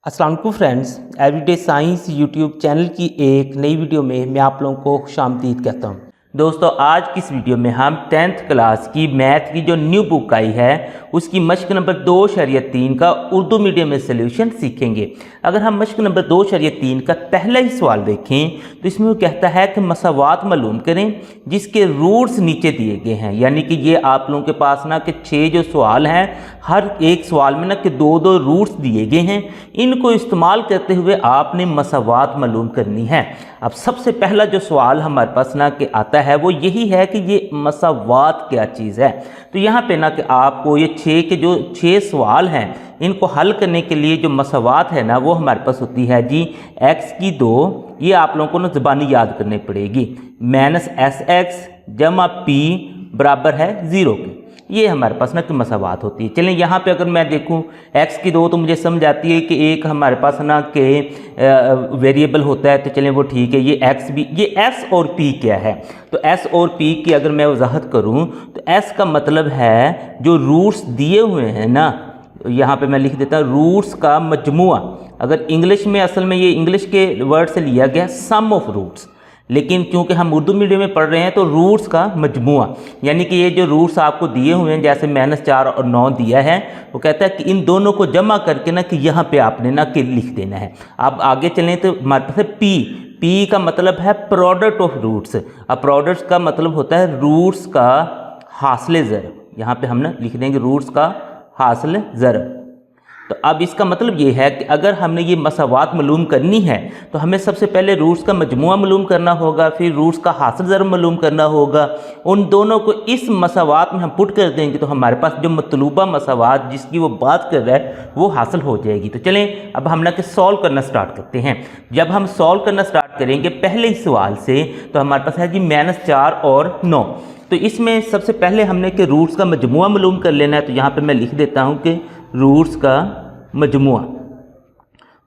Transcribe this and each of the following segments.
अस्सलाम वालेकुम friends, everyday science YouTube channel की एक नई वीडियो में मैं आप लोगों को खुशामदीद कहता हूं। दोस्तों, आज की इस वीडियो में हम 10th क्लास की मैथ की जो न्यू बुक आई है उसकी मश्क नंबर 2.3 का उर्दू मीडियम में सलूशन सीखेंगे। अगर हम मश्क नंबर 2.3 का पहला ही सवाल देखें तो इसमें वो कहता है कि मसावात मालूम करें जिसके रूट्स नीचे दिए गए हैं। यानी कि ये आप लोगों के पास ना कि 6 जो सवाल हैं, हर एक सवाल में ना कि 2-2 रूट्स दिए गए हैं। इनको इस्तेमाल करते हुए आपने मसावात मालूम करनी है। अब सबसे पहला जो सवाल हमारे पास ना कि आता है वो यही है कि ये मसावात क्या चीज़ है। तो यहाँ पे ना कि आपको ये 6 के जो 6 सवाल हैं इनको हल करने के लिए जो मसावात है ना वो हमारे पास होती है जी x की 2, ये आप लोगों को ना ज़बानी याद करनी पड़ेगी, -sx जमा p बराबर है 0 के। ये हमारे पास ना कि मसावात होती है। चलें यहाँ पे अगर मैं देखूँ x की 2 तो मुझे समझ आती है कि एक हमारे पास ना कि वेरिएबल होता है, तो चलें वो ठीक है। ये x भी, ये s और p क्या है, तो s और p की अगर मैं वजाहत करूँ तो s का मतलब है जो रूट्स दिए हुए हैं ना, यहाँ पे मैं लिख देता हूँ रूट्स का मजमुआ। अगर इंग्लिश में, असल में ये इंग्लिश के वर्ड से लिया गया सम ऑफ रूट्स, लेकिन क्योंकि हम उर्दू मीडियम में पढ़ रहे हैं तो रूट्स का मजमुआ, यानी कि ये जो रूट्स आपको दिए हुए हैं जैसे -4 और 9 दिया है, वो कहता है कि इन दोनों को जमा करके ना कि यहाँ पे आपने ना कि लिख देना है। अब आगे चलें तो हमारे पास है p का मतलब है प्रोडक्ट ऑफ रूट्स। अब प्रोडक्ट का मतलब होता है रूट्स का हासिल ज़रब। यहाँ पे हम ना लिख देंगे रूट्स का हासिल ज़रब। तो अब इसका मतलब ये है कि अगर हमने ये मसावात मालूम करनी है तो हमें सबसे पहले रूट्स का मजमुआ मालूम करना होगा, फिर रूट्स का हासिल ज़रब मालूम करना होगा। उन दोनों को इस मसावात में हम पुट कर देंगे तो हमारे पास जो मतलूबा मसावात जिसकी वो बात कर रहा है वो हासिल हो जाएगी। तो चलें अब हम ना कि सॉल्व करना स्टार्ट करते हैं। जब हम सॉल्व करना स्टार्ट करेंगे पहले ही सवाल से तो हमारे पास है जी -4 और 9। तो इसमें सबसे पहले हमने कि रूट्स का मजमुआ मालूम कर लेना है। तो यहाँ पे मैं लिख देता हूँ कि रूट्स का मजमुआ,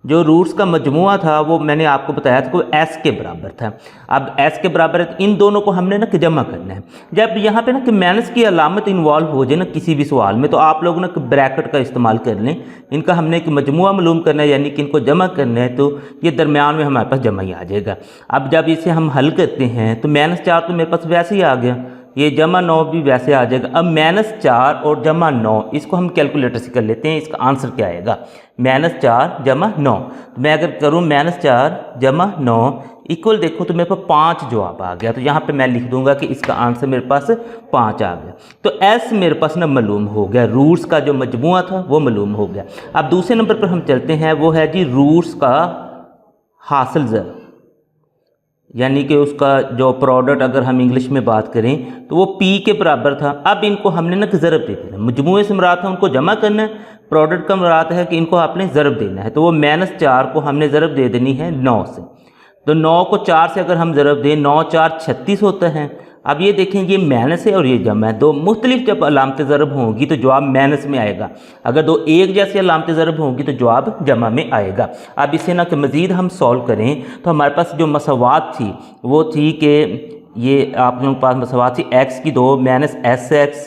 जो रूट्स का मजमुआ था वो मैंने आपको बताया था कि s के बराबर था। अब s के बराबर है तो इन दोनों को हमने ना कि जमा करना है। जब यहाँ पे ना कि माइनस की अलामत इन्वॉल्व हो जाए ना किसी भी सवाल में तो आप लोग ना कि ब्रैकेट का इस्तेमाल कर लें। इनका हमने कि मजमुआ मालूम करना है, यानी कि इनको जमा करना है, तो ये दरमियान में हमारे पास जमा ही आ जाएगा। अब जब इसे हम हल करते हैं तो -4 तो मेरे पास वैसे ही आ गया, ये जमा 9 भी वैसे आ जाएगा। अब -4 और जमा 9 इसको हम कैलकुलेटर से कर लेते हैं, इसका आंसर क्या आएगा, -4 जमा 9। तो मैं अगर करूँ -4 जमा 9 इक्वल देखो तो मेरे पास 5 जवाब आ गया। तो यहाँ पे मैं लिख दूंगा कि इसका आंसर मेरे पास 5 आ गया। तो S मेरे पास ना मालूम हो गया, रूट्स का जो मजमुआ था वो मालूम हो गया। अब दूसरे नंबर पर हम चलते हैं, वो है जी रूट्स का हासिल ज़रब, यानी कि उसका जो प्रोडक्ट अगर हम इंग्लिश में बात करें तो वो p के बराबर था। अब इनको हमने ना ज़रब दे देना, मजमुए से मुराद था उनको जमा करना है, प्रोडक्ट का मुराद है कि इनको आपने ज़रब देना है। तो वो -4 को हमने ज़रब दे देनी है 9 से। तो 9 को 4 से अगर हम ज़रब दें, 9 4 36 होता है। अब ये देखें ये माइनस है और ये जमा है, दो मुख्तलिफ जब अलामत ज़रब होंगी तो जवाब माइनस में आएगा, अगर दो एक जैसी अलामत ज़रब होंगी तो जवाब जमा में आएगा। अब इसे ना कि मज़ीद हम सॉल्व करें तो हमारे पास जो मसावात थी वो थी कि ये आप लोगों के पास मसावात थी x की 2 -sx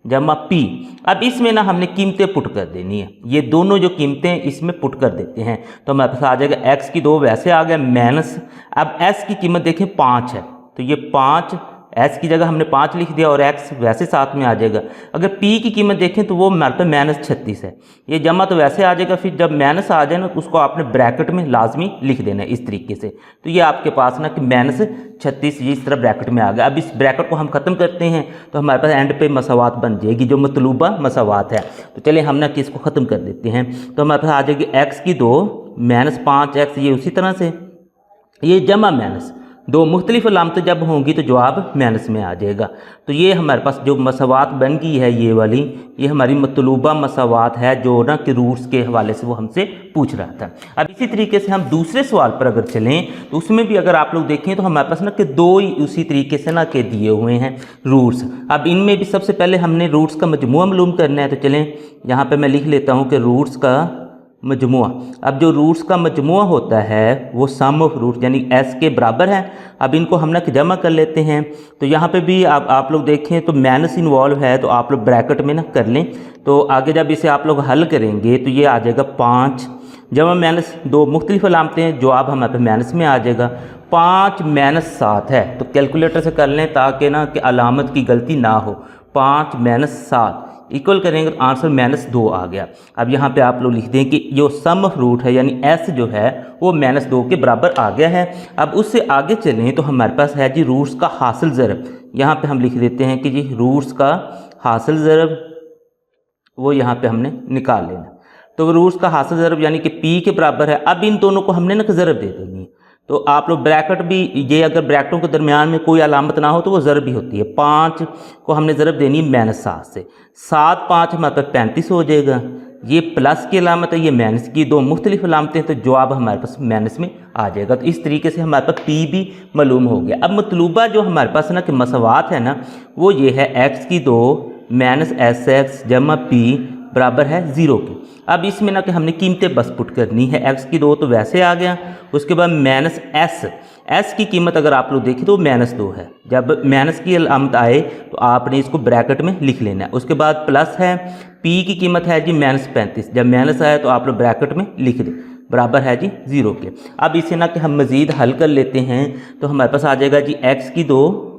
जमा p। अब इसमें ना हमने कीमतें पुट कर देनी है, ये दोनों जो कीमतें इसमें पुट कर देते हैं तो हमारे पास आ जाएगा x की 2 वैसे आ गया माइनस, अब s की कीमत देखें 5 है तो ये 5 s की जगह हमने 5 लिख दिया और x वैसे साथ में आ जाएगा। अगर p की कीमत देखें तो वो हमारे पास -36 है, ये जमा तो वैसे आ जाएगा, फिर जब माइनस आ जाए ना तो उसको आपने ब्रैकेट में लाजमी लिख देना है इस तरीके से। तो ये आपके पास ना कि -36 ये इस तरह ब्रैकेट में आ गया। अब इस ब्रैकेट को हम ख़त्म करते हैं तो हमारे पास एंड पे मसावात बन जाएगी जो मतलूबा मसावात है। तो चलिए हम ना कि इसको ख़त्म कर देते हैं। तो हमारे पास आ जाएगी x की 2 -5x, ये उसी तरह से ये जमा माइनस, दो मुख्तलिफ अलामतें जब होंगी तो जवाब माइनस में आ जाएगा। तो ये हमारे पास जो मसावात बन गई है ये वाली, ये हमारी मतलूबा मसावात है जो ना कि रूट्स के हवाले से वो हमसे पूछ रहा था। अब इसी तरीके से हम दूसरे सवाल पर अगर चलें तो उसमें भी अगर आप लोग देखें तो हमारे पास ना कि 2 ही उसी तरीके से ना के दिए हुए हैं रूट्स। अब इनमें भी सबसे पहले हमने रूट्स का मजमुआ मालूम करना है। तो चलें यहाँ पर मैं लिख लेता हूँ कि रूट्स का मजमुआ। अब जो रूट्स का मजमुआ होता है वो सम ऑफ रूट यानी s के बराबर है। अब इनको हम ना जमा कर लेते हैं। तो यहाँ पे भी आप लोग देखें तो माइनस इन्वॉल्व है तो आप लोग ब्रैकेट में ना कर लें। तो आगे जब इसे आप लोग हल करेंगे तो ये आ जाएगा 5 जमा माइनस 2 मुख्तलिफ अलामतें हैं, जवाब हमारे पास माइनस में आ जाएगा। 5 माइनस 7 है, तो कैलकुलेटर से कर लें ताकि ना कि अलामत की गलती ना हो। 5 माइनस 7 इक्वल करेंगे तो आंसर -2 आ गया। अब यहाँ पे आप लोग लिख दें कि जो सम ऑफ रूट है यानी एस जो है वो -2 के बराबर आ गया है। अब उससे आगे चलें तो हमारे पास है जी रूट्स का हासिल ज़रब। यहाँ पे हम लिख देते हैं कि जी रूट्स का हासिल ज़रब वो यहाँ पे हमने निकाल लेना। तो रूट्स का हासिल ज़रब यानी कि p के बराबर है। अब इन दोनों को हमने ना ज़रब दे देनी है, तो आप लोग ब्रैकेट भी, ये अगर ब्रैकेटों के दरमियान में कोई अलामत ना हो तो वो ज़रब ही होती है। 5 को हमने ज़रब देनी है -7 से। 7 5 हमारे पास 35 हो जाएगा। ये प्लस की अलामत है, ये माइनस की, दो मुख्तलिफ अलामतें हैं, तो जवाब हमारे पास माइनस में आ जाएगा। तो इस तरीके से हमारे पास पी भी मालूम हो गया। अब मतलूबा जो हमारे पास ना कि मसवात है ना वो ये है x2 -sx जमा p बराबर है 0 के। अब इसमें ना कि हमने कीमतें बस पुट करनी है। x2 तो वैसे आ गया, उसके बाद -s की कीमत अगर आप लोग देखें तो -2 है। जब माइनस की अलामत आए तो आपने इसको ब्रैकेट में लिख लेना है। उसके बाद प्लस है, p की कीमत है जी -35, जब माइनस आए तो आप लोग ब्रैकेट में लिख दें, बराबर है जी 0 के। अब इसे ना कि हम मज़ीद हल कर लेते हैं तो हमारे पास आ जाएगा जी x2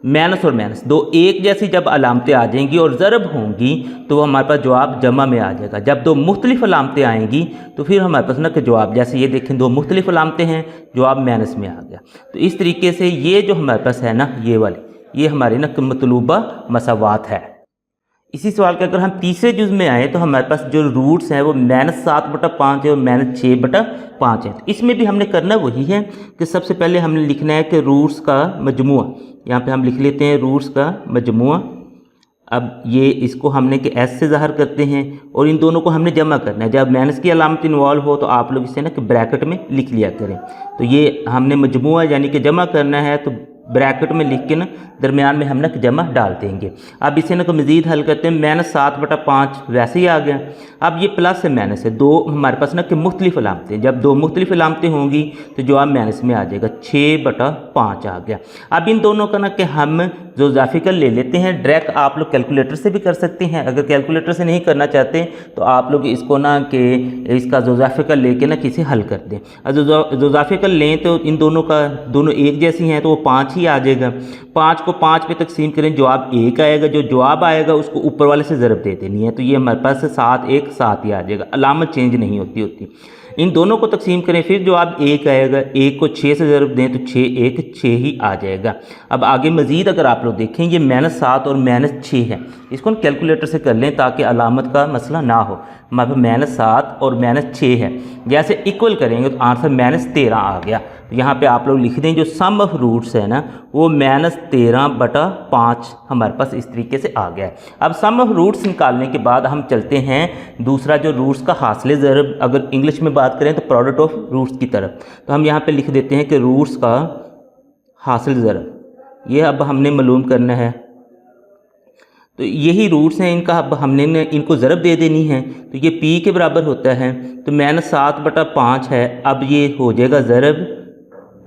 माइनस और माइनस दो एक जैसी जब अलामतें आ जाएंगी और ज़रब होंगी तो वो हमारे पास जवाब जमा में आ जाएगा। जब दो मुख्तलिफ अलामतें आएंगी तो फिर हमारे पास ना कि जवाब, जैसे ये देखें दो मुख्तलिफ अलामतें हैं, जवाब माइनस में आ गया। तो इस तरीके से ये जो हमारे पास है ना ये वाली, ये हमारी ना मतलूबा मसावात है। इसी सवाल के अगर हम तीसरे जुज़ में आए तो हमारे पास जो रूट्स हैं वो -7/5 है और -6/5 है। तो इसमें भी हमने करना वही है कि सबसे पहले हमने लिखना है कि रूट्स का मजमुआ, यहाँ पे हम लिख लेते हैं रूट्स का मजमुआ। अब ये इसको हमने कि s से ज़ाहिर करते हैं और इन दोनों को हमने जमा करना है। जब माइनस की अलामत इन्वॉल्व हो तो आप लोग इसे ना कि ब्रैकेट में लिख लिया करें। तो ये हमने मजमुआ यानी कि जमा करना है, तो ब्रैकेट में लिख के ना दरमियान में हम ना जमा डाल देंगे। अब इसे ना मज़ीद हल करते हैं, -7/5 वैसे ही आ गया। अब ये प्लस है माइनस है, दो हमारे पास ना कि मुख्तलिफ अलामतें, जब दो मुख्तलिफ अलामतें होंगी तो जवाब माइनस में आ जाएगा, 6/5 आ गया। अब इन दोनों का ना कि हम जोग्राफिकल ले लेते हैं। डायरेक्ट आप लोग कैलकुलेटर से भी कर सकते हैं, अगर कैलकुलेटर से नहीं करना चाहते तो आप लोग इसको ना कि इसका जोग्राफिकल लेके ना किसी हल कर दें। अगर जोग्राफिकल लें तो इन दोनों का दोनों एक जैसी हैं तो वो 5 ही आ जाएगा। 5 को 5 पे तकसीम करें, जवाब 1 आएगा। जो जवाब आएगा उसको ऊपर वाले से ज़रब दे देनी है, तो ये हमारे पास 7 1 7 ही आ जाएगा, अलामत चेंज नहीं होती। इन दोनों को तकसीम करें, फिर जवाब 1 आएगा। 1 को 6 से ज़रब दें तो 6 1 6 ही आ जाएगा। अब आगे मज़ीद अगर आप लोग देखें, ये -7 और -6 है, इसको हम कैलकुलेटर से कर लें ताकि अलामत का मसला ना हो। हमारे पास -7 और -6 है, जैसे इक्वल करेंगे तो आंसर -13 आ गया। तो यहाँ पे आप लोग लिख दें जो सम ऑफ रूट्स है ना वो -13/5 हमारे पास इस तरीके से आ गया है। अब सम ऑफ रूट्स निकालने के बाद हम चलते हैं दूसरा जो रूट्स का हासिल ज़रब, अगर इंग्लिश में बात करें तो प्रोडक्ट ऑफ रूट्स की तरफ। तो हम यहाँ पे लिख देते हैं कि रूट्स का हासिल ज़रब, ये अब हमने मालूम करना है। तो यही रूट्स हैं इनका, अब हमने इनको ज़रब दे देनी है। तो ये p के बराबर होता है, तो -7/5 है। अब ये हो जाएगा ज़रब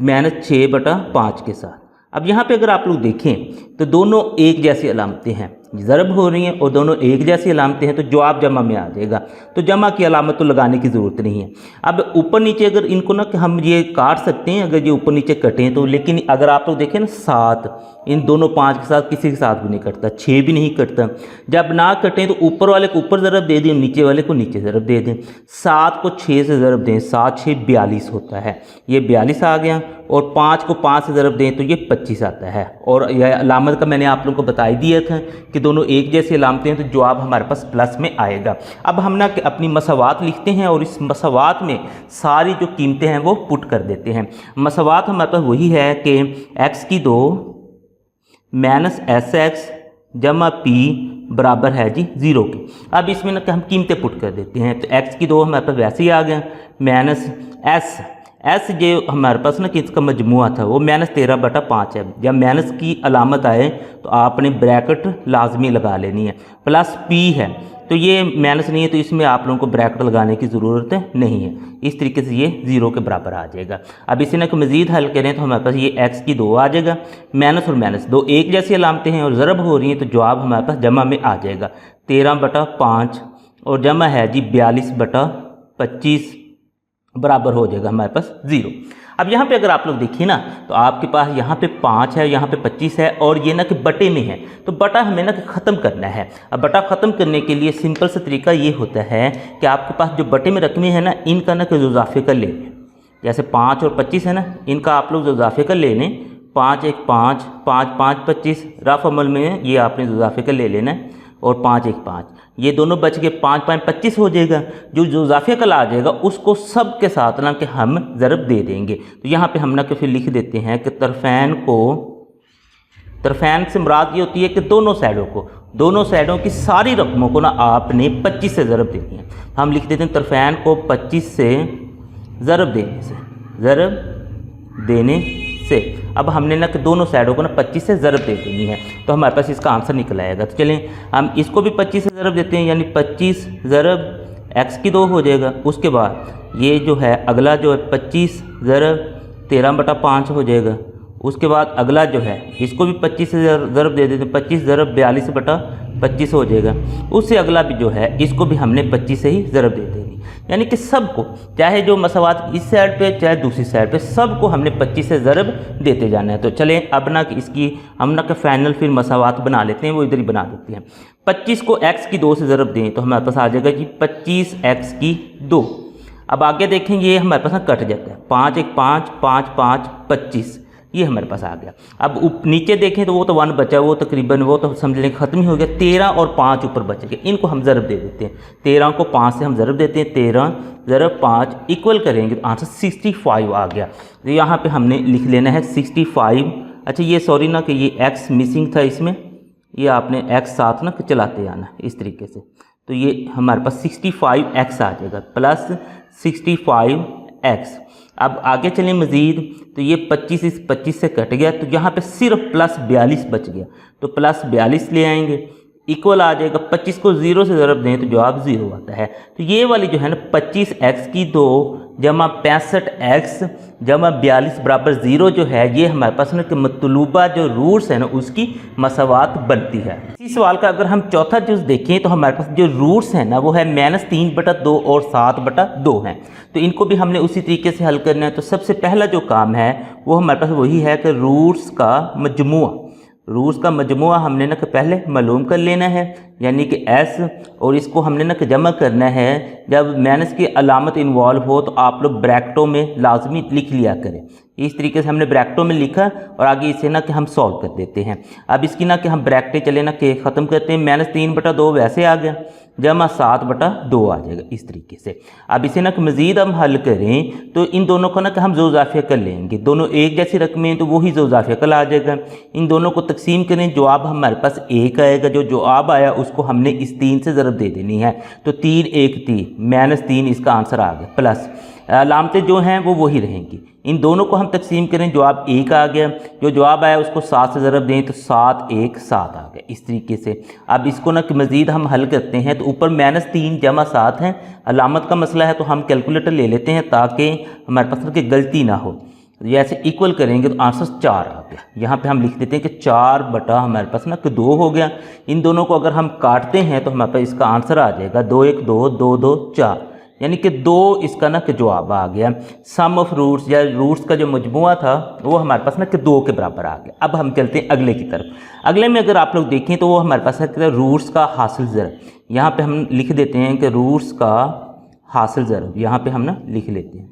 -6/5 के साथ। अब यहाँ पे अगर आप लोग देखें तो दोनों एक जैसी अलामतें हैं, ज़रब हो रही हैं और दोनों एक जैसी अलामतें हैं, तो जवाब जमा में आ जाएगा। तो जमा की अलामत तो लगाने की ज़रूरत नहीं है। अब ऊपर नीचे अगर इनको ना कि हम ये काट सकते हैं, अगर ये ऊपर नीचे कटें तो, लेकिन अगर आप लोग देखें ना 7 इन दोनों 5 के साथ किसी के साथ भी नहीं कटता, 6 भी नहीं कटता। जब ना कटें तो ऊपर वाले को ऊपर ज़रब दे दें, नीचे वाले को नीचे ज़रब दे दें। 7 को 6 से ज़रब दें, 7 6 42 होता है, ये 42 आ गया। और 5 को 5 से ज़रब दें तो ये 25 आता है। और यह अलामत का मैंने आप लोगों को बता ही दिया था कि दोनों एक जैसी अलामतें हैं, तो जवाब हमारे पास प्लस में आएगा। अब हम ना अपनी मसावात लिखते हैं और इस मसावात में सारी जो कीमतें हैं वो पुट कर देते हैं। मसावात हमारे पास वही है कि x2 -sx जमा p बराबर है जी 0 के। अब इसमें ना कि हम कीमतें पुट कर देते हैं। तो x2 हमारे पास वैसे ही आ गया, -s जो हमारे पास ना कि इसका मजमुआ था वो -13/5 है। जब माइनस की अलामत आए तो आपने ब्रैकेट लाजमी लगा लेनी है। प्लस p है तो ये माइनस नहीं है, तो इसमें आप लोगों को ब्रैकेट लगाने की ज़रूरत नहीं है। इस तरीके से ये 0 के बराबर आ जाएगा। अब इसे ना मज़ीद हल करें तो हमारे पास ये x2 आ जाएगा। माइनस और माइनस दो एक जैसी अलामतें हैं और ज़रब हो रही हैं, तो जवाब हमारे पास जमा में आ जाएगा 13/5 और जमा है जी 42/25 बराबर हो जाएगा हमारे पास 0। अब यहाँ पे अगर आप लोग देखिए ना तो आपके पास यहाँ पे 5 है, यहाँ पे 25 है और ये ना कि बटे में है, तो बटा हमें ना कि ख़त्म करना है। अब बटा ख़त्म करने के लिए सिंपल सा तरीका ये होता है कि आपके पास जो बटे में रकमें है ना, इनका ना कि इजाफे कर ले लें। जैसे 5 और 25 है ना, इनका आप लोग इजाफे कर ले लें। 5 1 5, 5 5 25, रफ अमल में ये आपने इजाफे कर ले लेना है। और 5 1 5, ये दोनों बच के 5 5 25 हो जाएगा। जो इजाफे का आ जाएगा उसको सब के साथ ना कि हम ज़रब दे देंगे। तो यहाँ पे हम ना कि फिर लिख देते हैं कि तरफ़ैन से मुराद ये होती है कि दोनों साइडों की सारी रकमों को ना आपने 25 से ज़रब देनी है। हम लिख देते हैं तरफ़ैन को 25 से ज़रब देने से। अब हमने ना कि दोनों साइडों को ना 25 से ज़रब दे देनी है, तो हमारे पास इसका आंसर निकल आएगा। तो चलें हम इसको भी 25 से ज़रब देते हैं, यानी 25 ज़रब x की 2 हो जाएगा। उसके बाद ये जो है अगला जो है 25 ज़रब 13/5 हो जाएगा। उसके बाद अगला जो है इसको भी 25 से ज़रब दे देते हैं, 25 ज़रब 42/25 हो जाएगा। उससे अगला भी जो है इसको भी हमने 25 से ही ज़रब दे देंगे, यानी कि सबको, चाहे जो मसवात इस साइड पे चाहे दूसरी साइड पे, सबको हमने 25 से ज़रब देते जाना है। तो चलें अब ना कि इसकी हम ना कि फाइनल फिर मसवात बना लेते हैं, वो इधर ही बना देते हैं। 25 को x की 2 से ज़रब दें तो हमारे पास आ जाएगा जी 25x की 2। अब आगे देखें ये हमारे पास ना कट जाता है, 5 1 5 5 5 25, ये हमारे पास आ गया। अब नीचे देखें तो वो तो 1 बचा, वो तकरीबन वो तो समझ लें ख़त्म ही हो गया। 13 और 5 ऊपर बच गए, इनको हम ज़रब दे देते हैं। 13 को 5 से हम ज़रब देते हैं, 13 ज़रब 5 इक्वल करेंगे तो आंसर 65 आ गया। तो यहाँ पे हमने लिख लेना है 65। अच्छा ये सॉरी ना कि ये x मिसिंग था इसमें, ये आपने x साथ ना चलाते आना इस तरीके से, तो ये हमारे पास 65x आ जाएगा प्लस 65x। अब आगे चलें मज़ीद, तो ये 25 इस 25 से कट गया, तो यहाँ पे सिर्फ प्लस 42 बच गया, तो प्लस 42 ले आएंगे, इक्वल आ जाएगा। 25 को 0 से ज़रब दें तो जवाब 0 आता है। तो ये वाली जो है ना 25x की 2 जमा 65x जमा 42 बराबर 0 जो है, ये हमारे पास ना कि मतलूबा जो रूट्स है ना उसकी मसावात बनती है। इसी सवाल का अगर हम चौथा जुज़ देखें तो हमारे पास जो रूट्स हैं ना वो है -3/2 और 7/2 हैं। तो इनको भी हमने उसी तरीके से हल करना है। तो सबसे पहला जो काम है वो हमारे पास वही है कि रूट्स का मजमुआ हमने ना कि पहले मालूम कर लेना है, यानी कि s, और इसको हमने ना कि जमा करना है। जब माइनस की अलामत इन्वॉल्व हो तो आप लोग ब्रैकेटों में लाजमी लिख लिया करें। इस तरीके से हमने ब्रैकेटों में लिखा और आगे इसे ना कि हम सॉल्व कर देते हैं। अब इसकी ना कि हम ब्रैकेटें चले ना कि ख़त्म करते हैं। -3/2 वैसे आ गया, जमा 7/2 आ जाएगा इस तरीके से। अब इसे ना कि मज़ीद हम हल करें तो इन दोनों को ना कि हम ज़ोज़ाफ़िया कर लेंगे। दोनों एक जैसी रकमें हैं तो वही ज़ोज़ाफ़िया कल आ जाएगा। इन दोनों को तकसीम करें, जवाब हमारे पास 1 आएगा। जो जवाब आया उसको हमने इस 3 से ज़रब दे देनी है, तो 3 1 3 -3 इसका आंसर आ गया। प्लस अलामतें जो हैं वो वही रहेंगी। इन दोनों को हम तकसीम करें, जवाब 1 आ गया। जो जवाब आया उसको 7 से ज़रब दें तो 7 1 7 आ गया इस तरीके से। अब इसको ना कि मज़ीद हम हल करते हैं, तो ऊपर -3 जमा 7 है, अलामत का मसला है तो हम कैलकुलेटर ले लेते हैं ताकि हमारे पास कि गलती ना हो। जैसे इक्वल करेंगे तो आंसर 4 आ गया। यहाँ पे हम लिख देते हैं कि 4 बटा हमारे पास ना कि 2 हो गया। इन दोनों को अगर हम काटते हैं तो हमारे पास इसका आंसर आ जाएगा 2 1 2 2 2 4, यानी कि 2 इसका ना कि जवाब आ गया। सम ऑफ रूट्स या रूट्स का जो मजमुआ था वो हमारे पास ना कि 2 के बराबर आ गया। अब हम चलते हैं अगले की तरफ। अगले में अगर आप लोग देखें तो वो हमारे पास है रूट्स का हासिल ज़रब। यहाँ पे हम लिख देते हैं कि रूट्स का हासिल ज़रब, यहाँ पे हम ना लिख लेते हैं।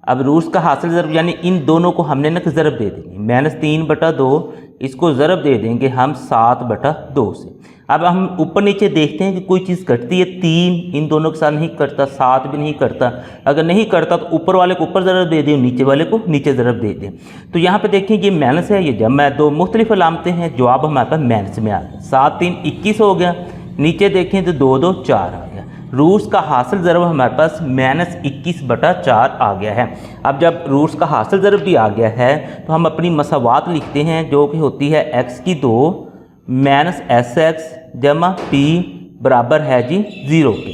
अब रूट्स का हासिल ज़रब यानी इन दोनों को हमने ना कि ज़रब दे देंगे। -3/2 इसको ज़रब दे देंगे हम 7/2 से। अब हम ऊपर नीचे देखते हैं कि कोई चीज़ कटती है। 3 इन दोनों के साथ नहीं कटता, 7 भी नहीं कटता। अगर नहीं करता तो ऊपर वाले को ऊपर ज़रब दे दें, नीचे वाले को नीचे ज़रब दे दें। तो यहाँ पे देखें ये माइनस है, ये जमा है, 2 मुख्तलिफ अलामतें हैं। जवाब हमारे पास माइनस में आ गया। 7 3 21 हो गया। नीचे देखें तो 2 2 4 आ गया। रूट्स का हासिल ज़रब हमारे पास -21/4 आ गया है। अब जब रूट्स का हासिल ज़रब भी आ गया है तो हम अपनी मसावात लिखते हैं, जो कि होती है x की 2 -sx जमा p बराबर है जी 0 के।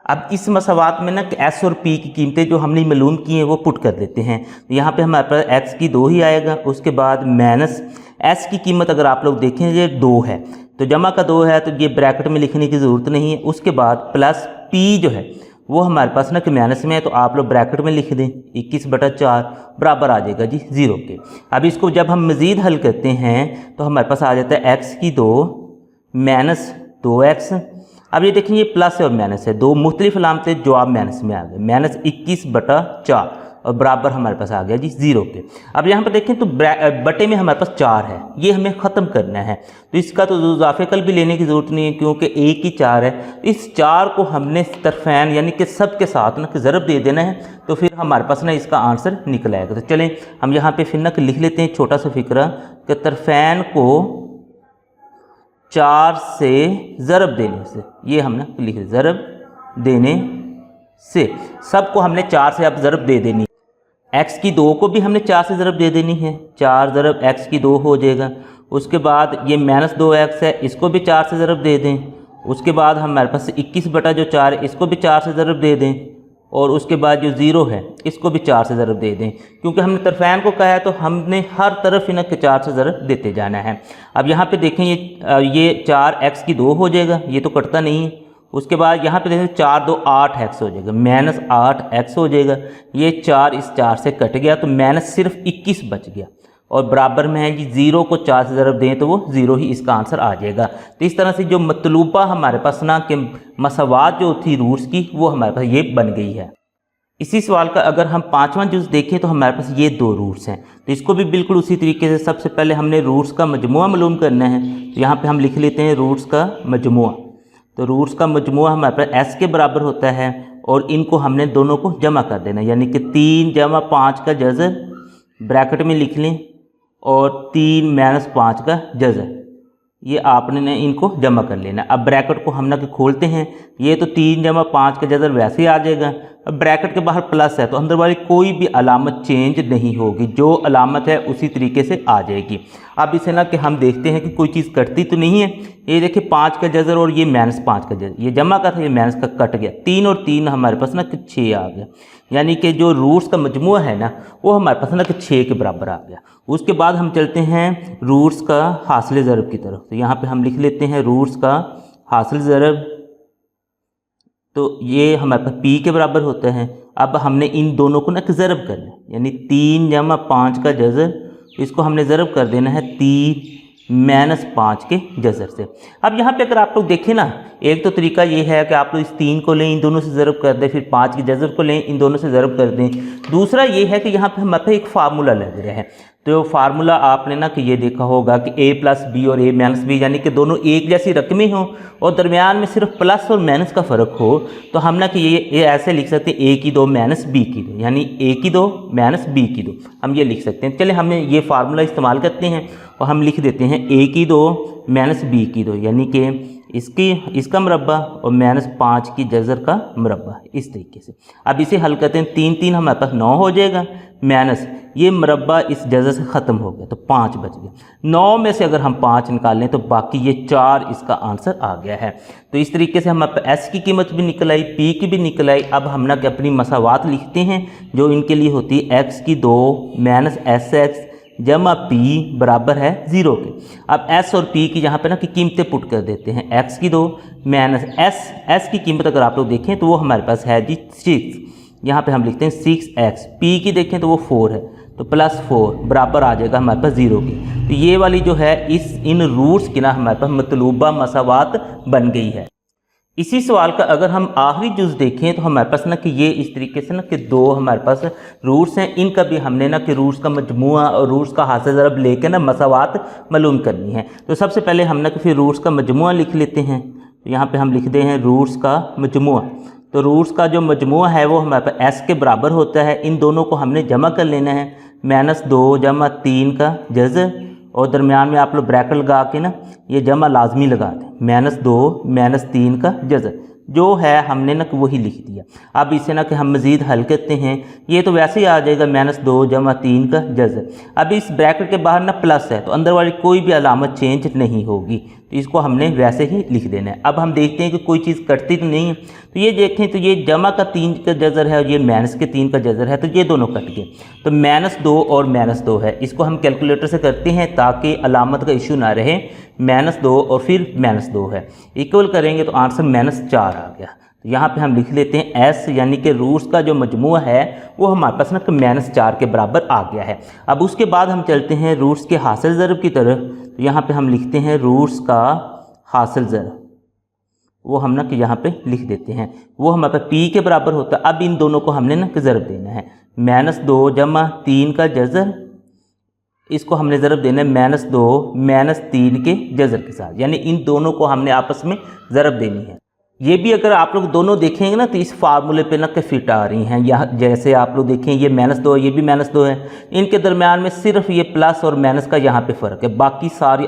अब इस मसावात में ना s और p की कीमतें जो हमने मालूम की हैं वो पुट कर देते हैं। तो यहाँ पे हमारे पास x की 2 ही आएगा। उसके बाद माइनस s की कीमत अगर आप लोग देखें ये 2 है, तो जमा का 2 है तो ये ब्रैकेट में लिखने की ज़रूरत नहीं है। उसके बाद प्लस p जो है वो हमारे पास ना कि माइनस में है, तो आप लोग ब्रैकेट में लिख दें 21/4 बराबर आ जाएगा जी 0 के। अब इसको जब हम मज़ीद हल करते हैं तो हमारे पास आ जाता है x² माइनस 2x। अब ये देखिए ये प्लस है और माइनस है, दो मुख्तलिफ अलामतें जो आप माइनस में आ गए, माइनस 21/4 और बराबर हमारे पास आ गया जी 0 के। अब यहाँ पर देखें तो बटे में हमारे पास 4 है, ये हमें ख़त्म करना है, तो इसका तो इजाफे कल भी लेने की ज़रूरत नहीं है क्योंकि एक ही 4 है। इस 4 को हमने तरफैन यानी कि सब के साथ ना कि ज़रब दे देना है, तो फिर हमारे पास ना इसका आंसर निकल आएगा। तो चलें हम यहाँ पे फिर ना लिख लेते हैं छोटा सा फिक्रा कि तरफैन को 4 से ज़रब देने से, ये हमने लिख लिया, ज़रब देने से सबको हमने 4 से अब ज़रब दे देनी, x² को भी हमने 4 से ज़रब दे देनी है, 4 ज़रब x² हो जाएगा। उसके बाद ये माइनस 2x है, इसको भी 4 से ज़रब दे दें। उसके बाद हमारे पास 21/4 है, इसको भी 4 से ज़रब दे दें। और उसके बाद जो 0 है इसको भी 4 से ज़रब दे दें, क्योंकि हमने तरफैन को कहा है तो हमने हर तरफ इन्हें 4 से ज़रब देते जाना है। अब यहाँ पे देखें ये 4x² हो जाएगा, ये तो कटता नहीं है। उसके बाद यहाँ पे देखें 4 2 8x हो जाएगा, माइनस 8x हो जाएगा। ये 4 इस 4 से कट गया तो माइनस सिर्फ 21 बच गया और बराबर में है कि 0 को 4 से ज़रब दें तो वो 0 ही इसका आंसर आ जाएगा। तो इस तरह से जो मतलूबा हमारे पास ना कि मसावात जो थी रूट्स की वो हमारे पास ये बन गई है। इसी सवाल का अगर हम 5वां जुज़ देखें तो हमारे पास ये 2 रूट्स हैं, तो इसको भी बिल्कुल उसी तरीके से सबसे पहले हमने रूट्स का मजमुआ मालूम करना है। तो यहाँ पर हम लिख लेते हैं रूट्स का मजमुआ। तो रूट्स का मजमुआ हमारे पास s के बराबर होता है और इनको हमने दोनों को जमा कर देना, यानी कि 3 जमा 5 का जज़र ब्रैकेट में लिख लें और 3 माइनस 5 का जज़र, ये आपने इनको जमा कर लेना। अब ब्रैकेट को हम ना खोलते हैं, ये तो 3 जमा 5 का जज़र वैसे ही आ जाएगा। अब ब्रैकेट के बाहर प्लस है तो अंदर वाली कोई भी अलामत चेंज नहीं होगी, जो अलामत है उसी तरीके से आ जाएगी। अब इसे ना कि हम देखते हैं कि कोई चीज़ कटती तो नहीं है। ये देखिए 5 का जज़र और ये माइनस 5 का जज़र, ये जमा का था, ये माइनस का कट गया, 3 और 3 हमारे पास ना कि 6 आ गया, यानी कि जो रूट्स का मजमुआ है ना वो हमारे पास ना कि 6 के बराबर आ गया। उसके बाद हम चलते हैं रूट्स का हासिल ज़रब की तरफ। तो यहाँ पे हम लिख लेते हैं रूट्स का हासिल ज़रब, तो ये हमारे पास p के बराबर होता है। अब हमने इन दोनों को ना कि ज़रब करना, यानी 3 जमा 5 का जज़र, इसको हमने ज़रब कर देना है 3 माइनस 5 के जज़र से। अब यहाँ पे अगर आप लोग देखें ना, एक तो तरीका ये है कि आप लोग इस 3 को लें, इन दोनों से ज़रब कर दें, फिर 5 के जज़र को लें, इन दोनों से ज़रब कर दें। दूसरा ये है कि यहाँ पे हमारे पास एक फार्मूला लग रहा है, तो फार्मूला आपने ना कि ये देखा होगा कि a प्लस बी और a माइनस बी, यानी कि दोनों एक जैसी रकमें हों और दरमियान में सिर्फ प्लस और माइनस का फ़र्क हो, तो हम ना कि ये ऐसे लिख सकते हैं a² माइनस b², यानी a² माइनस b², हम ये लिख सकते हैं। चले हमने ये फार्मूला इस्तेमाल करते हैं और हम लिख देते हैं a² माइनस b², यानी कि इसका मुरब्बा और माइनस 5 की जज़र का मुरब्बा, इस तरीके से। अब इसे हल करते हैं, 3 3 हमारे पास 9 हो जाएगा, माइनस ये मुरब्बा इस जज़र से ख़त्म हो गया तो 5 बच गया। 9 में से अगर हम 5 निकाल लें तो बाकी ये 4 इसका आंसर आ गया है। तो इस तरीके से हमारे पास s की कीमत भी निकल आई, p की भी निकल आई। अब हम ना कि अपनी मसावात लिखते हैं जो इनके लिए होती है x² माइनस sx जमा p बराबर है 0 के। अब s और p की यहाँ पे ना कि कीमतें पुट कर देते हैं, x² माइनस s की कीमत अगर आप लोग देखें तो वो हमारे पास है जी 6, यहाँ पे हम लिखते हैं 6x। p की देखें तो वो 4 है, तो प्लस 4 बराबर आ जाएगा हमारे पास 0 की। तो ये वाली जो है इन रूट्स की ना हमारे पास मतलूबा मसावात बन गई है। इसी सवाल का अगर हम आखिरी जुज़ देखें तो हमारे पास ना कि ये इस तरीके से ना कि 2 हमारे पास रूट्स हैं, इनका भी हमने ना कि रूट्स का मजमुआ और रूट्स का हासिल ज़रब लेकर ना मसावात मालूम करनी है। तो सबसे पहले हम ना कि फिर रूट्स का मजमुआ लिख लेते हैं। तो यहाँ पे हम लिखते हैं रूट्स का मजमुआ। तो रूट्स का जो मजमुआ है वो हमारे पास s के बराबर होता है, इन दोनों को हमने जमा कर लेना है, -2 जमा 3 का जज़र और दरमियान में आप लोग ब्रैकेट लगा के ना ये जमा लाजमी लगा दें, -2 -3 का जज़र जो है हमने ना वही लिख दिया। अब इसे ना कि हम मज़ीद हल करते हैं, ये तो वैसे ही आ जाएगा -2 जमा 3 का जज़र। अब इस ब्रैकेट के बाहर ना प्लस है तो अंदर वाली कोई भी अलामत चेंज नहीं होगी, तो इसको हमने वैसे ही लिख देना है। अब हम देखते हैं कि कोई चीज़ कटती तो नहीं है, तो ये देखें तो ये जमा का 3 का जज़र है और ये माइनस के 3 का जज़र है, तो ये दोनों कट गए। तो -2 और -2 है, इसको हम कैलकुलेटर से करते हैं ताकि अलामत का इशू ना रहे। -2 और फिर -2 है, इक्वल करेंगे तो आंसर -4 आ गया। तो यहाँ पे हम लिख लेते हैं एस यानी कि रूट्स का जो मजमूआ है वो हमारे पास ना -4 के बराबर आ गया है। अब उसके बाद हम चलते हैं रूट्स के हासिल ज़रब की तरफ। तो यहाँ पे हम लिखते हैं रूट्स का हासिल ज़रब, वो हम ना कि यहाँ पे लिख देते हैं, वो हमारे पास पी के बराबर होता है। अब इन दोनों को हमने ना कि ज़रब देना है, -2 जमा 3 का जज़र, इसको हमने ज़रब देना है -2 -3 के जज़र के साथ, यानी इन दोनों को हमने आपस में ज़रब देनी है। ये भी अगर आप लोग दोनों देखेंगे ना तो इस फार्मूले पे ना कि फिट आ रही हैं। यहाँ जैसे आप लोग देखें ये -2 ये भी -2 है, इनके दरमियान में सिर्फ ये प्लस और माइनस का यहाँ पे फ़र्क है, बाकी सारी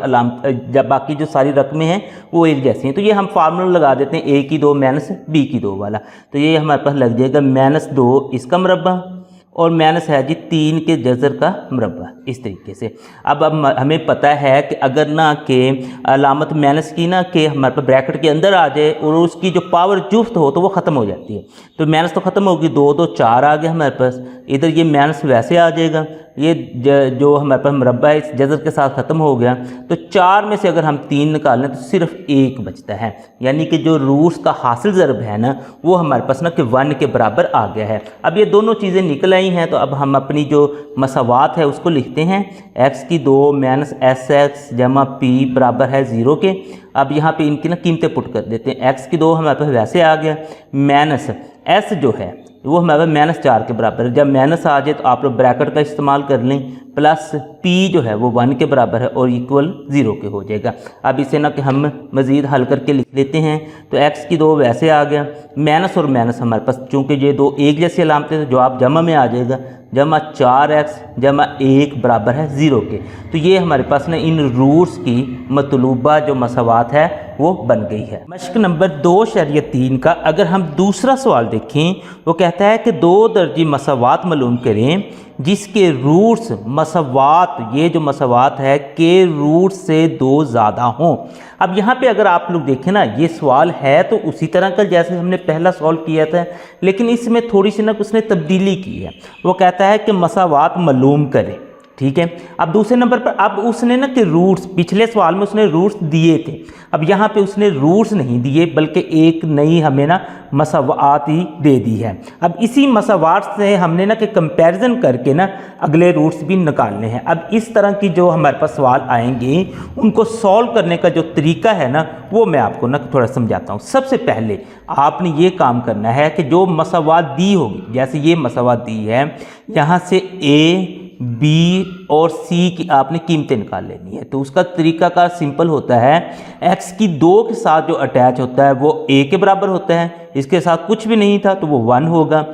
बाकी जो सारी रकमें हैं वो एक जैसी हैं। तो ये हम फार्मूला लगा देते हैं a की 2 -b की 2 वाला। तो ये हमारे पास लग जाएगा -2 इसका मुरब्बा और माइनस है जी 3 के जज़र का मुरब्बा, इस तरीके से। अब हमें पता है कि अगर ना के अलामत माइनस की ना कि हमारे पास ब्रैकेट के अंदर आ जाए और उसकी जो पावर जुफ्त हो तो वो ख़त्म हो जाती है। तो माइनस तो ख़त्म होगी, 2 2 4 आ गया हमारे पास, इधर ये माइनस वैसे आ जाएगा, ये जो हमारे पास मुरब्बा है इस जज़र के साथ ख़त्म हो गया। तो 4 में से अगर हम 3 निकालें तो सिर्फ 1 बचता है, यानी कि जो रूट्स का हासिल ज़रब है ना वो हमारे पास ना कि 1 के बराबर आ गया है। अब ये दोनों चीज़ें निकल आई हैं, तो अब हम अपनी जो मसावात है उसको लिखते हैं, x की 2 -sx जमा p बराबर है 0 के। अब यहाँ पे इनकी ना कीमतें पुट कर देते हैं, x की 2 हमारे पास वैसे आ गया, माइनस s जो है वो हमारे -4 के बराबर है। जब माइनस आ जाए तो आप लोग ब्रैकेट का इस्तेमाल कर लें, प्लस p जो है वो 1 के बराबर है और इक्वल 0 के हो जाएगा। अब इसे ना कि हम मज़ीद हल करके लिख लेते हैं, तो x की 2 वैसे आ गया, माइनस और माइनस हमारे पास चूँकि ये दो एक जैसी अलामतें हैं, जवाब जमा में आ जाएगा, जमा 4x जमा 1 बराबर है 0 के। तो ये हमारे पास ना इन रूट्स की मतलूबा जो मसावात है वो बन गई है। मश्क नंबर 2/3 का अगर हम दूसरा सवाल देखें, वो कहता है कि 2 दर्जी मसावात मालूम करें जिसके रूट्स मसावात, ये जो मसावात है के रूट से 2 ज़्यादा हों। अब यहाँ पे अगर आप लोग देखें ना, ये सवाल है तो उसी तरह का जैसे हमने पहला सवाल किया था, लेकिन इसमें थोड़ी सी ना उसने तब्दीली की है। वो कहता है कि मसावात मालूम करें, ठीक है। अब दूसरे नंबर पर अब उसने ना कि रूट्स, पिछले सवाल में उसने रूट्स दिए थे, अब यहाँ पे उसने रूट्स नहीं दिए बल्कि एक नई हमें ना मसावात ही दे दी है। अब इसी मसावात से हमने ना कि कंपैरिजन करके ना अगले रूट्स भी निकालने हैं। अब इस तरह की जो हमारे पास सवाल आएंगे उनको सॉल्व करने का जो तरीका है ना वो मैं आपको ना थोड़ा समझाता हूँ। सबसे पहले आपने ये काम करना है कि जो मसावात दी होगी, जैसे ये मसावात दी है, यहाँ से a b और c की आपने कीमतें निकाल लेनी है। तो उसका तरीकाकार सिंपल होता है, x की 2 के साथ जो अटैच होता है वो a के बराबर होता है, इसके साथ कुछ भी नहीं था तो वो 1 होगा।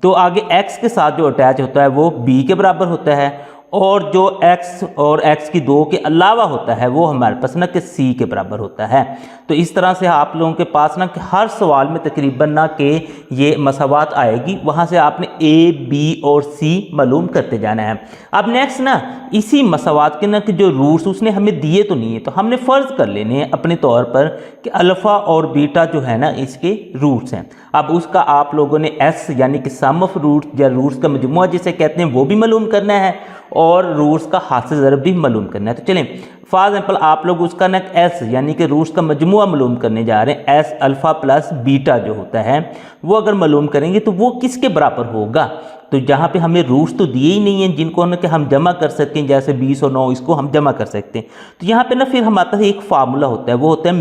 तो आगे x के साथ जो अटैच होता है वो b के बराबर होता है, और जो x और x की 2 के अलावा होता है वो हमारे पास ना कि c के बराबर होता है। तो इस तरह से आप लोगों के पास ना कि हर सवाल में तकरीबन ना कि ये मसावात आएगी, वहाँ से आपने a, b और c मालूम करते जाना है। अब नेक्स्ट ना इसी मसावात के ना कि जो रूट्स उसने हमें दिए तो नहीं है, तो हमने फ़र्ज़ कर लेने हैं अपने तौर पर कि अल्फ़ा और बीटा जो है ना इसके रूट्स हैं। अब उसका आप लोगों ने s यानी कि सम ऑफ रूट या रूट्स का मजमुआ जिसे कहते हैं वो भी मालूम करना है और रूट्स का हासिल ज़रब भी मालूम करना है। तो चलें फॉर एग्जाम्पल आप लोग उसका ना s यानी कि रूट्स का मजमुआ मालूम करने जा रहे हैं। s अल्फ़ा प्लस बीटा जो होता है वो अगर मालूम करेंगे तो वो किसके बराबर होगा। तो जहाँ पे हमें रूट्स तो दिए ही नहीं हैं जिनको ना कि हम जमा कर सकें, जैसे 20 और 9 इसको हम जमा कर सकते हैं। तो यहाँ पे ना फिर हमारे पास एक फार्मूला होता है, वो होता है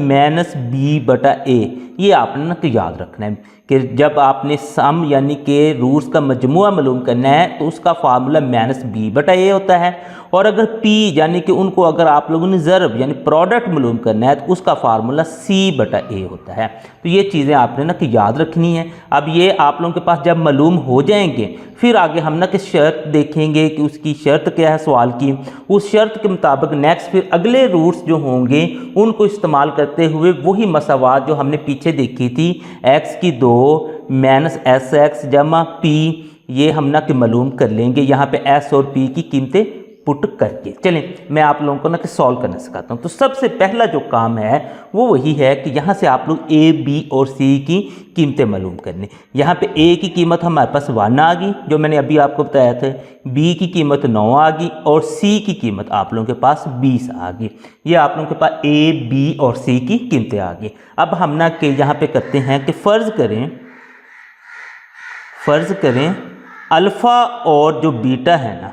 -b/a। ये आपने ना कि याद रखना है कि जब आपने सम यानी कि रूट्स का मजमुआ मालूम करना है तो उसका फार्मूला -b/a होता है, और अगर p यानी कि उनको अगर आप लोगों ने ज़रब यानी प्रोडक्ट मालूम करना है तो उसका फार्मूला c/a होता है। तो ये चीज़ें आपने ना कि याद रखनी है। अब ये आप लोगों के पास जब मालूम हो जाएंगे फिर आगे हम ना कि शर्त देखेंगे कि उसकी शर्त क्या है सवाल की, उस शर्त के मुताबिक नेक्स्ट फिर अगले रूट्स जो होंगे उनको इस्तेमाल करते हुए वही मसावात जो हमने पीछे देखी थी, x की 2 -sx जमा p, ये हम ना कि मालूम कर लेंगे। यहाँ पे s और p की कीमतें पुट करके। चलें मैं आप लोगों को ना कि सॉल्व करना सिखाता हूँ। तो सबसे पहला जो काम है वो वही है कि यहाँ से आप लोग ए बी और सी की कीमतें मालूम करनी। यहाँ पे ए की कीमत हमारे पास 1 आ गई जो मैंने अभी आपको बताया था, बी की कीमत 9 आ गई और सी की कीमत आप लोगों के पास 20 आ गई। ये आप लोगों के पास ए बी और सी की कीमतें आ गई। अब हम ना कि यहाँ पे करते हैं कि फ़र्ज़ करें अल्फ़ा और जो बीटा है ना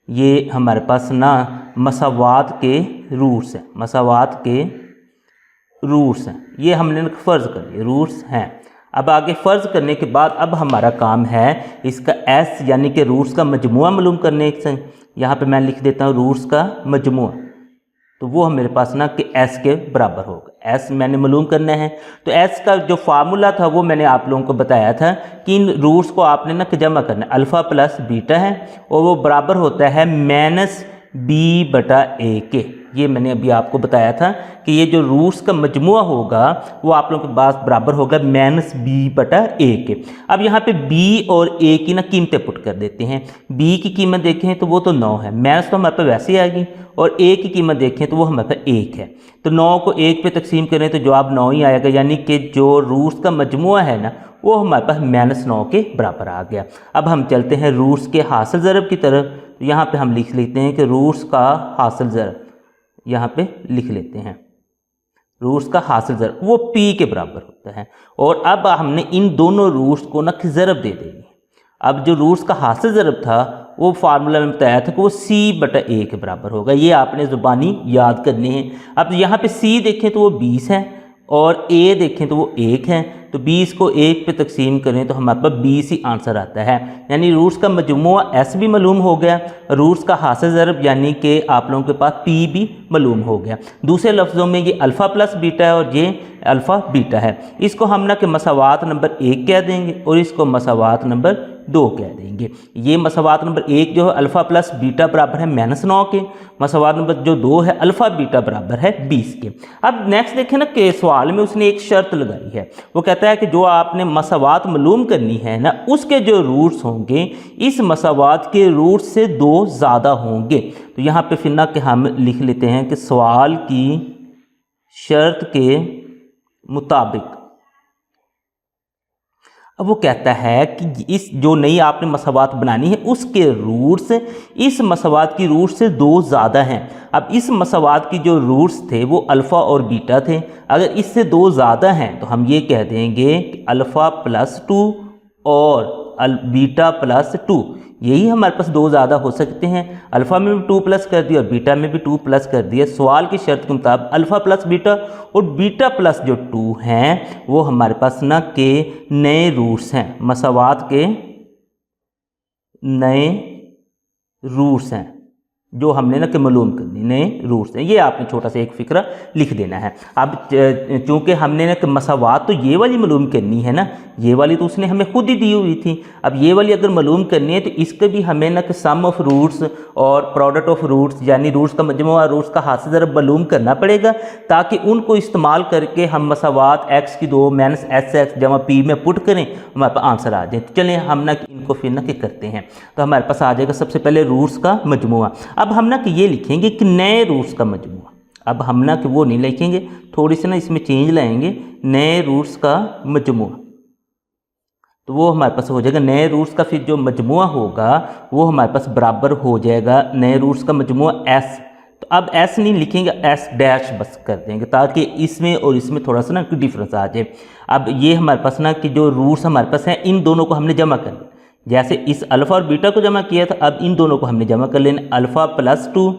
ये हमारे पास ना मसावात के रूट्स हैं, ये हमने फ़र्ज़ कर लिए रूट्स हैं। अब आगे फ़र्ज़ करने के बाद अब हमारा काम है इसका एस यानी कि रूट्स का मजमुआ मालूम करने से। यहाँ पे मैं लिख देता हूँ रूट्स का मजमुआ, तो वो मेरे पास ना कि एस के बराबर होगा। एस मैंने मालूम करना है, तो एस का जो फार्मूला था वो मैंने आप लोगों को बताया था कि इन रूट्स को आपने ना जमा करना है। अल्फ़ा प्लस बीटा है और वो बराबर होता है माइनस बी बटा ए के। ये मैंने अभी आपको बताया था कि ये जो रूट्स का मजमुआ होगा वो आप लोगों के पास बराबर होगा माइनस बी बटा ए के। अब यहाँ पे बी और ए की ना कीमतें पुट कर देते हैं। बी की कीमत देखें तो वो तो 9 है, माइनस तो हमारे पास वैसे ही आएगी, और ए की कीमत देखें तो वो हमारे पास 1 है। तो 9 को 1 पे तकसीम करें तो जवाब 9 ही आएगा, यानी कि जो रूट्स का मजमुआ है ना वो हमारे पास माइनस 9 के बराबर आ गया। अब हम चलते हैं रूट्स के हासिल ज़रब की तरफ। यहाँ पे हम लिख लेते हैं कि रूट्स का हासिल ज़रब, यहाँ पे लिख लेते हैं रूट्स का हासिल ज़रब वो p के बराबर होता है। और अब हमने इन दोनों रूट्स को ना ज़रब दे देंगे। अब जो रूट्स का हासिल ज़रब था वो फार्मूला में बताया था कि वो c बटा a के बराबर होगा। ये आपने ज़ुबानी याद करनी है। अब यहाँ पे c देखें तो वो 20 है और a देखें तो वो 1 है, तो 20 को 1 पे तकसीम करें तो हमारे पास 20 ही आंसर आता है। यानी रूट्स का मजमुआ s भी मालूम हो गया, रूट्स का हासिल ज़रब यानी कि आप लोगों के पास p भी मालूम हो गया। दूसरे लफ्ज़ों में ये अल्फ़ा प्लस बीटा है और ये अल्फ़ा बीटा है। इसको हम ना कि मसावात नंबर 1 कह देंगे और इसको मसावात नंबर 2 कह देंगे। ये मसावात नंबर 1 जो है अल्फ़ा प्लस बीटा बराबर है माइनस 9 के, मसावात नंबर जो 2 है अल्फ़ा बीटा बराबर है 20 के। अब नेक्स्ट देखें ना कि सवाल में उसने एक शर्त लगाई है, वो कहता है कि जो आपने मसावात मालूम करनी है ना उसके जो रूट्स होंगे इस मसावात के रूट से 2 ज़्यादा होंगे। तो यहाँ पे फिर ना कि हम लिख लेते हैं कि सवाल की शर्त के मुताबिक। अब वो कहता है कि इस जो नई आपने मसावात बनानी है उसके रूट्स इस मसावात की रूट से 2 ज़्यादा हैं। अब इस मसावात की जो रूट्स थे वो अल्फ़ा और बीटा थे, अगर इससे 2 ज़्यादा हैं तो हम ये कह देंगे कि अल्फ़ा प्लस 2 और बीटा प्लस 2, यही हमारे पास 2 ज़्यादा हो सकते हैं। अल्फ़ा में भी 2 प्लस कर दिया और बीटा में भी 2 प्लस कर दिया। सवाल की शर्त के मुताबिक अल्फ़ा प्लस बीटा और बीटा प्लस जो 2 हैं वो हमारे पास ना के नए रूट्स हैं, मसावात के नए रूट्स हैं जो हमने ना कि मालूम करनी, नए रूट्स हैं। ये आपने छोटा सा एक फ़िक्रा लिख देना है। अब चूँकि हमने ना कि मसावात तो ये वाली मालूम करनी है ना, ये वाली तो उसने हमें खुद ही दी हुई थी। अब ये वाली अगर मालूम करनी है तो इसके भी हमें ना कि सम ऑफ रूट्स और प्रोडक्ट ऑफ रूट्स यानी रूट्स का मजमुआ रूट्स का हासिल ज़रब मालूम करना पड़ेगा, ताकि उनको इस्तेमाल करके हम मसावात x की 2 माइनस एस एक्स जमा p में पुट करें, हमारे पास आंसर आ जाए। तो चलें हम ना कि इनको फिर ना कि करते हैं। तो हमारे पास आ जाएगा सबसे पहले रूट्स का मजमुआ। अब हम ना कि ये लिखेंगे कि नए रूट्स का मजमुआ। अब हम ना कि वो नहीं लिखेंगे, थोड़ी सी ना इसमें चेंज लाएंगे, नए रूट्स का मजमुआ। तो वो हमारे पास हो जाएगा नए रूट्स का फिर जो मजमुआ होगा वो हमारे पास बराबर हो जाएगा नए रूट्स का मजमुआ s। तो अब s नहीं लिखेंगे, s डैश बस कर देंगे ताकि इसमें और इसमें थोड़ा सा ना डिफरेंस आ जाए। अब ये हमारे पास ना कि जो रूट्स हमारे पास हैं इन दोनों को हमने जमा कर लिया, जैसे इस अल्फ़ा और बीटा को जमा किया था, अब इन दोनों को हमने जमा कर लेना, अल्फ़ा प्लस 2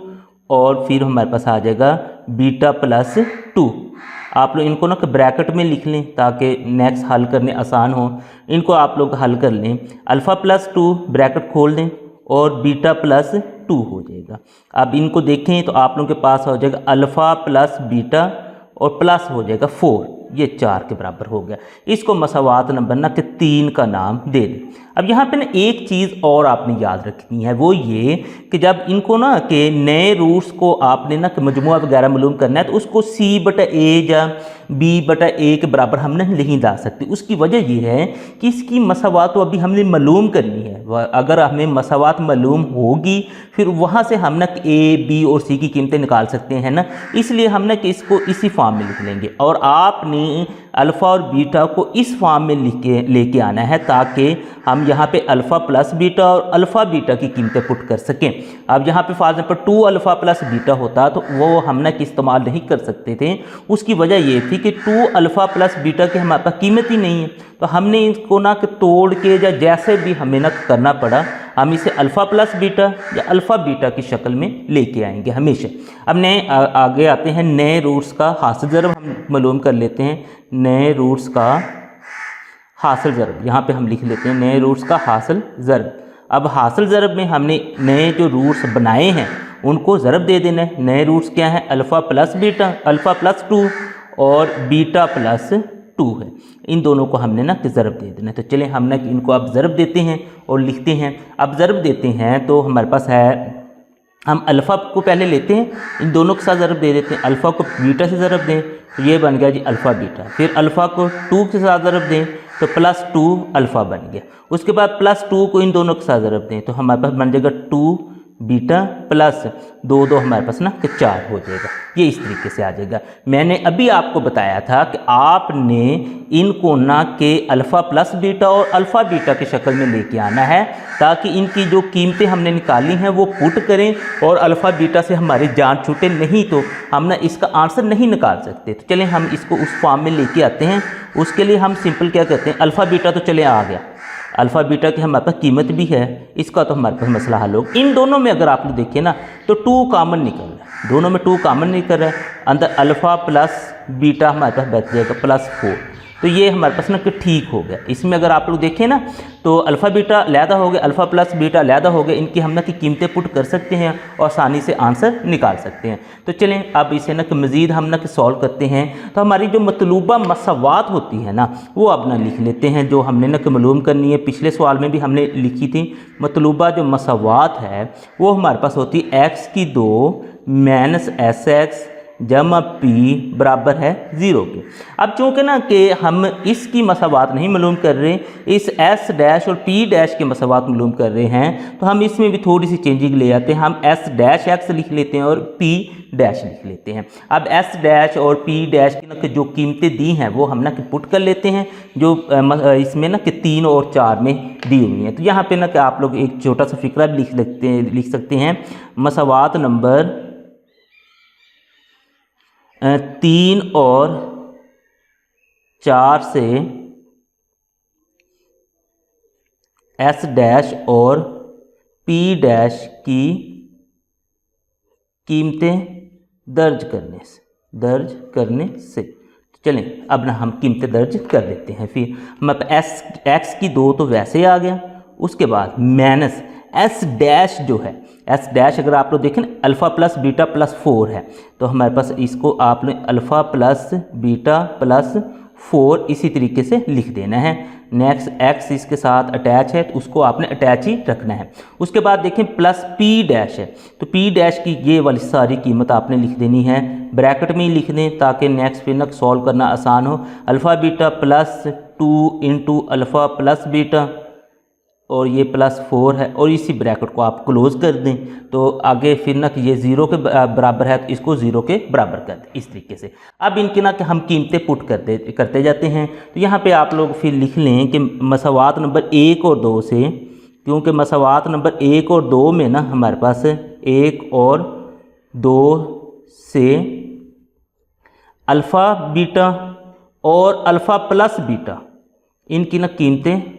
और फिर हमारे पास आ जाएगा बीटा प्लस 2। आप लोग इनको ना ब्रैकेट में लिख लें ताकि नेक्स्ट हल करने आसान हो। इनको आप लोग हल कर लें, अल्फ़ा प्लस 2 ब्रैकेट खोल दें और बीटा प्लस 2 हो जाएगा। अब इनको देखें तो आप लोगों के पास हो जाएगा अल्फ़ा प्लस बीटा और प्लस हो जाएगा 4, ये 4 के बराबर हो गया। इसको मसावात नंबर ना कि 3 का नाम दे दें। अब यहाँ पे ना एक चीज़ और आपने याद रखनी है, वो ये कि जब इनको ना कि नए रूट्स को आपने ना कि मजमुआ वगैरह मालूम करना है तो उसको c बटा a या b बटा a के बराबर हम नहीं ला सकते। उसकी वजह ये है कि इसकी मसावात तो अभी हमने मालूम करनी है, अगर हमें मसावात मालूम होगी फिर वहाँ से हम ना ए बी और सी की कीमतें निकाल सकते हैं ना, इसलिए हम ना कि इसको इसी फॉर्म में लिख लेंगे और आपने अल्फ़ा और बीटा को इस फॉर्म में लेके आना है ताकि हम यहाँ पे अल्फ़ा प्लस बीटा और अल्फ़ा बीटा की कीमतें पुट कर सकें। अब यहाँ पे for example 2 alpha plus beta होता तो वो हम ना कि इस्तेमाल नहीं कर सकते थे। उसकी वजह ये थी कि 2 अल्फ़ा प्लस बीटा की हमारे पास कीमत ही नहीं है, तो हमने इसको ना कि तोड़ के या जैसे भी हमें ना करना पड़ा, हम इसे अल्फ़ा प्लस बीटा या अल्फ़ा बीटा की शक्ल में लेके आएंगे हमेशा। अब नए आगे आते हैं, नए रूट्स का हासिल ज़रब हम मालूम कर लेते हैं। नए रूट्स का हासिल ज़रब यहाँ पे हम लिख लेते हैं, नए रूट्स का हासिल ज़रब। अब हासिल ज़रब में हमने नए जो रूट्स बनाए हैं उनको ज़रब दे देना है। नए रूट्स क्या हैं? Alpha plus beta, alpha plus 2 और बीटा प्लस 2 है। इन दोनों को हमने ना कि ज़रब दे देना है। तो चलें हम ना कि इनको अब ज़रब देते हैं और लिखते हैं। अब ज़रब देते हैं तो हमारे पास है, हम अल्फ़ा को पहले लेते हैं, इन दोनों के साथ ज़रब दे देते हैं। अल्फ़ा को बीटा से ज़रब दें तो ये बन गया जी अल्फ़ा बीटा। फिर अल्फ़ा को 2 के साथ ज़रब दें तो प्लस 2 अल्फ़ा बन गया। उसके बाद प्लस 2 को इन दोनों के साथ ज़रब दें तो हमारे पास बन जाएगा 2 बीटा प्लस 2 हमारे पास ना कि 4 हो जाएगा। ये इस तरीके से आ जाएगा। मैंने अभी आपको बताया था कि आपने इनको ना कि अल्फ़ा प्लस बीटा और अल्फ़ा बीटा की शक्ल में लेके आना है ताकि इनकी जो कीमतें हमने निकाली हैं वो पुट करें और अल्फ़ा बीटा से हमारी जान छूटे, नहीं तो हम ना इसका आंसर नहीं निकाल सकते। तो चलें हम इसको उस फॉर्म में लेके आते हैं। उसके लिए हम सिंपल क्या करते हैं, अल्फ़ा बीटा तो चले आ गया, अल्फ़ा बीटा की हमारे पास कीमत भी है, इसका तो हमारे पास मसला हल हो। इन दोनों में अगर आप लोग देखिए ना तो 2 कॉमन निकल रहा है, दोनों में 2 कॉमन निकल रहा है। अंदर अल्फ़ा प्लस बीटा हमारे पास बच जाएगा प्लस 4, तो ये हमारे पास ना कि ठीक हो गया। इसमें अगर आप लोग देखें ना तो अल्फ़ा बीटा अलहदा हो गया, अल्फ़ा प्लस बीटा अलहदा हो गया, इनकी हम ना कि कीमतें पुट कर सकते हैं और आसानी से आंसर निकाल सकते हैं। तो चलें अब इसे ना कि मज़ीद हम ना कि सॉल्व करते हैं। तो हमारी जो मतलूबा मसावात होती है ना वो अब ना लिख लेते हैं, जो हमने ना कि मालूम करनी है। पिछले सवाल में भी हमने लिखी थी। मतलूबा जो मसावात है वो हमारे पास होती है x2 माइनस SX जमा P बराबर है 0 के। अब चूँकि ना कि हम इसकी मसावात नहीं मालूम कर रहे, इस S डैश और P डैश के मसावात मालूम कर रहे हैं, तो हम इसमें भी थोड़ी सी चेंजिंग ले आते हैं। हम S डैश X लिख लेते हैं और P डैश लिख लेते हैं। अब S डैश और P डैश की ना कि जो कीमतें दी हैं वो हम ना कि पुट कर लेते हैं, जो इसमें ना कि 3 और 4 में दी हुई हैं। तो यहाँ पे ना कि आप लोग एक छोटा सा फिक्रा भी लिख सकते हैं। मसावात नंबर 3 और 4 से S डैश और P डैश की कीमतें दर्ज करने से चलें अब ना हम कीमतें दर्ज कर देते हैं। फिर मतलब x की 2 तो वैसे आ गया, उसके बाद माइनस S डैश जो है, S डैश अगर आप लोग देखें अल्फ़ा प्लस बीटा प्लस 4 है, तो हमारे पास इसको आपने अल्फ़ा प्लस बीटा प्लस 4 इसी तरीके से लिख देना है। नेक्स्ट x इसके साथ अटैच है तो उसको आपने अटैच ही रखना है। उसके बाद देखें प्लस P डैश है, तो P डैश की ये वाली सारी कीमत आपने लिख देनी है, ब्रैकेट में ही लिख दें ताकि नेक्स्ट फिर नक सॉल्व करना आसान हो। Alpha beta plus 2 into alpha plus beta और ये प्लस 4 है और इसी ब्रैकेट को आप क्लोज कर दें, तो आगे फिर ना कि ये 0 के बराबर है तो इसको 0 के बराबर कर दें इस तरीके से। अब इनके ना कि हम कीमतें पुट करते जाते हैं। तो यहाँ पे आप लोग फिर लिख लें कि मसावात नंबर 1 और 2 से, क्योंकि मसावात नंबर 1 और 2 में ना हमारे पास 1 और 2 से अल्फ़ा बीटा और अल्फ़ा प्लस बीटा इनकी ना कीमतें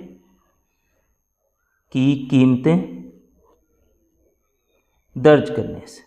दर्ज करने से,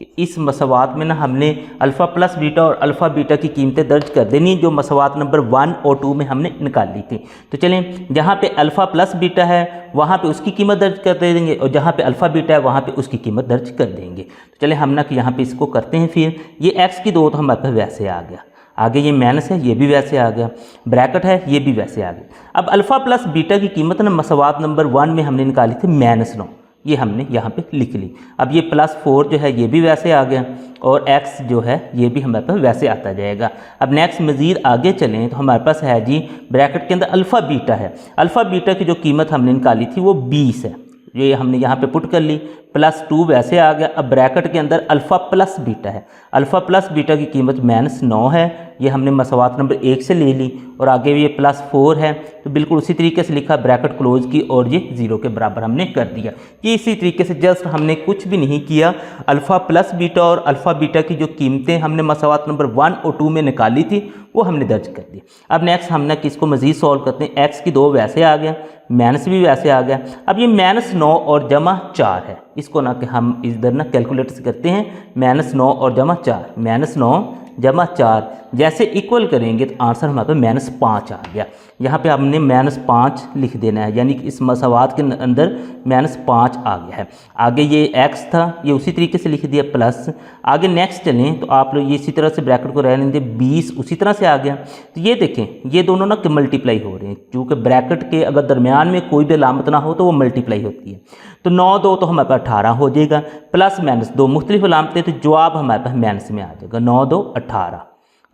कि इस मसावात में ना हमने अल्फ़ा प्लस बीटा और अल्फ़ा बीटा की कीमतें दर्ज कर देनी जो मसावात नंबर 1 और 2 में हमने निकाल ली थी। तो चलें जहाँ पे अल्फ़ा प्लस बीटा है वहाँ पे उसकी कीमत दर्ज कर देंगे और जहाँ पे अल्फ़ा बीटा है वहाँ पे उसकी कीमत दर्ज कर देंगे। तो चलें हम ना कि यहाँ पे इसको करते हैं। फिर ये x की 2 तो हमारे पास वैसे आ गया, आगे ये माइनस है ये भी वैसे आ गया, ब्रैकेट है ये भी वैसे आ गया। अब अल्फ़ा प्लस बीटा की कीमत ना मसावात नंबर 1 में हमने निकाली थी -9, ये हमने यहाँ पे लिख ली। अब ये +4 जो है ये भी वैसे आ गया और x जो है ये भी हमारे पास वैसे आता जाएगा। अब नेक्स्ट मज़ीद आगे चलें तो हमारे पास है जी ब्रैकेट के अंदर अल्फ़ा बीटा है। अल्फ़ा बीटा की जो कीमत हमने निकाली थी वो 20 है, ये हमने यहाँ पे पुट कर ली। +2 वैसे आ गया। अब ब्रैकेट के अंदर अल्फ़ा प्लस बीटा है, अल्फ़ा प्लस बीटा की कीमत -9 है, ये हमने मसवात नंबर 1 से ले ली और आगे ये +4 है तो बिल्कुल उसी तरीके से लिखा, ब्रैकेट क्लोज की और ये 0 के बराबर हमने कर दिया। ये इसी तरीके से जस्ट हमने कुछ भी नहीं किया, अल्फ़ा प्लस बीटा और अल्फ़ा बीटा की जो कीमतें हमने मसवात नंबर 1 और 2 में निकाली थी वो हमने दर्ज कर दी। अब नेक्स्ट हम ना किसको मज़ीद सॉल्व करते हैं। x की 2 वैसे आ गया, माइनस भी वैसे आ गया। अब ये -9 और +4 है, इसको ना कि हम इधर ना कैलकुलेटर से करते हैं, -9 और +4, -9 +4 जैसे इक्वल करेंगे तो आंसर हमारे पास -5 आ गया। यहाँ पे हमने -5 लिख देना है, यानी कि इस मसवात के अंदर -5 आ गया है। आगे ये x था, ये उसी तरीके से लिख दिया प्लस। आगे नेक्स्ट चलें तो आप लोग ये इसी तरह से ब्रैकेट को रहने दें, 20 उसी तरह से आ गया। तो ये देखें ये दोनों ना मल्टीप्लाई हो रहे हैं, क्योंकि ब्रैकेट के अगर दरमियान में कोई भी अलामत ना हो तो वो मल्टीप्लाई होती है। तो 9 2 तो हमारे पास 18 हो जाएगा, प्लस माइनस 2 मुख्तलिफ अलामतें, तो जवाब हमारे पास माइनस में आ जाएगा। 9 2 18,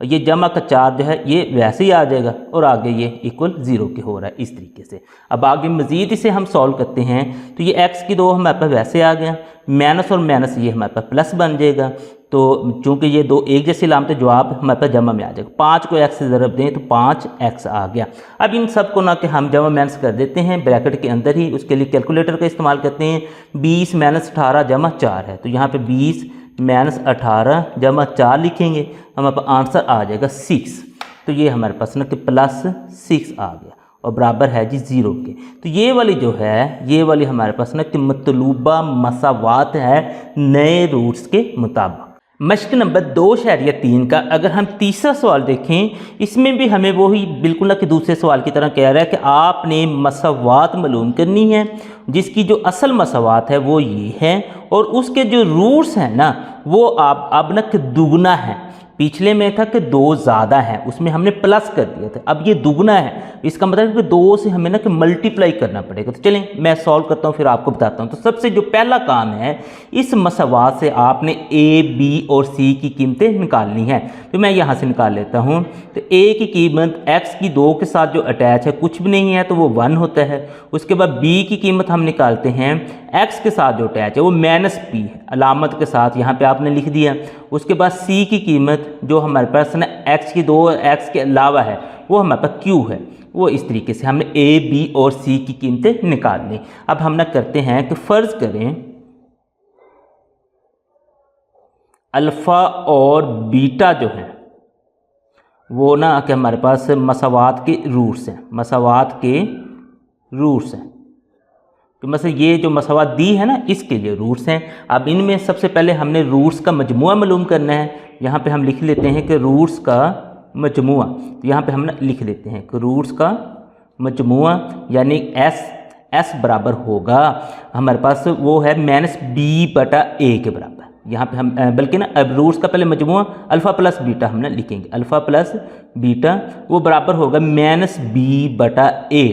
ये जमा का 4 जो है ये वैसे ही आ जाएगा और आगे ये इक्वल 0 के हो रहा है इस तरीके से। अब आगे मज़ीद इसे हम सॉल्व करते हैं तो ये x की 2 हमारे पास वैसे आ गया, माइनस और माइनस ये हमारे पास प्लस बन जाएगा। तो चूँकि ये 2 एक जैसी अलामतें, जवाब हमारे पास जमा में आ जाएगा। 5 को x से ज़रब दें तो 5x आ गया। अब इन सब को ना कि हम जमा माइनस कर देते हैं ब्रैकेट के अंदर ही, उसके लिए कैलकुलेटर का इस्तेमाल करते हैं। 20 - 18 + 4 है, तो यहाँ पे 20 - 18 + 4 लिखेंगे, हमारे पास आंसर आ जाएगा 6। तो ये हमारे पास ना कि +6 आ गया और बराबर है जी 0 के। तो ये वाली जो है ये वाली हमारे पास ना कि मतलूबा मसावात है नए रूट्स के मुताबिक। मश्क नंबर 2.3 का अगर हम तीसरा सवाल देखें, इसमें भी हमें वही बिल्कुल ना कि दूसरे सवाल की तरह कह रहा है कि आपने मसावात मालूम करनी है, जिसकी जो असल मसावात है वो ये है और उसके जो रूट्स हैं ना वो आप अब ना कि दुगना है। पिछले में था कि 2 ज़्यादा है, उसमें हमने प्लस कर दिया था, अब ये दुगना है, इसका मतलब है कि 2 से हमें ना कि मल्टीप्लाई करना पड़ेगा। तो चलें मैं सॉल्व करता हूँ फिर आपको बताता हूँ। तो सबसे जो पहला काम है, इस मसवात से आपने a, b और c की कीमतें निकालनी है। तो मैं यहाँ से निकाल लेता हूँ। तो a की कीमत x की 2 के साथ जो अटैच है कुछ भी नहीं है तो वो 1 होता है। उसके बाद b की कीमत हम निकालते हैं, x के साथ जो अटैच है वो -p है, अलामत के साथ यहाँ पे आपने लिख दिया। उसके बाद c की कीमत जो हमारे पास ना x की 2 x के अलावा है वो हमारे पास q है। वो इस तरीके से हमने a, b और c की कीमतें निकाल ली। अब हम ना करते हैं कि फ़र्ज़ करें अल्फ़ा और बीटा जो है वो ना कि हमारे पास मसावात के रूट्स हैं, मसावात के रूट्स हैं। तो मतलब ये जो मसावात दी है ना इसके लिए रूट्स हैं। अब इनमें सबसे पहले हमने रूट्स का मजमुआ मालूम करना है। यहाँ पे हम लिख लेते हैं कि रूट्स का मजमुआ, तो यहाँ पे हम लिख लेते हैं कि रूट्स का मजमुआ यानी s बराबर होगा हमारे पास वो है -b/a के बराबर। यहाँ पे हम बल्कि ना अब रूट्स का पहले मजमुआ अल्फ़ा प्लस बीटा हमने लिखेंगे, अल्फ़ा प्लस बीटा वो बराबर होगा -b/a।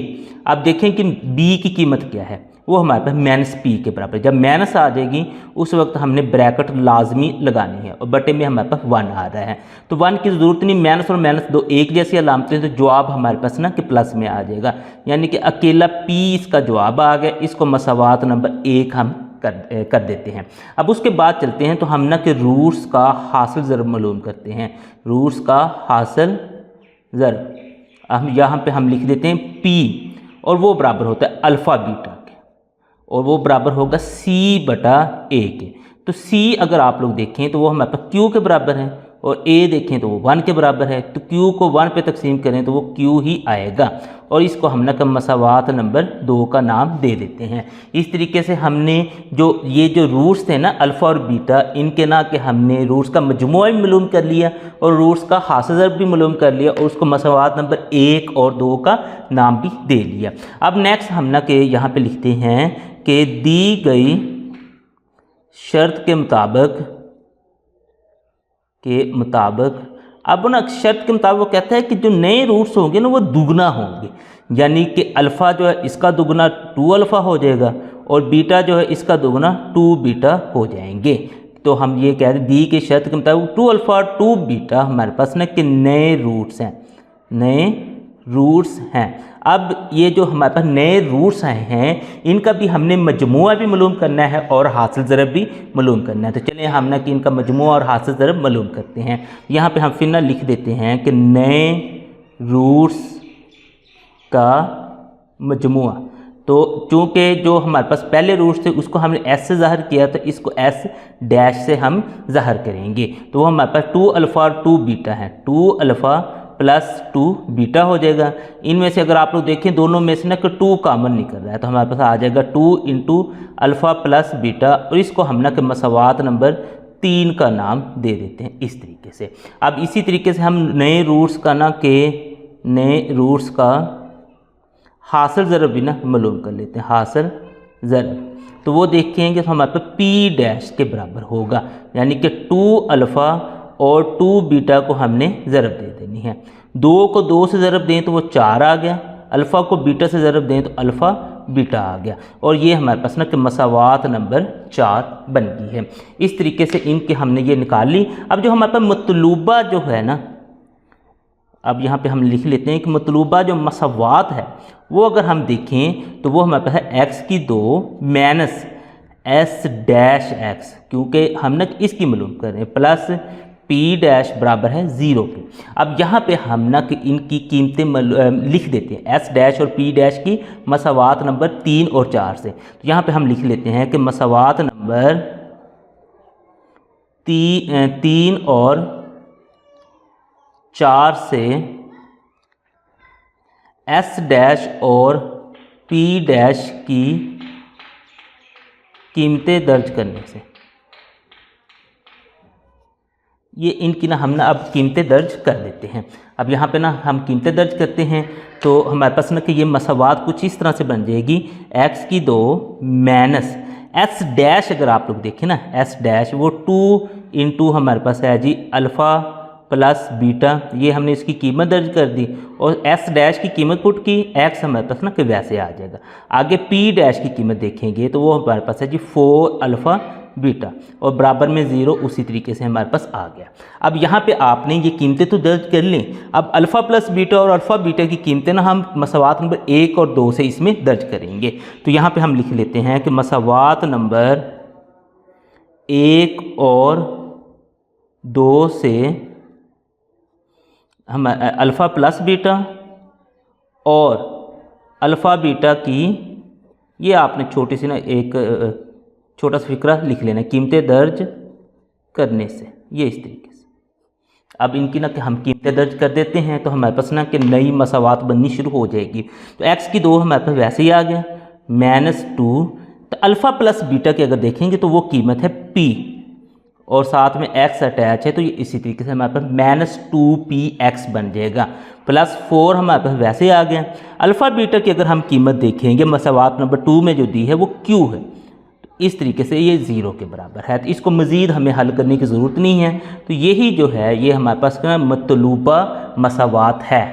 अब देखें कि b की कीमत क्या है, वो हमारे पास -p के बराबर। जब माइनस आ जाएगी उस वक्त हमने ब्रैकेट लाजमी लगानी है और बटे में हमारे पास 1 आ रहा है तो 1 की ज़रूरत नहीं, माइनस और माइनस 2 एक जैसी अलामतें, तो जवाब हमारे पास ना कि प्लस में आ जाएगा, यानी कि अकेला p इसका जवाब आ गया। इसको मसावात नंबर 1 हम कर देते हैं। अब उसके बाद चलते हैं तो हम ना कि रूट्स का हासिल ज़रब मालूम करते हैं। रूट्स का हासिल ज़रब हम यहाँ पे हम लिख देते हैं p और वो बराबर होता है अल्फ़ा बीटा के और वो बराबर होगा c/a के। तो c अगर आप लोग देखें तो वो हमारे पास q के बराबर है और a देखें तो वो 1 के बराबर है। तो q को 1 पे तकसीम करें तो वो q ही आएगा और इसको हम ना कि मसावात नंबर 2 का नाम दे देते हैं। इस तरीके से हमने जो ये जो रूट्स थे ना अल्फ़ा और बीटा, इनके ना कि हमने रूट्स का मजमुआ भी मालूम कर लिया और रूट्स का हासिल ज़रब भी मालूम कर लिया और उसको मसावात नंबर 1 और 2 का नाम भी दे लिया। अब नेक्स्ट हम ना कि यहाँ पे लिखते हैं कि दी गई शर्त के मुताबिक अब ना शर्त के मुताबिक वो कहता है कि जो नए रूट्स होंगे ना वो दुगना होंगे, यानी कि अल्फ़ा जो है इसका दुगना 2 अल्फ़ा हो जाएगा और बीटा जो है इसका दोगुना 2 बीटा हो जाएंगे। तो हम ये कह रहे दी की शर्त के मुताबिक 2 अल्फ़ा 2 बीटा हमारे पास ना कि नए रूट्स हैं, नए रूट्स हैं। अब ये जो हमारे पास नए रूट्स आए हैं इनका भी हमने मजमुआ भी मालूम करना है और हासिल ज़रब भी मालूम करना है। तो चलिए हम ना कि इनका मजमुआ और हासिल ज़रब मालूम करते हैं। यहाँ पे हम फिर ना लिख देते हैं कि नए रूट्स का मजमुआ। तो चूँकि जो हमारे पास पहले रूट्स थे उसको हमने एस से ज़ाहिर किया तो इसको एस डैश से हम ज़ाहिर करेंगे। तो वो हमारे पास 2 अल्फ़ा 2 बीटा है, 2 अल्फ़ा प्लस 2 बीटा हो जाएगा। इनमें से अगर आप लोग देखें दोनों में से ना कि 2 कॉमन निकल रहा है तो हमारे पास आ जाएगा 2 इंटू अल्फ़ा प्लस बीटा, और इसको हम ना कि मसवात नंबर 3 का नाम दे देते हैं इस तरीके से। अब इसी तरीके से हम नए रूट्स का ना कि नए रूट्स का हासिल ज़रब भी ना मालूम कर लेते हैं, हासिल ज़रब। तो वो देखेंगे तो हमारे पास पी डैश के बराबर होगा, यानी कि 2 अल्फ़ा और 2 बीटा को हमने ज़रब दे देनी है। 2 को 2 से ज़रब दें तो वो 4 आ गया, अल्फ़ा को बीटा से ज़रब दें तो अल्फ़ा बीटा आ गया, और ये हमारे पास ना कि मसावात नंबर 4 बन गई है। इस तरीके से इनके हमने ये निकाल ली। अब जो हमारे पास मतलूबा जो है ना, अब यहाँ पे हम लिख लेते हैं कि मतलूबा जो मसावात है वो अगर हम देखें तो वो हमारे पास है x की 2 माइनस एस डैश एक्स, क्योंकि हम ना इसकी मालूम कर रहे हैं, प्लस पी डैश बराबर है 0 के। अब यहाँ पे हम ना कि इनकी कीमतें लिख देते हैं, एस डैश और पी डैश की मसावात नंबर 3 और 4 से। तो यहाँ पे हम लिख लेते हैं कि मसावात नंबर 3 और 4 से एस डैश और पी डैश की कीमतें दर्ज करने से, ये इनकी ना हम ना अब कीमतें दर्ज कर देते हैं। अब यहाँ पे ना हम कीमतें दर्ज करते हैं तो हमारे पास ना कि ये मसावात कुछ इस तरह से बन जाएगी, x की 2 माइनस एस डैश, अगर आप लोग देखें ना एस डैश वो 2 इंटू हमारे पास है जी अल्फ़ा प्लस बीटा, ये हमने इसकी कीमत दर्ज कर दी, और एस डैश की कीमत पुट की, एक्स हमारे पास ना कि वैसे आ जाएगा। आगे पी डैश की कीमत देखेंगे तो वो हमारे पास है जी 4 अल्फ़ा बीटा, और बराबर में 0, उसी तरीके से हमारे पास आ गया। अब यहाँ पे आपने ये कीमतें तो दर्ज कर लें। अब अल्फ़ा प्लस बीटा और अल्फ़ा बीटा की कीमतें ना हम मसावात नंबर 1 और 2 से इसमें दर्ज करेंगे। तो यहाँ पे हम लिख लेते हैं कि मसावात नंबर 1 और 2 से हम अल्फ़ा प्लस बीटा और अल्फ़ा बीटा की, ये आपने छोटी सी ना एक छोटा सा फिक्रा लिख लेना, कीमतें दर्ज करने से, ये इस तरीके से। अब इनकी ना कि हम कीमतें दर्ज कर देते हैं तो हमारे पास ना कि नई मसावात बननी शुरू हो जाएगी। तो x की 2 हमारे पास वैसे ही आ गया, -2, तो अल्फ़ा प्लस बीटा की अगर देखेंगे तो वो कीमत है p, और साथ में x अटैच है, तो ये इसी तरीके से हमारे पास -2px बन जाएगा, प्लस 4 हमारे पास वैसे ही आ गया। अल्फ़ा बीटा की अगर हम कीमत देखेंगे मसावात नंबर 2 में जो दी है वो q है, तो इस तरीके से ये 0 के बराबर है। तो इसको मज़ीद हमें हल करने की ज़रूरत नहीं है। तो यही जो है ये हमारे पास का मतलूबा मसावात है।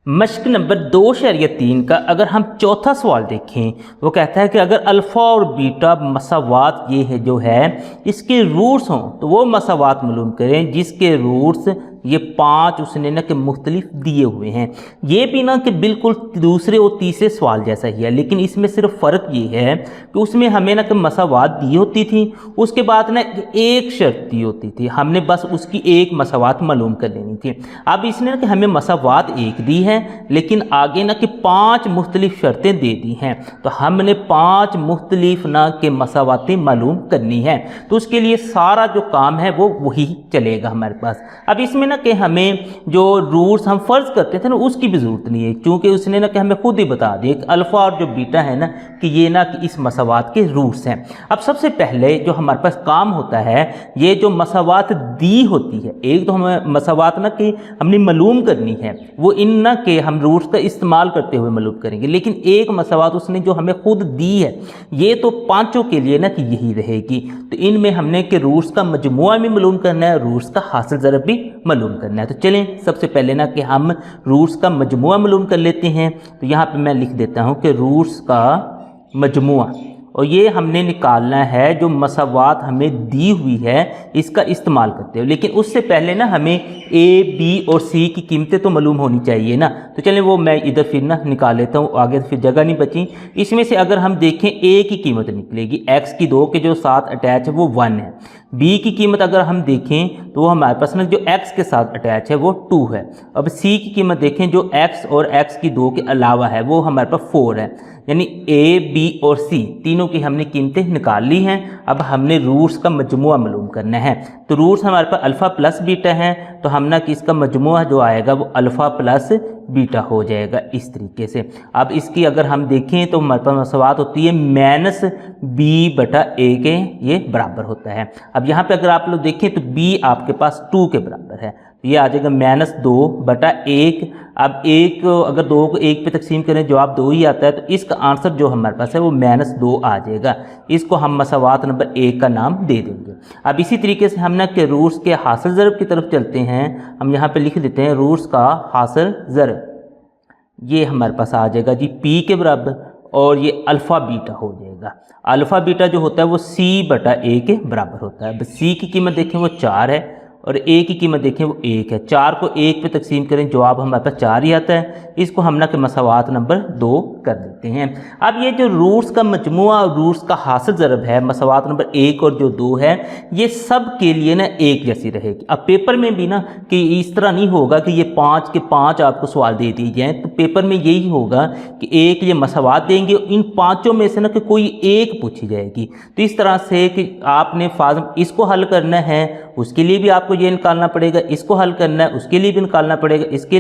मश्क नंबर 2.3 का अगर हम चौथा सवाल देखें, वो कहता है कि अगर अल्फ़ा और बीटा मसावात ये है जो है इसके रूट्स हों तो वो मसावात मालूम करें जिसके रूट्स ये 5 उसने ना कि मुख्तलिफ दिए हुए हैं। ये भी ना कि बिल्कुल दूसरे और तीसरे सवाल जैसा ही है, लेकिन इसमें सिर्फ फ़र्क ये है कि उसमें हमें ना कि मसावात दी होती थी, उसके बाद ना एक शर्त दी होती थी, हमने बस उसकी एक मसावात मालूम कर लेनी थी। अब इसने ना कि हमें मसावात एक दी है लेकिन आगे ना कि 5 मुख्तलिफ शर्तें दे दी हैं, तो हमने 5 मुख्तलिफ ना के मसावातें मालूम करनी है। तो उसके लिए सारा जो काम है वो वही चलेगा हमारे पास। अब इसमें कि हमें जो रूट्स हम फर्ज करते थे ना उसकी भी ज़रूरत नहीं है, क्योंकि उसने ना कि हमें खुद ही बता दिया कि अल्फ़ा और जो बीटा है ना कि ये ना कि इस मसावात के रूट्स हैं। अब सबसे पहले जो हमारे पास काम होता है, ये जो मसावात दी होती है, एक तो हमें मसावात ना कि हमने मालूम करनी है, वो इन ना कि हम रूट्स का इस्तेमाल करते हुए मालूम करेंगे, लेकिन एक मसावात उसने जो हमें खुद दी है ये तो पाँचों के लिए ना कि यही रहेगी। तो इनमें हमने कि रूट्स का मजमुआ भी मालूम करना है, रूट्स का हासिल ज़रब भी मालूम करना है। तो चलें सबसे पहले ना कि हम रूट्स का मजमुआ मालूम कर लेते हैं। तो यहाँ पे मैं लिख देता हूँ कि रूट्स का मजमुआ, और ये हमने निकालना है जो मसावात हमें दी हुई है इसका इस्तेमाल करते हो। लेकिन उससे पहले ना हमें ए, बी और सी की कीमतें तो मालूम होनी चाहिए ना। तो चलें वो मैं इधर फिर ना निकाल लेता हूँ, आगे फिर जगह नहीं बची। इसमें से अगर हम देखें ए की कीमत निकलेगी, एक्स की 2 के जो साथ अटैच है वो 1 है। बी की कीमत अगर हम देखें तो वो हमारे पास ना जो एक्स के साथ अटैच है वो 2 है। अब सी की कीमत देखें जो एक्स और एक्स की 2 के अलावा है वो हमारे पास 4 है। यानी ए, बी और सी तीनों की हमने कीमतें निकाल ली हैं। अब हमने रूट्स का मजमुआ मालूम करना है। तो रूट्स हमारे पास अल्फ़ा प्लस बीटा है, तो हम ना कि इसका मजमुआ जो आएगा वो अल्फ़ा प्लस बीटा हो जाएगा इस तरीके से। अब इसकी अगर हम देखें तो हमारे पास मसवात होती है माइनस बी बटा ए के ये बराबर होता है। अब यहाँ पे अगर आप लोग देखें तो बी आपके पास 2 के बराबर है, तो ये आ जाएगा -2 बटा 1। अब एक अगर 2 को 1 पे तकसीम करें जवाब 2 ही आता है, तो इसका आंसर जो हमारे पास है वो -2 आ जाएगा। इसको हम मसवात नंबर 1 का नाम दे देंगे। अब इसी तरीके से हम ना कि रूट्स के हासिल ज़रब की तरफ चलते हैं। हम यहाँ पे लिख देते हैं रूट्स का हासिल ज़रब, ये हमारे पास आ जाएगा जी p के बराबर, और ये अल्फ़ा बीटा हो जाएगा। अल्फ़ा बीटा जो होता है वो c बटा a के बराबर होता है। अब c की कीमत देखें वो 4 है और a की कीमत देखें वो 1 है। 4 को 1 पे तकसीम करें जवाब हमारे पास 4 ही आता है। इसको हम ना कि मसवात नंबर 2 कर देते हैं। अब ये जो रूट्स का मजमुआ और रूट्स का हासिल ज़रब है मसवात नंबर 1 और जो 2 है, ये सब के लिए ना एक जैसी रहेगी। अब पेपर में भी ना कि इस तरह नहीं होगा कि ये 5 के 5 आपको सवाल दे दिए जाएँ, तो पेपर में यही होगा कि एक ये मसवात देंगे, इन पाँचों में से ना कि कोई एक पूछी जाएगी। तो इस तरह से कि आपने इसको हल करना है, उसके लिए भी आपको ये निकालना पड़ेगा, इसको हल करना है उसके लिए भी निकालना पड़ेगा, इसके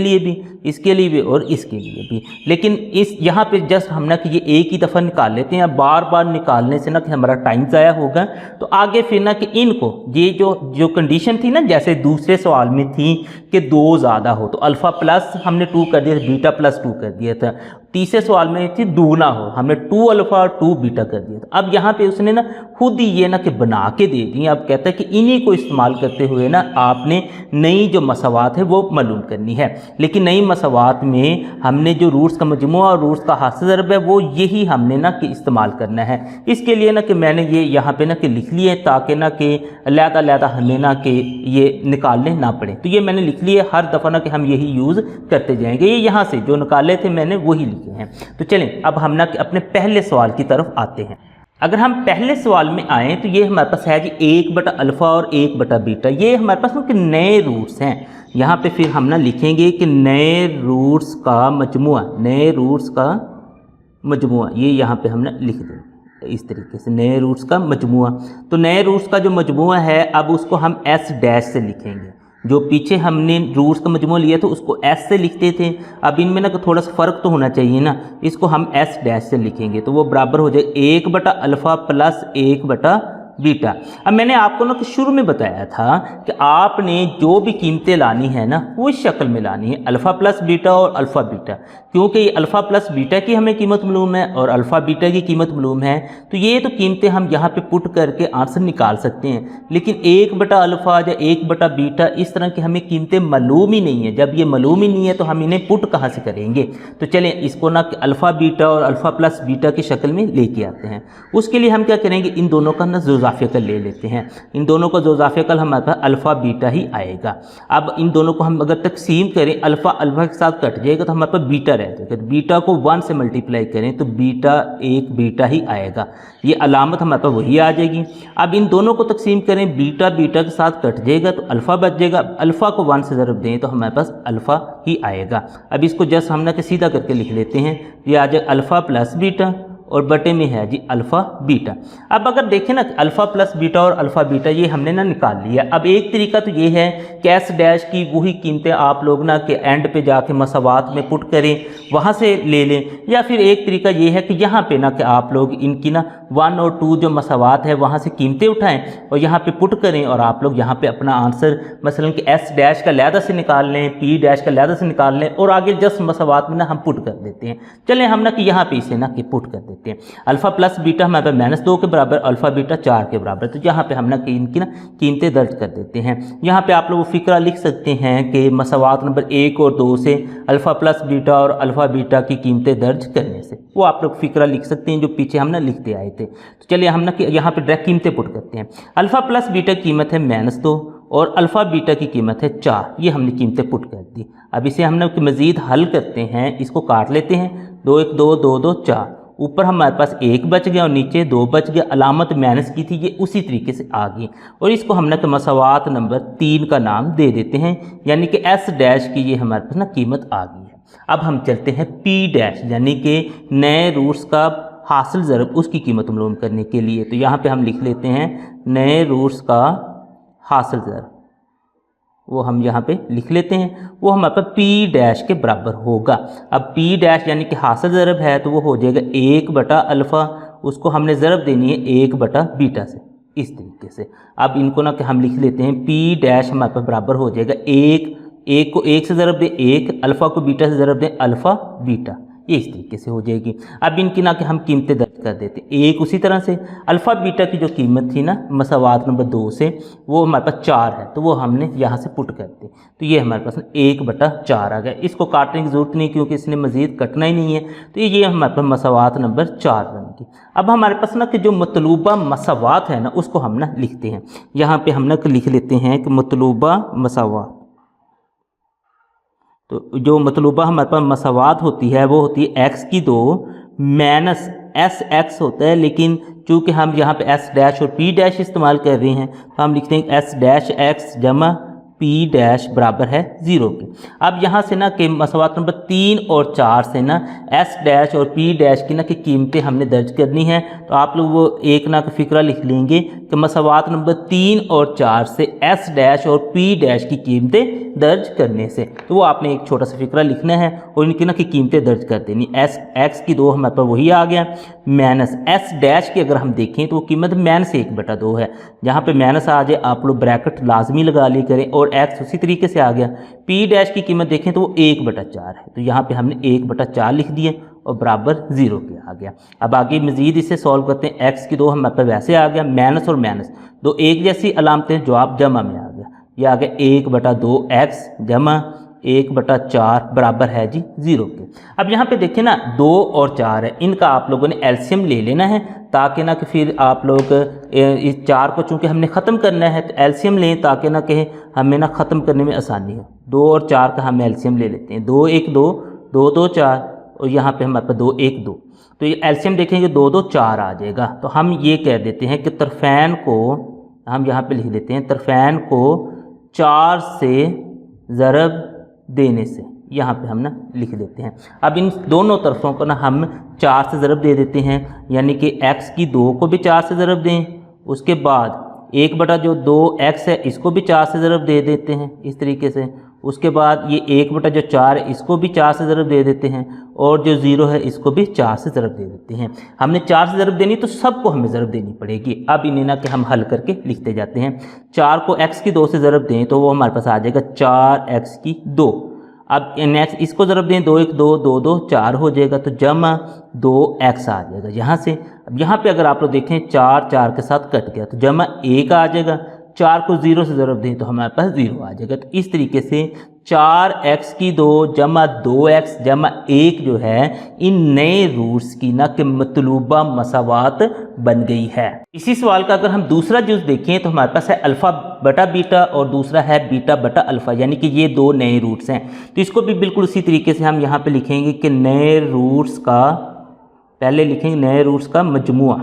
लिए भी और इसके लिए भी। लेकिन इस यहाँ पे जस्ट हम ना कि ये एक ही दफ़ा निकाल लेते हैं। बार बार निकालने से ना कि हमारा टाइम ज़ाया होगा। तो आगे फिर ना कि इनको ये जो कंडीशन थी ना, जैसे दूसरे सवाल में थी कि 2 ज़्यादा हो तो अल्फ़ा प्लस हमने 2 कर दिया, बीटा प्लस 2 कर दिया था। तीसरे सवाल में थी दूना हो, हमने 2 अल्फ़ा और 2 बीटा कर दिया था। अब यहाँ पे उसने ना खुद ही ये ना कि बना के दे दी। अब कहता है कि इन्हीं को इस्तेमाल करते हुए ना आपने नई जो मसवात है वो मालूम करनी है। लेकिन नई मसवात में हमने जो रूट्स का मजमुआ और रूट्स का हासिल ज़रब है वो यही हमने ना कि इस्तेमाल करना है। इसके लिए ना कि मैंने ये यहाँ पे ना कि लिख लिए ताकि ना कि अलग-अलग हमें ना कि ये निकालने ना पड़े। तो ये मैंने लिख लिए, हर दफ़ा ना कि हम यही यूज़ करते जाएंगे। ये यहाँ से जो निकाले थे मैंने वही लिखे हैं। तो चलें अब हम ना कि अपने पहले सवाल की तरफ आते हैं। अगर हम पहले सवाल में आएँ तो ये हमारे पास है जी 1 बटा अल्फ़ा और 1 बटा बीटा। ये हमारे पास ना कि नए रूट्स हैं। यहाँ पे फिर हम ना लिखेंगे कि नए रूट्स का मजमुआ, ये यहाँ पे हमने लिख देंगे इस तरीके से, नए रूट्स का मजमुआ। तो नए रूट्स का जो मजमुआ है अब उसको हम S डैश से लिखेंगे। जो पीछे हमने रूट्स का मजमूआ लिया था उसको S से लिखते थे। अब इनमें ना थोड़ा सा फ़र्क तो होना चाहिए ना, इसको हम S डैश से लिखेंगे तो वो बराबर हो जाए 1 बटा अल्फ़ा प्लस 1 बटा बीटा। अब मैंने आपको ना शुरू में बताया था कि आपने जो भी कीमतें लानी है ना वो इस शक्ल में लानी है, अल्फ़ा प्लस बीटा और अल्फ़ा बीटा। क्योंकि अल्फ़ा प्लस बीटा की हमें कीमत मालूम है और अल्फ़ा बीटा की कीमत मालूम है, तो ये तो कीमतें हम यहाँ पे पुट करके आंसर निकाल सकते हैं। लेकिन 1 बटा अल्फ़ा या 1 बटा बीटा इस तरह की हमें कीमतें मालूम ही नहीं है। जब ये मालूम ही नहीं है तो हम इन्हें पुट कहाँ से करेंगे। तो चलें इसको ना अल्फ़ा बीटा और अल्फ़ा प्लस बीटा की शक्ल में लेके आते हैं। उसके लिए हम क्या करेंगे, इन दोनों का ना जोज़ाफ़िया ले लेते हैं। इन दोनों का जोज़ाफ़िया हमारे पास अल्फ़ा बीटा ही आएगा। अब इन दोनों को हम अगर तकसीम करें, अल्फ़ा अल्फ़ा के साथ कट जाएगा तो हमारे पास बीटा रह जाएगा। तो बीटा को 1 से मल्टीप्लाई करें तो बीटा 1 बीटा ही आएगा। ये अलामत हमारे पास वही आ जाएगी। अब इन दोनों को तकसीम करें, बीटा बीटा के साथ कट जाएगा तो अल्फ़ा बच जाएगा। अल्फ़ा को 1 से ज़रब दें तो हमारे पास अल्फ़ा ही आएगा। अब इसको जस्ट हम ना सीधा करके लिख लेते हैं, ये आ जाए अल्फ़ा प्लस बीटा और बटे में है जी अल्फ़ा बीटा। अब अगर देखें ना अल्फ़ा प्लस बीटा और अल्फ़ा बीटा ये हमने ना निकाल लिया। अब एक तरीका तो ये है कि S डैश की वही कीमतें आप लोग ना कि एंड पे जाके मसवात में पुट करें, वहाँ से ले लें, या फिर एक तरीका ये है कि यहाँ पे ना कि आप लोग इनकी ना 1 और 2 जो मसवात है वहाँ से कीमतें उठाएं और यहाँ पे पुट करें और आप लोग यहाँ पे अपना आंसर मसलन कि S डैश का लहदा से निकाल लें, P डैश का लहदा से निकाल लें और आगे जस्ट मसवात में ना हम पुट कर देते हैं। चलें हम ना कि यहाँ पे इसे ना कि पुट कर देते हैं। अल्फ़ा प्लस बीटा हमारे पास -2 के बराबर, अल्फ़ा बीटा 4 के बराबर। तो यहाँ पे हम ना कि इनकी ना कीमतें दर्ज कर देते हैं। यहाँ पे आप लोग फ़िक्रा लिख सकते हैं कि मसवात नंबर 1 और 2 से अल्फ़ा प्लस बीटा और अल्फ़ा बीटा की कीमतें दर्ज करने से, वो आप लोग फ़िक्रा लिख सकते हैं जो पीछे हम ना लिखते आए थे। थे। तो चलिए हम ना यहाँ पे डायरेक्ट कीमतें पुट करते हैं। अल्फ़ा प्लस बीटा की कीमत है -2 और अल्फ़ा बीटा की कीमत है 4। ये हमने कीमतें पुट कर दी। अब इसे हम ना मज़ीद हल करते हैं, इसको काट लेते हैं। 2 1 2 2 2 4, ऊपर हमारे पास 1 बच गया और नीचे 2 बच गया। अलामत माइनस की थी, ये उसी तरीके से आ गई और इसको हमने तो मसावात नंबर 3 का नाम दे देते हैं, यानी कि एस डैश की ये हमारे पास ना कीमत आ गई है। अब हम चलते हैं पी डैश, यानी कि नए रूट्स का हासिल ज़रब उसकी कीमत मालूम करने के लिए। तो यहाँ पे हम लिख लेते हैं नए रूट्स का हासिल ज़रब, वो हम यहाँ पे लिख लेते हैं। वो हमारे पास पी डैश के बराबर होगा। अब पी डैश यानी कि हासिल ज़रब है तो वो हो जाएगा 1 बटा अल्फ़ा, उसको हमने ज़रब देनी है 1 बटा बीटा से, इस तरीके से। अब इनको ना कि हम लिख लेते हैं पी डैश हमारे पास बराबर हो जाएगा 1 को 1 से ज़रब दें 1, अल्फ़ा को बीटा से ज़रब दें अल्फ़ा बीटा, ये इस तरीके से हो जाएगी। अब इनकी ना कि हम कीमतें दर्ज कर देते हैं। एक उसी तरह से अल्फ़ा बीटा की जो कीमत थी ना मसावात नंबर 2 से, वो हमारे पास 4 है, तो वो हमने यहाँ से पुट कर दी। तो ये हमारे पास 1 बटा 4 आ गया। इसको काटने की ज़रूरत नहीं क्योंकि इसने मज़ीद कटना ही नहीं है। तो ये हमारे पास मसावात नंबर 4 बनेगी। अब हमारे पास ना कि जो मतलूबा मसावात है ना उसको हम ना लिखते हैं। यहाँ पर हम ना लिख लेते हैं कि मतलूबा मसावात। तो जो मतलूबा हमारे पास मसावात होती है वो होती है x की 2 माइनस एस एक्स होता है, लेकिन चूँकि हम यहाँ पे एस डैश और पी डैश इस्तेमाल कर रहे हैं तो हम लिखते हैं एस डैश एक्स जमा पी डैश बराबर है 0 के। अब यहाँ से ना कि मसावात नंबर 3 और 4 से ना एस डैश और पी डैश की ना कि कीमतें हमने दर्ज करनी है। तो आप लोग वो एक ना का फिक्रा लिख लेंगे कि मसावात नंबर 3 और 4 से एस डैश और पी डैश की कीमतें दर्ज करने से, तो वो आपने एक छोटा सा फिक्रा लिखना है और इनकी ना की कीमतें दर्ज कर देनी। एस एक्स की 2 हमारे पास वही आ गया, माइनस एस डैश की अगर हम देखें तो वो कीमत -1/2 है। जहाँ पे माइनस आ जाए आप लोग ब्रैकेट लाजमी लगा ली करें, और एक्स उसी तरीके से आ गया। पी डैश की कीमत देखें तो वो 1/4 है, तो यहाँ पे हमने 1/4 लिख दिए और बराबर 0 के आ गया। अब आगे मज़ीद इसे सॉल्व करते हैं। एक्स की 2 हमारे पास वैसे आ गया, माइनस और माइनस दो एक जैसी अलामतें, जवाब जमा में आ गया। यह आ गया 1/2 एक्स जमा 1/4 बराबर है जी 0 के। अब यहाँ पे देखिए ना 2 और 4 है, इनका आप लोगों ने एलसीएम ले लेना है ताकि ना कि फिर आप लोग इस 4 को चूँकि हमने ख़त्म करना है तो एलसीएम लें ताकि ना कि हमें ना ख़त्म करने में आसानी हो। 2 और 4 का हम एलसीएम ले लेते हैं। 2 1 2 2 2 4 और यहाँ पे हमारे पास 2 1 2, तो ये एलसीएम देखेंगे 2 2 4 आ जाएगा। तो हम ये कह देते हैं कि तरफ़ैन को हम यहाँ पे लिख देते हैं, तरफ़ैन को 4 से ज़रब देने से, यहाँ पे हम ना लिख देते हैं। अब इन दोनों तरफों को ना हम 4 से ज़रब दे देते हैं, यानी कि x की 2 को भी 4 से ज़रब दें, उसके बाद 1/2x है इसको भी 4 से ज़रब दे देते हैं इस तरीके से। उसके बाद ये 1/4 है इसको भी 4 से ज़रब दे देते हैं, और जो 0 है इसको भी 4 से ज़रब दे देते हैं। हमने 4 से ज़रब देनी तो सबको हमें ज़रब देनी पड़ेगी। अब इन्हें ना कि हम हल करके लिखते जाते हैं। 4 को x की 2 से ज़रब दें तो वो हमारे पास आ जाएगा 4x की 2। अब नेक्स्ट इसको ज़रब दें 2 1 2 2 2 4 हो जाएगा, तो जमा 2x आ जाएगा यहाँ से। अब यहाँ पे अगर आप लोग देखें 4 4 के साथ कट गया तो जमा 1 आ जाएगा। 4 को 0 से ज़रब दें तो हमारे पास 0 आ जाएगा। तो इस तरीके से 4x की 2 जमा 2x जमा 1 जो है इन नए रूट्स की ना कि मतलूबा मसावात बन गई है। इसी सवाल का अगर हम दूसरा जुज़ देखें तो हमारे पास है अल्फ़ा बटा बीटा और दूसरा है बीटा बटा अल्फ़ा, यानी कि ये 2 नए रूट्स हैं। तो इसको भी बिल्कुल उसी तरीके से हम यहाँ पे लिखेंगे कि नए रूट्स का, पहले लिखेंगे नए रूट्स का मजमुआ।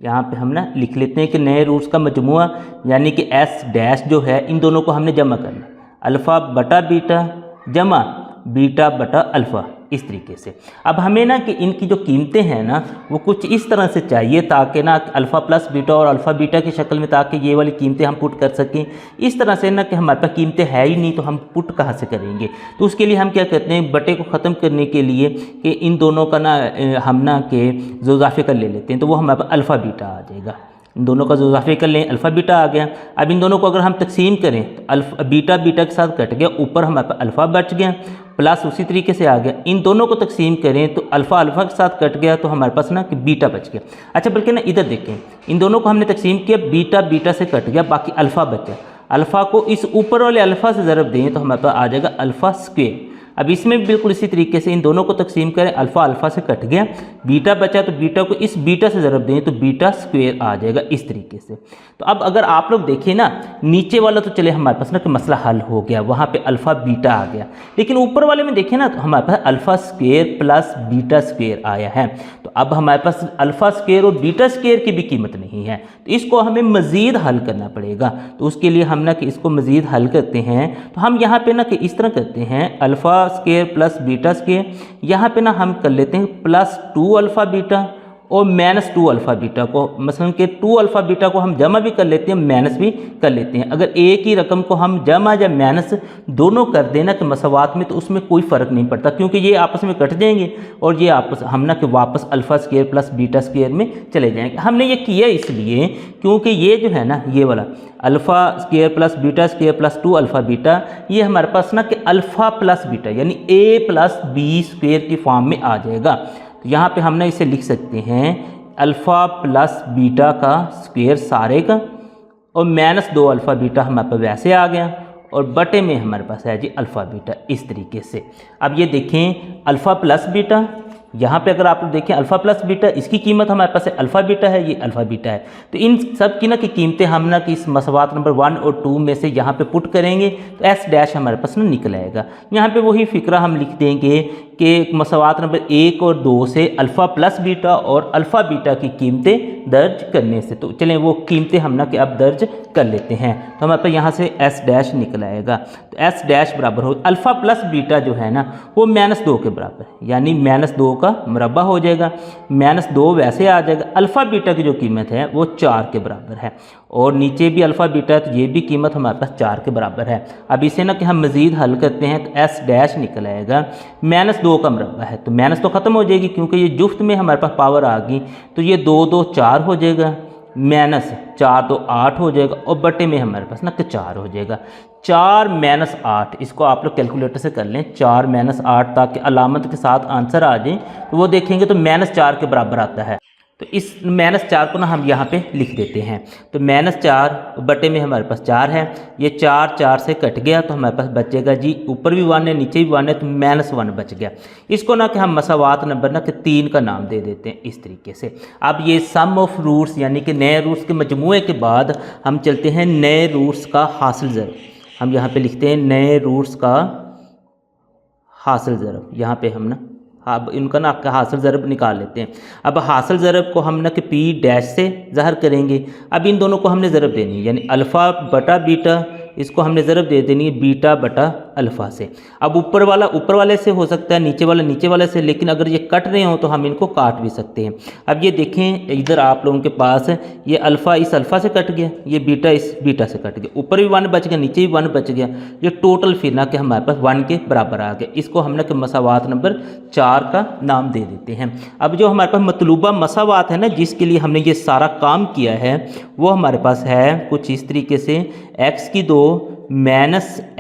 यहाँ पे हम ना लिख लेते हैं कि नए रूट्स का मजमुआ, यानी कि एस डैश जो है इन दोनों को हमने जमा करना, अल्फ़ा बटा बीटा जमा बीटा बटा अल्फ़ा, इस तरीके से। अब हमें ना कि इनकी जो कीमतें हैं ना वो कुछ इस तरह से चाहिए ताकि ना अल्फ़ा प्लस बीटा और अल्फ़ा बीटा की शक्ल में, ताकि ये वाली कीमतें हम पुट कर सकें। इस तरह से ना कि हमारे पास कीमतें है ही नहीं तो हम पुट कहाँ से करेंगे। तो उसके लिए हम क्या करते हैं, बटे को ख़त्म करने के लिए कि इन दोनों का ना हम ना के ज़ोज़ाफ़े कर ले लेते हैं, तो वो हमारे पास अल्फ़ा बीटा आ जाएगा। इन दोनों का ज़ोज़ाफ़े कर लें, अल्फ़ा बीटा आ गया। अब इन दोनों को अगर हम तकसीम करें तो अल्फ़ा बीटा बीटा के साथ कट गया, ऊपर हमारे पास अल्फ़ा बच गया, प्लस उसी तरीके से आ गया। इन दोनों को तकसीम करें तो अल्फ़ा अल्फ़ा के साथ कट गया तो हमारे पास ना कि बीटा बच गया। अच्छा बल्कि ना इधर देखें, इन दोनों को हमने तकसीम किया, बीटा बीटा से कट गया, बाकी अल्फ़ा बचा। अल्फ़ा को इस ऊपर वाले अल्फ़ा से ज़रब दें तो हमारे पास आ जाएगा अल्फ़ा स्क्वेयर। अब इसमें भी बिल्कुल इसी तरीके से इन दोनों को तकसीम करें, अल्फ़ा अल्फ़ा से कट गया, बीटा बचा तो बीटा को इस बीटा से ज़रब दें तो बीटा स्क्वायर आ जाएगा इस तरीके से। तो अब अगर आप लोग देखिए ना, नीचे वाला तो चले हमारे पास ना कि मसला हल हो गया, वहाँ पे अल्फ़ा बीटा आ गया, लेकिन ऊपर वाले में देखिए ना तो हमारे पास alpha square plus beta square आया है। तो अब हमारे पास अल्फ़ा स्क्वायर और बीटा स्क्वायर की भी कीमत नहीं है, तो इसको हमें मज़ीद हल करना पड़ेगा। तो उसके लिए हम ना कि इसको मज़ीद हल करते हैं, तो हम यहाँ पे ना कि इस तरह करते हैं, alpha square plus beta square, यहाँ पे ना हम कर लेते हैं प्लस 2 अल्फ़ा बीटा और माइनस 2 अल्फ़ा बीटा को, मसलन कि 2 अल्फ़ा बीटा को हम जमा भी कर लेते हैं, माइनस भी कर लेते हैं। अगर एक ही रकम को हम जमा या माइनस दोनों कर देना कि मसवात में, तो उसमें कोई फ़र्क नहीं पड़ता, क्योंकि ये आपस में कट जाएंगे और ये आपस हम ना कि वापस alpha square plus beta square में चले जाएंगे। हमने ये किया इसलिए क्योंकि ये जो है ना, ये वाला alpha square plus beta square plus 2 alpha beta, ये हमारे पास ना कि अल्फ़ा प्लस बीटा यानी a प्लस बी स्क्वायर की फॉर्म में आ जाएगा। तो यहाँ पे हमने इसे लिख सकते हैं अल्फ़ा प्लस बीटा का स्क्वायर सारे का, और माइनस 2 अल्फ़ा बीटा हमारे पास वैसे आ गया, और बटे में हमारे पास है जी अल्फ़ा बीटा इस तरीके से। अब ये देखें अल्फ़ा प्लस बीटा, यहाँ पे अगर आप लोग देखें अल्फ़ा प्लस बीटा, इसकी कीमत हमारे पास है अल्फ़ा बीटा है, ये अल्फ़ा बीटा है। तो इन सब की ना की कीमतें हम ना कि इस मसवात नंबर 1 और 2 में से यहाँ पे पुट करेंगे तो एस डैश हमारे पास ना निकल आएगा। यहाँ पे वही फिक्रा हम लिख देंगे कि मसवात नंबर 1 और 2 से अल्फ़ा प्लस बीटा और अल्फ़ा बीटा की कीमतें दर्ज करने से, तो चलें वो कीमतें हम ना कि अब दर्ज कर लेते हैं। तो हमारे पास यहाँ से एस डैश निकल आएगा, तो एस डैश बराबर हो अल्फ़ा प्लस बीटा जो है ना वो -2 के बराबर है, यानी -2 का मुरब्बा हो जाएगा, -2 वैसे आ जाएगा। अल्फ़ा बीटा की जो कीमत है वो 4 के बराबर है, और नीचे भी अल्फ़ा बीटा है तो ये भी कीमत हमारे पास 4 के बराबर है। अब इसे ना कि हम मज़ीद हल करते हैं तो एस डैश निकल आएगा, -2 का मुरब्बा है तो माइनस तो ख़त्म हो जाएगी क्योंकि ये जुफ्त में हमारे पास पावर आ गई, तो ये 2 2 4 हो जाएगा, माइनस 4 2 8 हो जाएगा, और बटे में हमारे पास ना कि 4 हो जाएगा। 4 - 8, इसको आप लोग कैलकुलेटर से कर लें, 4 - 8, ताकि अलामत के साथ आंसर आ जाए तो वो देखेंगे तो -4 के बराबर आता है। तो इस -4 को ना हम यहाँ पे लिख देते हैं, तो -4 बटे में हमारे पास 4 है, ये 4 4 से कट गया तो हमारे पास बचेगा जी, ऊपर भी 1 है नीचे भी 1 है तो -1 बच गया। इसको ना कि हम मसावात नंबर ना कि 3 का नाम दे देते हैं इस तरीके से। अब ये सम ऑफ रूट्स यानी कि नए रूट्स के मजमूए के बाद हम चलते हैं नए रूट्स का हासिल ज़रब। हम यहाँ पे लिखते हैं नए रूट्स का हासिल ज़रब, यहाँ पे हम ना अब इनका ना आपका हासिल ज़रब निकाल लेते हैं। अब हासिल ज़रब को हम ना कि पी डैश से ज़हर करेंगे। अब इन दोनों को हमने ज़रब देनी है, यानी अल्फ़ा बटा बीटा, इसको हमने ज़रब दे देनी है बीटा बटा अल्फ़ा से। अब ऊपर वाला ऊपर वाले से हो सकता है, नीचे वाला नीचे वाले से, लेकिन अगर ये कट रहे हो तो हम इनको काट भी सकते हैं। अब ये देखें इधर आप लोगों के पास ये अल्फ़ा इस अल्फ़ा से कट गया, ये बीटा इस बीटा से कट गया, ऊपर भी 1 बच गया नीचे भी 1 बच गया, ये टोटल फिर ना कि हमारे पास 1 के बराबर आ गया। इसको हमने कि मसावात नंबर 4 का नाम दे देते हैं। अब जो हमारे पास मतलूबा मसावात है ना, जिसके लिए हमने ये सारा काम किया है, वो हमारे पास है कुछ इस तरीके से, x2 -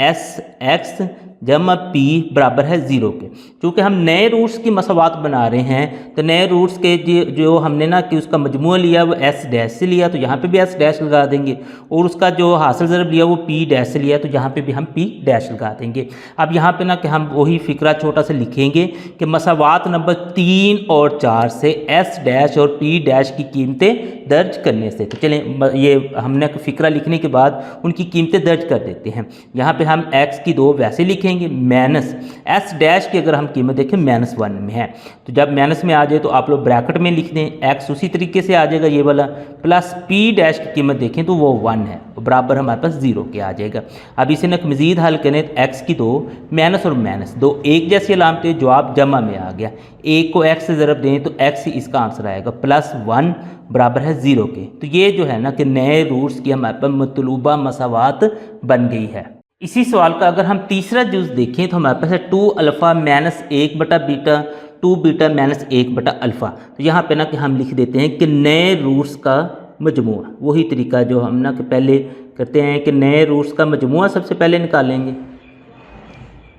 sx जमा p बराबर है 0 के। क्योंकि हम नए रूट्स की मसावात बना रहे हैं तो नए रूट्स के जो हमने ना कि उसका मजमूआ लिया वो s डैश से लिया, तो यहाँ पे भी s डैश लगा देंगे, और उसका जो हासिल ज़रब लिया वो p डैश से लिया, तो यहाँ पे भी हम p डैश लगा देंगे। अब यहाँ पे ना कि हम वही फ़िक्रा छोटा सा लिखेंगे कि मसावात नंबर 3 और 4 से s डैश और p डैश की कीमतें दर्ज करने से, तो चलें ये हमने फ़िक्रा लिखने के बाद उनकी कीमतें दर्ज कर देते हैं। यहाँ पर हम x2 वैसे लिखेंगे, माइनस एस डैश की अगर हम कीमत देखें -1 में है, तो जब माइनस में आ जाए तो आप लोग ब्रैकेट में लिख दें, x उसी तरीके से आ जाएगा ये वाला, प्लस p डैश की कीमत देखें तो वो 1 है, तो बराबर हमारे पास 0 के आ जाएगा। अब इसे ना मज़ीद हल करें तो x2 माइनस और माइनस दो एक जैसी अलामतें, जवाब जमा में आ गया, एक को x से ज़रब दें तो x ही इसका आंसर आएगा, +1 बराबर है 0 के। तो ये जो है ना कि नए रूट्स की हमारे पास मतलूबा मसावात बन गई है। इसी सवाल का अगर हम तीसरा जुज़ देखें तो हमारे पास है 2 अल्फ़ा - 1 बटा बीटा, 2 बीटा - 1 बटा अल्फ़ा। तो यहाँ पे ना कि हम लिख देते हैं कि नए रूट्स का मजमूआ, वही तरीका जो हम ना कि पहले करते हैं कि नए रूट्स का मजमूआ सबसे पहले निकालेंगे,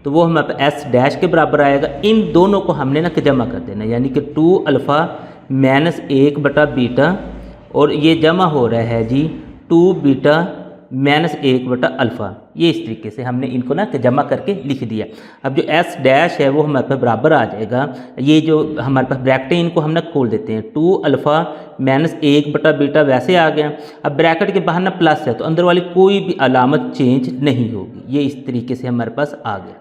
तो वो हमारे पास एस डैश के बराबर आएगा। इन दोनों को हमने ना कि जमा कर देना, यानी कि 2 अल्फ़ा - 1 बटा बीटा, और ये जमा हो रहा है जी 2 बीटा माइनस 1 बटा अल्फ़ा। ये इस तरीके से हमने इनको ना जमा करके लिख दिया। अब जो एस डैश है वो हमारे पास बराबर आ जाएगा, ये जो हमारे पास ब्रैकेट है इनको हम ना खोल देते हैं, 2 अल्फ़ा माइनस 1 बटा बीटा वैसे आ गया। अब ब्रैकेट के बाहर ना प्लस है तो अंदर वाली कोई भी अलामत चेंज नहीं होगी। ये इस तरीके से हमारे पास आ गया,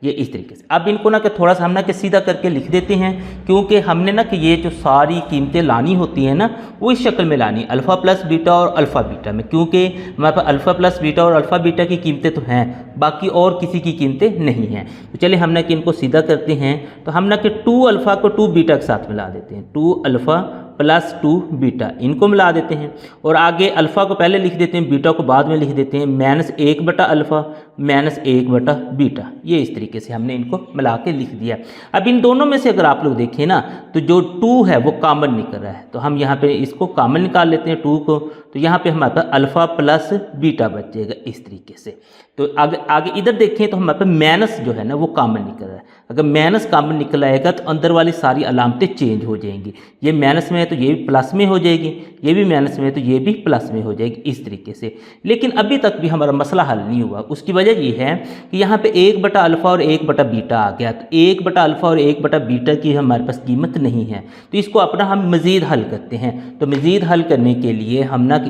ये इस तरीके से। अब इनको ना कि थोड़ा सा हम ना कि सीधा करके लिख देते हैं, क्योंकि हमने ना कि ये जो सारी कीमतें लानी होती हैं ना वो इस शक्ल में लानी, अल्फ़ा प्लस बीटा और अल्फ़ा बीटा में, क्योंकि हमारे पास अल्फ़ा प्लस बीटा और अल्फ़ा बीटा की कीमतें तो हैं, बाकी और किसी की कीमतें नहीं हैं। तो चलिए हम ना कि इनको सीधा करते हैं, तो हम ना कि 2 अल्फ़ा को 2 बीटा के साथ मिला देते हैं, 2 अल्फ़ा प्लस 2 बीटा इनको मिला देते हैं, और आगे अल्फ़ा को पहले लिख देते हैं, बीटा को बाद में लिख देते हैं, माइनस 1 बटा अल्फ़ा माइनस 1 बटा बीटा। ये इस तरीके से हमने इनको मिला के लिख दिया। अब इन दोनों में से अगर आप लोग देखें ना तो जो 2 है वो कॉमन निकल रहा है, तो हम यहाँ पे इसको कॉमन निकाल लेते हैं 2 को, तो यहाँ पे हमारे पास अल्फ़ा प्लस बीटा बचेगा इस तरीके से। तो आगे इधर देखें तो हमारे पास माइनस जो है ना वो कॉमन निकल रहा है। अगर माइनस कॉमन निकल आएगा तो अंदर वाली सारी अलामतें चेंज हो जाएंगी, ये माइनस में है तो ये भी प्लस में हो जाएगी, ये भी माइनस में है तो ये भी प्लस में हो जाएगी इस तरीके से। लेकिन अभी तक भी हमारा मसला हल नहीं हुआ। उसकी वजह ये है कि यहाँ पे 1 बटा अल्फ़ा और 1 बटा बीटा आ गया, तो 1 बटा अल्फ़ा और 1 बटा बीटा की हमारे पास कीमत नहीं है, तो इसको अपना हम मज़ीद हल करते हैं। तो मज़ीद हल करने के लिए हम ना कि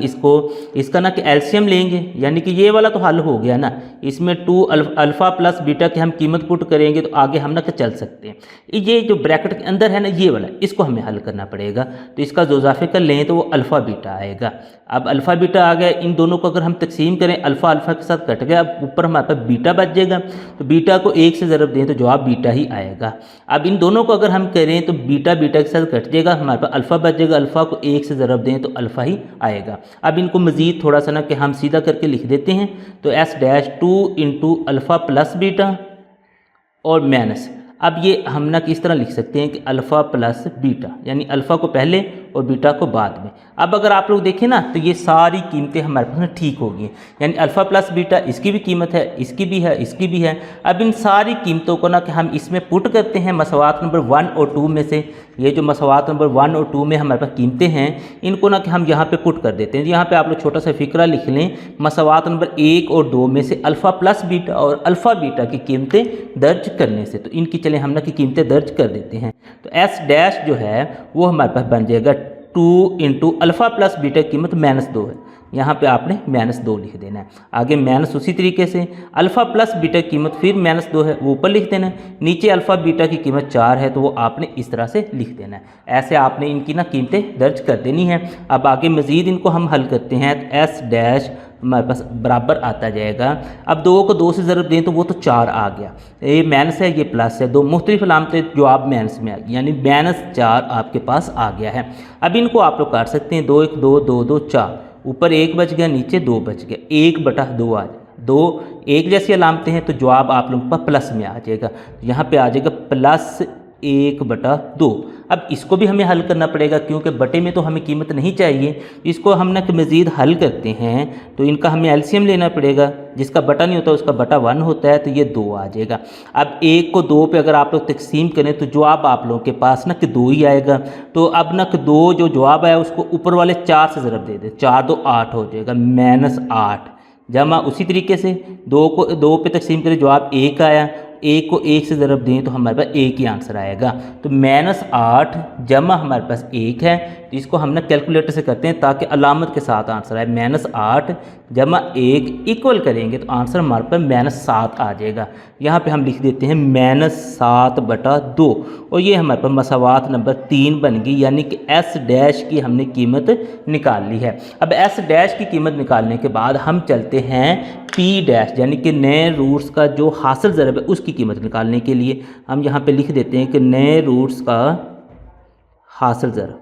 इसका ना कि एलसीएम लेंगे, यानी कि ये वाला तो हल हो गया ना, इसमें 2 अल्फ़ा प्लस बीटा की हम कीमत पुट करेंगे तो आगे हम ना कि चल सकते हैं। ये जो ब्रैकेट के अंदर है ना ये वाला, इसको हमें हल करना पड़ेगा, तो इसका जो इजाफे कर लें तो वो अल्फ़ा बीटा आएगा। अब अल्फ़ा बीटा आ गया, इन दोनों को अगर हम तकसीम करें अल्फ़ा अल्फ़ा के साथ कट गया, अब ऊपर हमारे पास बीटा बच जाएगा, तो बीटा को 1 से ज़रब दें तो जवाब बीटा ही आएगा। अब इन दोनों को अगर हम करें तो बीटा बीटा के साथ कट जाएगा, हमारे पास अल्फ़ा बच जाएगा, अल्फ़ा को 1 से ज़रब दें तो अल्फ़ा ही आएगा। अब इनको मज़ीद थोड़ा सा ना कि हम सीधा करके लिख देते हैं, तो S dash 2 into alpha plus beta और माइनस, अब ये हम ना किस तरह लिख सकते हैं कि अल्फ़ा प्लस बीटा, यानी अल्फ़ा को पहले और बीटा को बाद में। अब अगर आप लोग देखें ना तो ये सारी कीमतें हमारे पास ठीक हो गई हैं, यानी अल्फ़ा प्लस बीटा इसकी भी कीमत है, इसकी भी है, इसकी भी है। अब इन सारी कीमतों को ना कि हम इसमें पुट करते हैं मसवात नंबर 1 और 2 में से। ये जो मसवात नंबर 1 और 2 में हमारे पास कीमतें हैं इनको ना कि हम यहाँ पे पुट कर देते हैं। यहाँ पे आप लोग छोटा सा फ़िक्रा लिख लें, मसवात नंबर 1 और 2 में से अल्फ़ा प्लस बीटा और अल्फ़ा बीटा की कीमतें दर्ज करने से, तो इनकी चले हम ना की कीमतें दर्ज कर देते हैं। तो एस डैश जो है वो हमारे पास बन जाएगा 2 इंटू अल्फ़ा प्लस बीटा की कीमत -2 है, यहाँ पे आपने -2 लिख देना है। आगे माइनस उसी तरीके से अल्फ़ा प्लस बीटा की कीमत फिर -2 है, वो ऊपर लिख देना है। नीचे अल्फ़ा बीटा की कीमत 4 है तो वो आपने इस तरह से लिख देना है। ऐसे आपने इनकी ना कीमतें दर्ज कर देनी है। अब आगे मज़ीद इनको हम हल करते हैं, तो एस डैश हमारे पास बराबर आता जाएगा। अब 2 को 2 से ज़रब दें तो वो तो 4 आ गया, ये माइनस है ये प्लस है, दो मुख्तलिफ अलामतें जवाब माइनस में आ गई, यानी -4 आपके पास आ गया है। अब इनको आप लोग काट सकते हैं, 2 1 2 2 2 4, ऊपर 1 बच गया नीचे 2 बच गया, 1 बटा 2 आ जाएगा। 2 एक जैसी अलामतें हैं तो जवाब आप लोगों के पास प्लस में आ जाएगा, यहाँ पे आ जाएगा +1 बटा 2। अब इसको भी हमें हल करना पड़ेगा क्योंकि बटे में तो हमें कीमत नहीं चाहिए, इसको हम ना मज़ीद हल करते हैं तो इनका हमें एलसीएम लेना पड़ेगा, जिसका बटा नहीं होता उसका बटा 1 होता है, तो ये 2 आ जाएगा। अब 1 को 2 पे अगर आप लोग तकसीम करें तो जवाब आप लोगों के पास ना कि 2 ही आएगा। तो अब ना कि 2 जो जवाब आया उसको ऊपर वाले 4 से ज़रब दे दे, 4 2 8 हो जाएगा, -8 जमा उसी तरीके से 2 को 2 पे तकसीम करें जवाब 1 आया, 1 को 1 से ज़रब दें तो हमारे पास 1 ही आंसर आएगा। तो -8 जमा हमारे पास 1 है, तो इसको हम ना कैलकुलेटर से करते हैं ताकि अलामत के साथ आंसर आए। -8 जमा 1 इक्वल करेंगे तो आंसर हमारे पास -7 आ जाएगा। यहाँ पे हम लिख देते हैं -7 बटा 2, और ये हमारे पास मसावात नंबर 3 बन गई, यानी कि एस डैश की हमने कीमत निकाल ली है। अब एस डैश की कीमत निकालने के बाद हम चलते हैं पी डैश, यानी कि नए रूट्स का जो हासिल ज़रब है उसकी कीमत निकालने के लिए हम यहाँ पे लिख देते हैं कि नए रूट्स का हासिल ज़रब,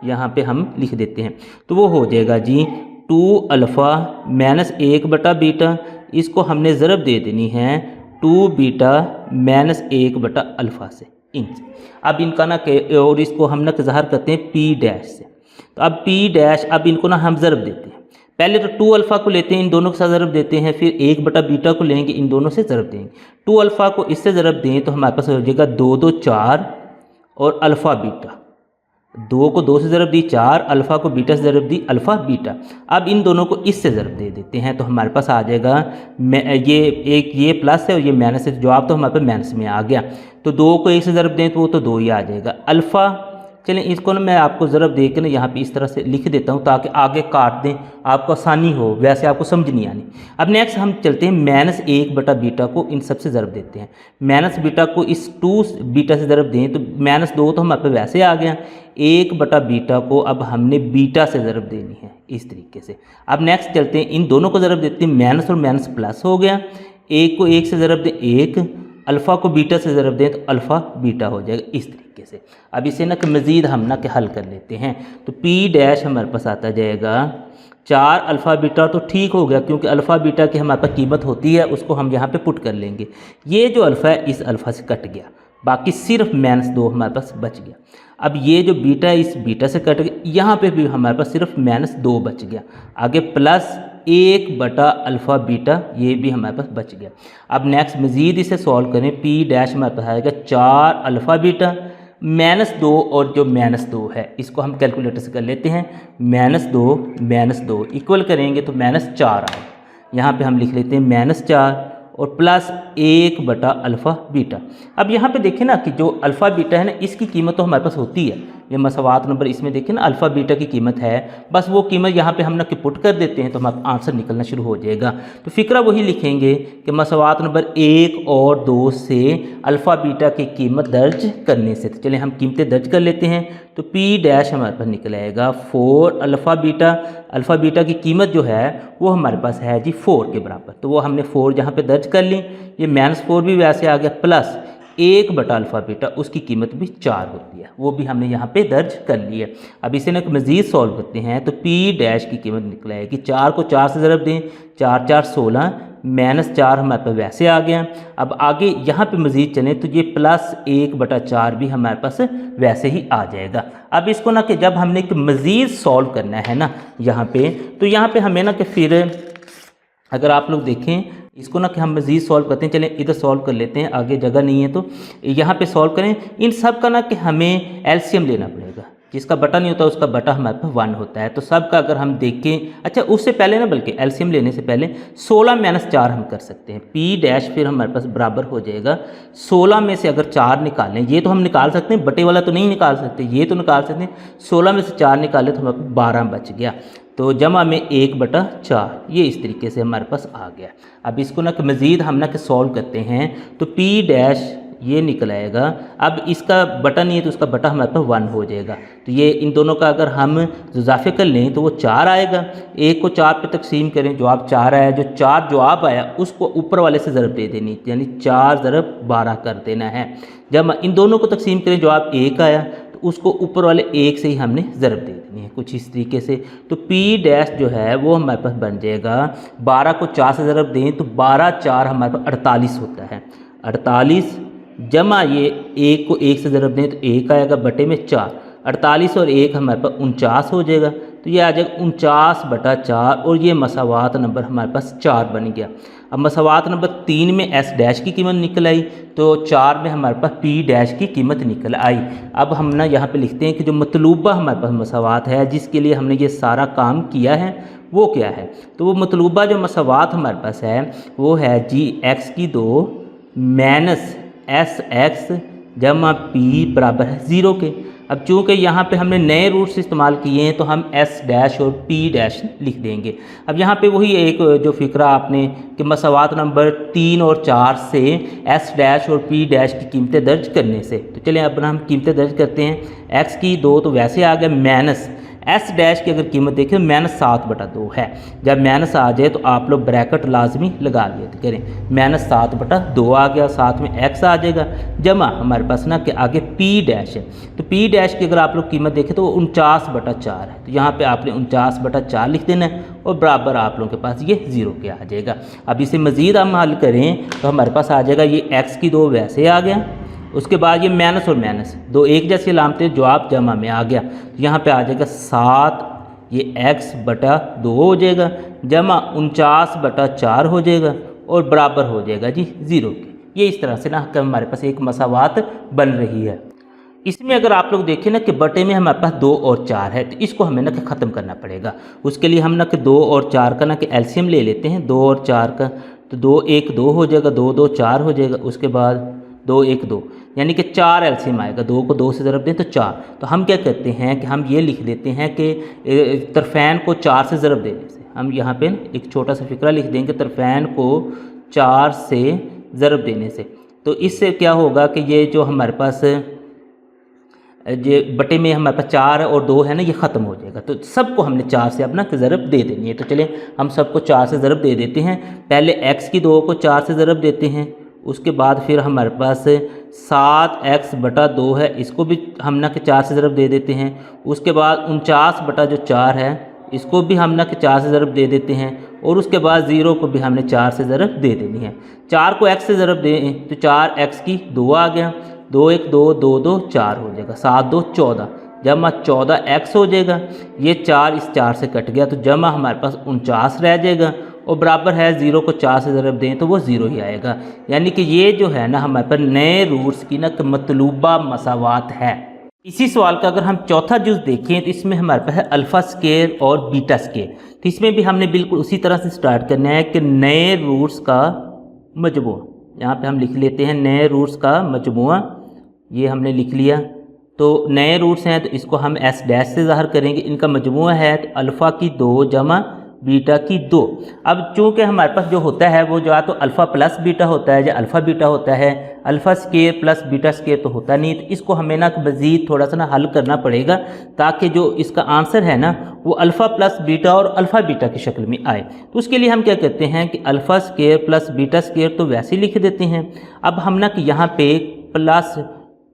यहाँ पे हम लिख देते हैं, तो वो हो जाएगा जी 2 अल्फ़ा -1 बटा बीटा, इसको हमने ज़रब दे देनी है 2 बीटा -1 बटा अल्फ़ा से, इनसे। अब इनका ना और इसको हम ना ज़ाहिर करते हैं पी डैश से। तो अब पी डैश, अब इनको ना हम ज़रब देते हैं, पहले तो 2 अल्फ़ा को लेते हैं, इन दोनों के साथ ज़रब देते हैं, फिर 1 बटा बीटा को लेंगे, इन दोनों से ज़रब देंगे। 2 अल्फ़ा को इससे ज़रब दें तो हमारे पास हो जाएगा 2 2 4 और अल्फ़ा बीटा, 2 को 2 से ज़रब दी 4, अल्फ़ा को बीटा से ज़रब दी अल्फ़ा बीटा। अब इन दोनों को इससे ज़रब दे देते हैं तो हमारे पास आ जाएगा ये एक ये प्लस है और ये माइनस है, जवाब तो हमारे पास माइनस में आ गया। तो 2 को 1 से ज़रब दें तो वो तो 2 ही आ जाएगा। अल्फ़ा, चलें इसको ना मैं आपको ज़रब दे के ना यहाँ पे इस तरह से लिख देता हूँ ताकि आगे काट दें आपको आसानी हो, वैसे आपको समझ नहीं आनी। अब नेक्स्ट हम चलते हैं -1 बटा बीटा को इन सब से ज़रब देते हैं। माइनस बीटा को इस 2 बीटा से ज़रब दें तो -2 तो हमारे पास वैसे आ गया। 1 बटा बीटा को अब हमने बीटा से ज़रब देनी है इस तरीके से। अब नेक्स्ट चलते हैं, इन दोनों को ज़रब देते हैं, माइनस और माइनस प्लस हो गया। 1 को 1 से ज़रब दें 1, अल्फ़ा को बीटा से ज़रब दें तो अल्फ़ा बीटा हो जाएगा इस तरीके से। अब इसे ना कि मज़ीद हम ना कि हल कर लेते हैं तो पी डैश हमारे पास आता जाएगा 4 अल्फ़ा बीटा। तो ठीक हो गया क्योंकि अल्फ़ा बीटा की हमारे पास कीमत होती है, उसको हम यहाँ पे पुट कर लेंगे। ये जो अल्फ़ा है इस अल्फ़ा से कट गया, बाकी सिर्फ -2 हमारे पास बच गया। अब ये जो बीटा है इस बीटा से कट गया, यहाँ पे भी हमारे पास सिर्फ -2 बच गया। आगे +1 बटा अल्फ़ा बीटा ये भी हमारे पास बच गया। अब नेक्स्ट मज़ीद इसे सॉल्व करें, पी डैश हमारे पास आएगा 4 अल्फ़ा बीटा -2 और जो -2 है इसको हम कैलकुलेटर से कर लेते हैं। -2 इक्वल करेंगे तो -4 आए। यहाँ पे हम लिख लेते हैं -4 और +1 बटा अल्फ़ा बीटा। अब यहाँ पे देखें ना कि जो अल्फ़ा बीटा है ना इसकी कीमत तो हमारे पास होती है, ये मसवात नंबर इसमें देखें ना अल्फ़ा बीटा की कीमत है, बस वो कीमत यहाँ पे हम ना कि पुट कर देते हैं तो हमारा आंसर निकलना शुरू हो जाएगा। तो फ़िक्रा वही लिखेंगे कि मसवात नंबर 1 और 2 से अल्फ़ा बीटा की कीमत दर्ज करने से। तो चलिए हम कीमतें दर्ज कर लेते हैं। तो पी डैश हमारे पास निकल आएगा 4 अल्फ़ा बीटा। अल्फ़ा बीटा की कीमत जो है वो हमारे पास है जी 4 के बराबर, तो वो हमने 4 यहाँ पे दर्ज कर ली। ये -4 भी वैसे आ गया, प्लस 1 बटा अल्फ़ा बीटा उसकी कीमत भी 4 होती है, वो भी हमने यहाँ पे दर्ज कर ली है। अब इसे ना मज़ीद सॉल्व करते हैं तो पी डैश की कीमत निकल आएगी 4 को 4 से ज़रब दें, 4 4 16, -4 हमारे पास वैसे आ गया। अब आगे यहाँ पे मज़ीद चलें तो ये +1 बटा 4 भी हमारे पास वैसे ही आ जाएगा। अब इसको ना कि जब हमने मज़ीद सॉल्व करना है ना यहाँ पे, तो यहाँ पे हमें ना कि फिर अगर आप लोग देखें इसको ना कि हम मज़ीद सॉल्व करते हैं। चलें इधर सॉल्व कर लेते हैं, आगे जगह नहीं है तो यहाँ पे सॉल्व करें। इन सब का ना कि हमें एलसीएम लेना पड़ेगा, जिसका बटा नहीं होता उसका बटा हमारे पास 1 होता है। तो सब का अगर हम देखें, अच्छा उससे पहले ना बल्कि एलसीएम लेने से पहले 16 - 4 हम कर सकते हैं। पी डैश फिर हमारे पास बराबर हो जाएगा 16 में से अगर 4 निकालें, ये तो हम निकाल सकते हैं, बटे वाला तो नहीं निकाल सकते, ये तो निकाल सकते हैं। 16 में से 4 निकाले तो हमारे पास 12 बच गया, तो जमा में 1 बटा 4 ये इस तरीके से हमारे पास आ गया। अब इसको ना कि मज़ीद हम ना कि सॉल्व करते हैं तो पी डैश ये निकल आएगा। अब इसका बटा नहीं है तो उसका बटा हमारे पास 1 हो जाएगा। तो ये इन दोनों का अगर हम इजाफे कर लें तो वो 4 आएगा। 1 को 4 पे तकसीम करें, जवाब 4 आया। जो 4 जवाब आया उसको ऊपर वाले से ज़रब दे देनी, यानी 4 ज़रब 12 कर देना है। जब इन दोनों को तकसीम करें जवाब 1 आया तो उसको ऊपर वाले 1 से ही हमने ज़रब दे देनी है, कुछ इस तरीके से। तो पी डैश जो है वो हमारे पास बन जाएगा 12 को 4 से ज़रब दें तो 12 4 हमारे पास 48 होता है। 48 जमा ये 1 को 1 से ज़रब दें तो 1 आएगा बटे में 4। 48 और 1 हमारे पास 49 हो जाएगा, तो ये आ जाएगा 49 बटा 4 और ये मसावात नंबर हमारे पास 4 बन गया। अब मसावात नंबर 3 में एस डैश की कीमत निकल आई, तो 4 में हमारे पास पी डैश की कीमत निकल आई। अब हम ना यहाँ पे लिखते हैं कि जो मतलूबा हमारे पास मसावात है जिसके लिए हमने ये सारा काम किया है वो क्या है। तो वो मतलूबा जो मसावात हमारे पास है वो है जी x2 माइनस SX जमा P बराबर है 0 के। अब चूँकि यहाँ पे हमने नए रूट्स इस्तेमाल किए हैं तो हम S डैश और P डैश लिख देंगे। अब यहाँ पे वही एक जो फ़िक्रा आपने कि मसावात नंबर 3 और 4 से S डैश और P डैश की कीमतें दर्ज करने से। तो चलिए अब हम कीमतें दर्ज करते हैं। x2 तो वैसे आ गया, माइनस S डैश की अगर कीमत देखें -7 बटा 2 है। जब माइनस आ जाए तो आप लोग ब्रैकेट लाजमी लगा लिया करें। -7 बटा 2 आ गया, साथ में x आ जाएगा, जमा हमारे पास ना कि आगे P डैश है। तो P डैश की अगर आप लोग कीमत देखें तो वो 49 बटा 4 है। तो यहाँ पे आपने 49 बटा 4 लिख देना है और बराबर आप लोगों के पास ये 0 के आ जाएगा। अब इसे मज़ीद हम हल करें तो हमारे पास आ जाएगा ये x2 वैसे आ गया, उसके बाद ये माइनस और माइनस दो एक जैसी अलामतें, जवाब जमा में आ गया। यहाँ पे आ जाएगा 7, ये x बटा 2 हो जाएगा, जमा 49 बटा 4 हो जाएगा और बराबर हो जाएगा जी 0 के। ये इस तरह से ना हमारे पास एक मसावात बन रही है। इसमें अगर आप लोग देखें ना कि बटे में हमारे पास 2 और 4 है, तो इसको हमें ना कि ख़त्म करना पड़ेगा। उसके लिए हम ना कि 2 और 4 का ना कि एलसीएम ले लेते हैं, 2 और 4 का। तो 2 1 2 हो जाएगा, 2 2 4 हो जाएगा, उसके बाद 2 1 2, यानी कि 4 एलसीएम आएगा। 2 को 2 से ज़रब दें तो 4। तो हम क्या करते हैं कि हम ये लिख देते हैं कि तरफ़ैन को 4 से ज़रब देने से, हम यहाँ पे एक छोटा सा फ़िक्रा लिख देंगे, तरफ़ैन को 4 से ज़रब देने से। तो इससे क्या होगा कि ये जो हमारे पास ये बटे में हमारे पास 4 और 2 है ना, ये ख़त्म हो जाएगा। तो सबको हमने 4 से अपना ज़रब दे देनी है। तो चलें हम सबको 4 से ज़रब दे देते हैं। पहले x की 2 को 4 से ज़रब देते हैं, उसके बाद फिर हमारे पास 7x/2 है, इसको भी हम ना कि 4 से ज़रब दे देते हैं। उसके बाद 49/4 है, इसको भी हम ना कि 4 से ज़रब दे देते हैं। और उसके बाद 0 को भी हमने 4 से ज़रब दे देनी है। 4 को x से ज़रब दें तो 4x की 2 आ गया, 2 1 2 2 2 4 हो जाएगा, 7 2 14, जमा 14x हो जाएगा। ये 4 इस 4 से कट गया, तो जमा हमारे पास 49 रह जाएगा, और बराबर है 0 को 4 से ज़रब दें तो वो 0 ही आएगा। यानी कि ये जो है ना हमारे पास नए रूट्स की ना मतलूबा मसावात है। इसी सवाल का अगर हम चौथा जुज़ देखें तो इसमें हमारे पास है अल्फ़ा स्केयर और बीटा स्केयर। तो इसमें भी हमने बिल्कुल उसी तरह से स्टार्ट करना है कि नए रूट्स का मजमूआ, यहाँ पे हम लिख लेते हैं नए रूट्स का मजमूआ, ये हमने लिख लिया। तो नए रूट्स हैं तो इसको हम एस डैश से ज़ाहिर करेंगे। इनका मजमूआ है तो अल्फ़ा की 2 जमा बीटा की 2। अब चूँकि हमारे पास जो होता है वो जो है तो अल्फ़ा प्लस बीटा होता है या अल्फ़ा बीटा होता है, alpha square plus beta square तो होता नहीं। तो इसको हमें ना मज़ीद थोड़ा सा ना हल करना पड़ेगा ताकि जो इसका आंसर है ना वो अल्फ़ा प्लस बीटा और अल्फ़ा बीटा की शक्ल में आए। तो उसके लिए हम क्या करते हैं कि alpha square plus beta square तो वैसे ही लिख देते हैं। अब हम ना कि यहाँ पे प्लस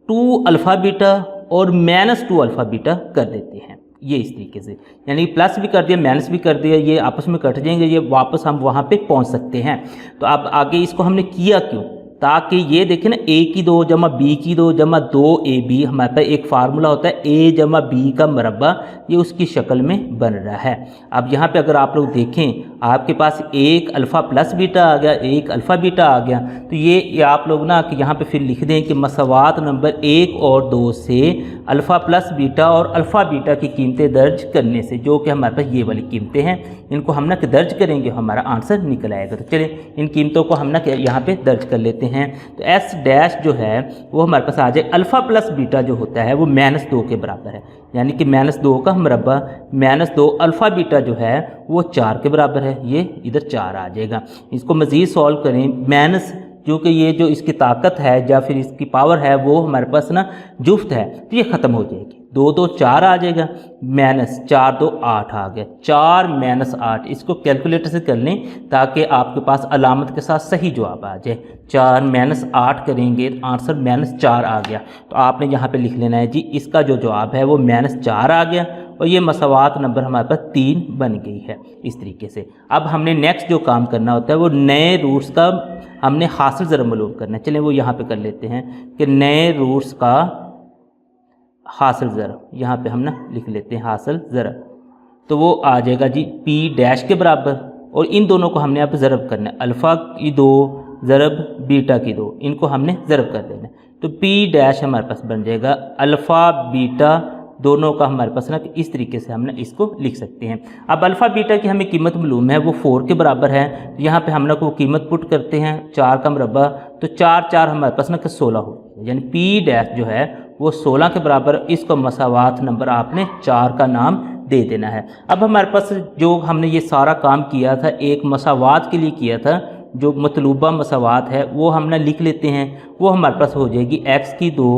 2 अल्फ़ा बीटा और -2 अल्फ़ा बीटा कर देते हैं, ये इस तरीके से, यानी प्लस भी कर दिया माइनस भी कर दिया, ये आपस में कट जाएंगे, ये वापस हम वहाँ पे पहुँच सकते हैं। तो अब आगे इसको हमने किया क्यों, ताकि ये देखें ना a की 2 जमा b की 2 जमा 2ab, हमारे पास एक फार्मूला होता है a जमा b का मरबा, ये उसकी शक्ल में बन रहा है। अब यहाँ पे अगर आप लोग देखें आपके पास एक अल्फ़ा प्लस बीटा आ गया, एक अल्फ़ा बीटा आ गया, तो ये आप लोग ना कि यहाँ पे फिर लिख दें कि मसवात नंबर 1 और 2 से अल्फ़ा प्लस बीटा और अल्फ़ा बीटा की कीमतें दर्ज करने से, जो कि हमारे पास ये वाली कीमतें हैं, इनको हम ना कि दर्ज करेंगे, हमारा आंसर निकल आएगा। तो चलिए इन कीमतों को हम ना कि यहाँ पे दर्ज कर लेते हैं। तो एस डैश जो है वो हमारे पास आ जाए, अल्फ़ा प्लस बीटा जो होता है वो -2 के बराबर है, यानी कि -2 का मरबा -2 अल्फ़ा बीटा जो है वो 4 के बराबर है, ये इधर 4 आ जाएगा। इसको मज़ीद सॉल्व करें, माइनस क्योंकि ये जो इसकी ताकत है या फिर इसकी पावर है वो हमारे पास ना जुफ्त है, तो ये ख़त्म हो जाएगी, 2 2 4 आ जाएगा, -4 2 8 आ गया, 4 -8। इसको कैलकुलेटर से कर लें ताकि आपके पास अलामत के साथ सही जवाब आ जाए। 4 -8 करेंगे तो आंसर -4 आ गया। तो आपने यहाँ पे लिख लेना है जी इसका जो जवाब है वो -4 आ गया, और ये मसवात नंबर हमारे पास 3 बन गई है इस तरीके से। अब हमने नेक्स्ट जो काम करना होता है वो नए रूट्स का हमने हासिल ज़रब मालूम करना है। चलें वो यहाँ पे कर लेते हैं कि नए रूट्स का हासिल ज़रब, यहाँ पे हम ना लिख लेते हैं हासिल ज़रब। तो वो आ जाएगा जी p डैश के बराबर, और इन दोनों को हमने अब ज़रब करना है, अल्फ़ा की 2 ज़रब बीटा की 2, इनको हमने ज़रब कर देना है। तो p डैश हमारे पास बन जाएगा अल्फ़ा बीटा दोनों का हमारे पास ना इस तरीके से हमने इसको लिख सकते हैं। अब अल्फ़ा बीटा की हमें कीमत मालूम है वो 4 के बराबर है, तो यहाँ पे हम लोग वो कीमत पुट करते हैं 4 का मरबा, तो 4 4 हमारे पास ना 16 हो, यानी p डैश जो है वो 16 के बराबर। इसको मसावात नंबर आपने 4 का नाम दे देना है। अब हमारे पास जो हमने ये सारा काम किया था एक मसावात के लिए किया था, जो मतलूबा मसावात है वो हमने लिख लेते हैं। वो हमारे पास हो जाएगी x की 2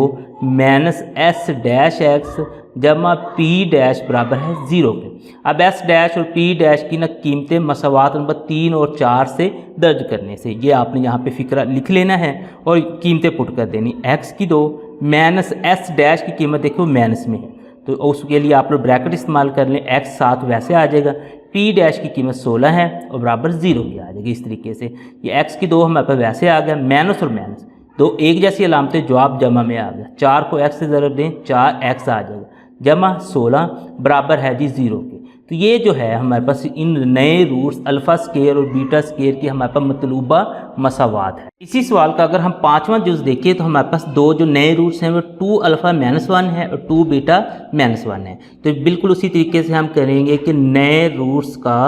-s डैश x जमा p डैश बराबर है 0 के। अब s डैश और p डैश की ना कीमतें मसावात नंबर 3 और 4 से दर्ज करने से, ये आपने यहाँ पे फ़िक्रा लिख लेना है और कीमतें पुट कर देनी। x की 2 -s डैश की कीमत देखो माइनस में है, तो उसके लिए आप लोग ब्रैकेट इस्तेमाल कर लें, x 7 वैसे आ जाएगा, p डैश की कीमत 16 है और बराबर 0 भी आ जाएगी इस तरीके से। ये x की 2 हमारे पास वैसे आ गया, माइनस और माइनस दो एक जैसी अलामतें, जवाब जमा में आ गया। 4 को x से ज़रब दें 4x आ जाएगा, जमा 16 बराबर है जी 0 के। तो ये जो है हमारे पास इन नए रूट्स अल्फ़ा स्क्वायर और बीटा स्क्वायर की हमारे पास मतलूबा मसावात है। इसी सवाल का अगर हम पांचवा जुज़ देखें तो हमारे पास दो जो नए रूट्स हैं वो 2 अल्फ़ा माइनस 1 है और 2 बीटा माइनस 1 है। तो बिल्कुल उसी तरीके से हम करेंगे कि नए रूट्स का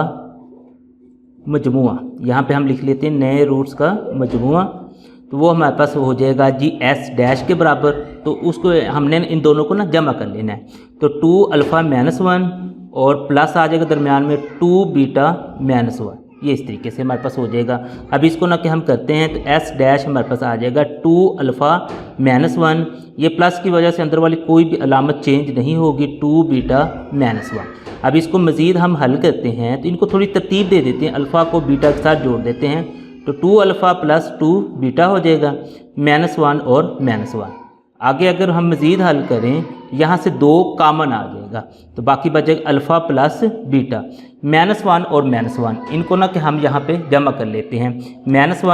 मजमुआ, यहाँ पे हम लिख लेते हैं नए रूट्स का मजमुआ, तो वो हमारे पास हो जाएगा जी एस डैश के बराबर। तो उसको हमने इन दोनों को ना जमा कर लेना है। तो 2 अल्फ़ा माइनस 1 और प्लस आ जाएगा दरमियान में 2 बीटा माइनस 1, ये इस तरीके से हमारे पास हो जाएगा। अब इसको ना कि हम करते हैं तो एस डैश हमारे पास आ जाएगा 2 अल्फ़ा माइनस 1, ये प्लस की वजह से अंदर वाली कोई भी अलामत चेंज नहीं होगी, 2 बीटा माइनस 1। अब इसको मज़ीद हम हल करते हैं तो इनको थोड़ी तरतीब दे देते हैं, अल्फ़ा को बीटा के साथ जोड़ देते हैं तो 2 अल्फ़ा प्लस 2 बीटा हो जाएगा, माइनस 1 और माइनस 1। आगे अगर हम मज़ीद हल करें यहाँ से 2 कामन आ जाएगा तो बाकी बचेगा अल्फ़ा प्लस बीटा, माइनस 1 और माइनस 1 इनको ना कि हम यहाँ पे जमा कर लेते हैं, माइनस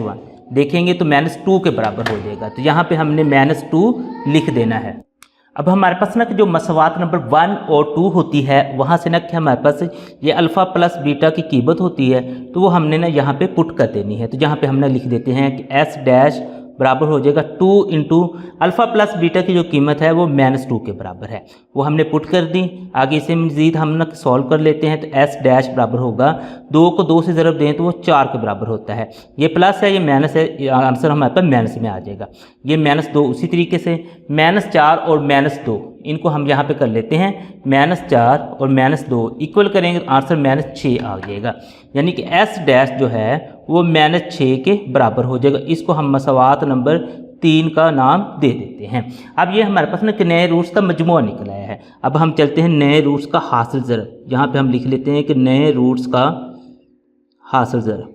1 देखेंगे तो माइनस 2 के बराबर हो जाएगा। तो यहाँ पे हमने माइनस 2 लिख देना है। अब हमारे पास ना कि जो मसवात नंबर 1 और 2 होती है वहाँ से ना कि हमारे पास ये अल्फ़ा प्लस बीटा की कीमत होती है तो वो हमने ना यहाँ पे पुट कर देनी है। तो यहाँ पे हमने लिख देते हैं कि एस डैश बराबर हो जाएगा 2 इंटू अल्फ़ा प्लस बीटा की जो कीमत है वो माइनस 2 के बराबर है, वो हमने पुट कर दी। आगे इसे मज़ीद हम ना सॉल्व कर लेते हैं तो एस डैश बराबर होगा 2 को 2 से ज़रब दें तो वो 4 के बराबर होता है। ये प्लस है ये माइनस है, आंसर हमारे पास माइनस में आ जाएगा। ये माइनस 2 उसी तरीके से माइनस 4 और माइनस 2 इनको हम यहाँ पे कर लेते हैं, माइनस 4 और माइनस 2 इक्वल करेंगे तो आंसर माइनस 6 आ जाएगा। यानी कि एस डैश जो है वो माइनस 6 के बराबर हो जाएगा। इसको हम मसवात नंबर 3 का नाम दे देते हैं। अब ये हमारे पास ना कि नए रूट्स का मजमुआ निकल आया है। अब हम चलते हैं नए रूट्स का हासिल ज़रब। यहाँ पे हम लिख लेते हैं कि नए रूट्स का हासिल ज़रब,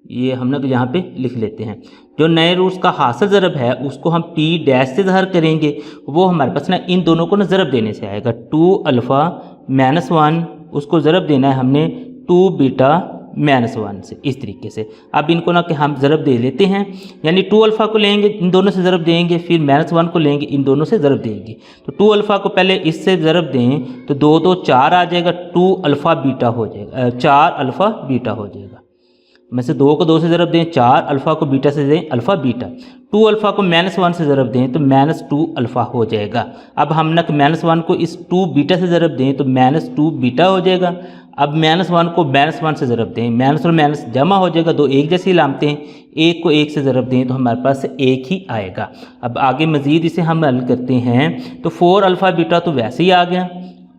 ये हम ना यहाँ पे लिख लेते हैं। जो नए रूट्स का हासिल ज़रब है उसको हम टी डैश से ज़हर करेंगे, वो हमारे पास ना इन दोनों को ना ज़रब देने से आएगा। 2 अल्फ़ा माइनस 1 उसको ज़रब देना है हमने 2 बीटा माइनस 1 से, इस तरीके से। अब इनको ना कि हम ज़रब दे लेते हैं, यानी 2 अल्फ़ा को लेंगे इन दोनों से ज़रब देंगे, फिर माइनस 1 को लेंगे इन दोनों से ज़रब देंगे। तो 2 अल्फ़ा को पहले इससे ज़रब दें तो 2 2 4 आ जाएगा, 2 अल्फ़ा बीटा हो जाएगा, 4 अल्फ़ा बीटा हो जाएगा। में से 2 को 2 से ज़रब दें, 4 अल्फ़ा को बीटा से दें अल्फ़ा बीटा, 2 अल्फ़ा को माइनस 1 से ज़रब दें तो माइनस 2 अल्फ़ा हो जाएगा। अब हम ना माइनस 1 को इस 2 बीटा से ज़रब दें तो माइनस 2 बीटा हो जाएगा। अब माइनस 1 को माइनस 1 से ज़रब दें, माइनस और माइनस जमा हो जाएगा, 2 एक जैसी लामते हैं, 1 को 1 से ज़रब दें तो हमारे पास 1 ही आएगा। अब आगे मज़ीद इसे हम हल करते हैं तो 4 अल्फ़ा बीटा तो वैसे ही आ गया।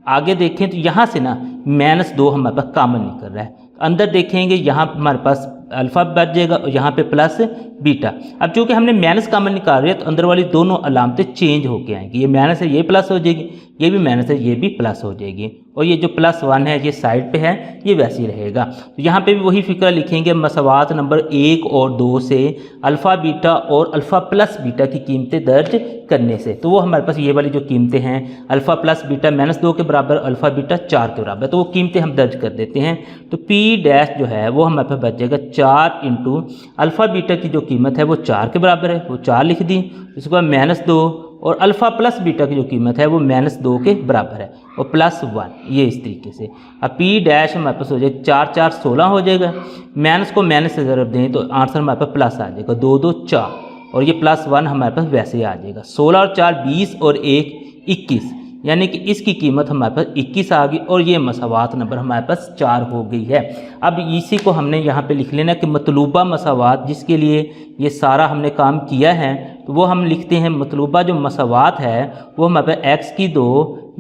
आगे देखें तो यहाँ से ना माइनस 2 हमारे पास कामन निकल रहा है, अंदर देखेंगे यहाँ हमारे पास अल्फ़ा बच जाएगा और यहाँ पे प्लस बीटा। अब चूँकि हमने माइनस कामन निकाल रहे हैं तो अंदर वाली दोनों अलामतें चेंज होके आएंगी, ये माइनस है ये प्लस हो जाएगी, ये भी माइनस है ये भी प्लस हो जाएगी, और ये जो प्लस 1 है ये साइड पे है ये वैसे ही रहेगा। तो यहाँ पे भी वही फिक्र लिखेंगे, मसवात नंबर 1 और 2 से अल्फ़ा बीटा और अल्फ़ा प्लस बीटा की कीमतें दर्ज करने से। तो वो हमारे पास ये वाली जो कीमतें हैं अल्फ़ा प्लस बीटा माइनस 2 के बराबर, अल्फ़ा बीटा 4 के बराबर, तो वो कीमतें हम दर्ज कर देते हैं। तो पी डैश जो है वो हमारे पास बच जाएगा 4 इंटू अल्फ़ा बीटा की जो कीमत है वो 4 के बराबर है, वो 4 लिख दी। उसके बाद माइनस 2 और अल्फ़ा प्लस बीटा की जो कीमत है वो माइनस 2 के बराबर है और प्लस 1, ये इस तरीके से। अब पी डैश हमारे पास हो जाएगा 4 4 16 हो जाएगा, माइनस को माइनस से ज़रब दें तो आंसर हमारे पास प्लस आ जाएगा, 2 2 4, और ये प्लस 1 हमारे पास वैसे ही आ जाएगा। 16 और 4 20 और 1 21, यानी कि इसकी कीमत हमारे पास 21 आ गई और ये मसावात नंबर हमारे पास 4 हो गई है। अब इसी को हमने यहाँ पे लिख लेना कि मतलूबा मसावात, जिसके लिए ये सारा हमने काम किया है, तो वो हम लिखते हैं मतलूबा जो मसावात है वो हमारे पास x की 2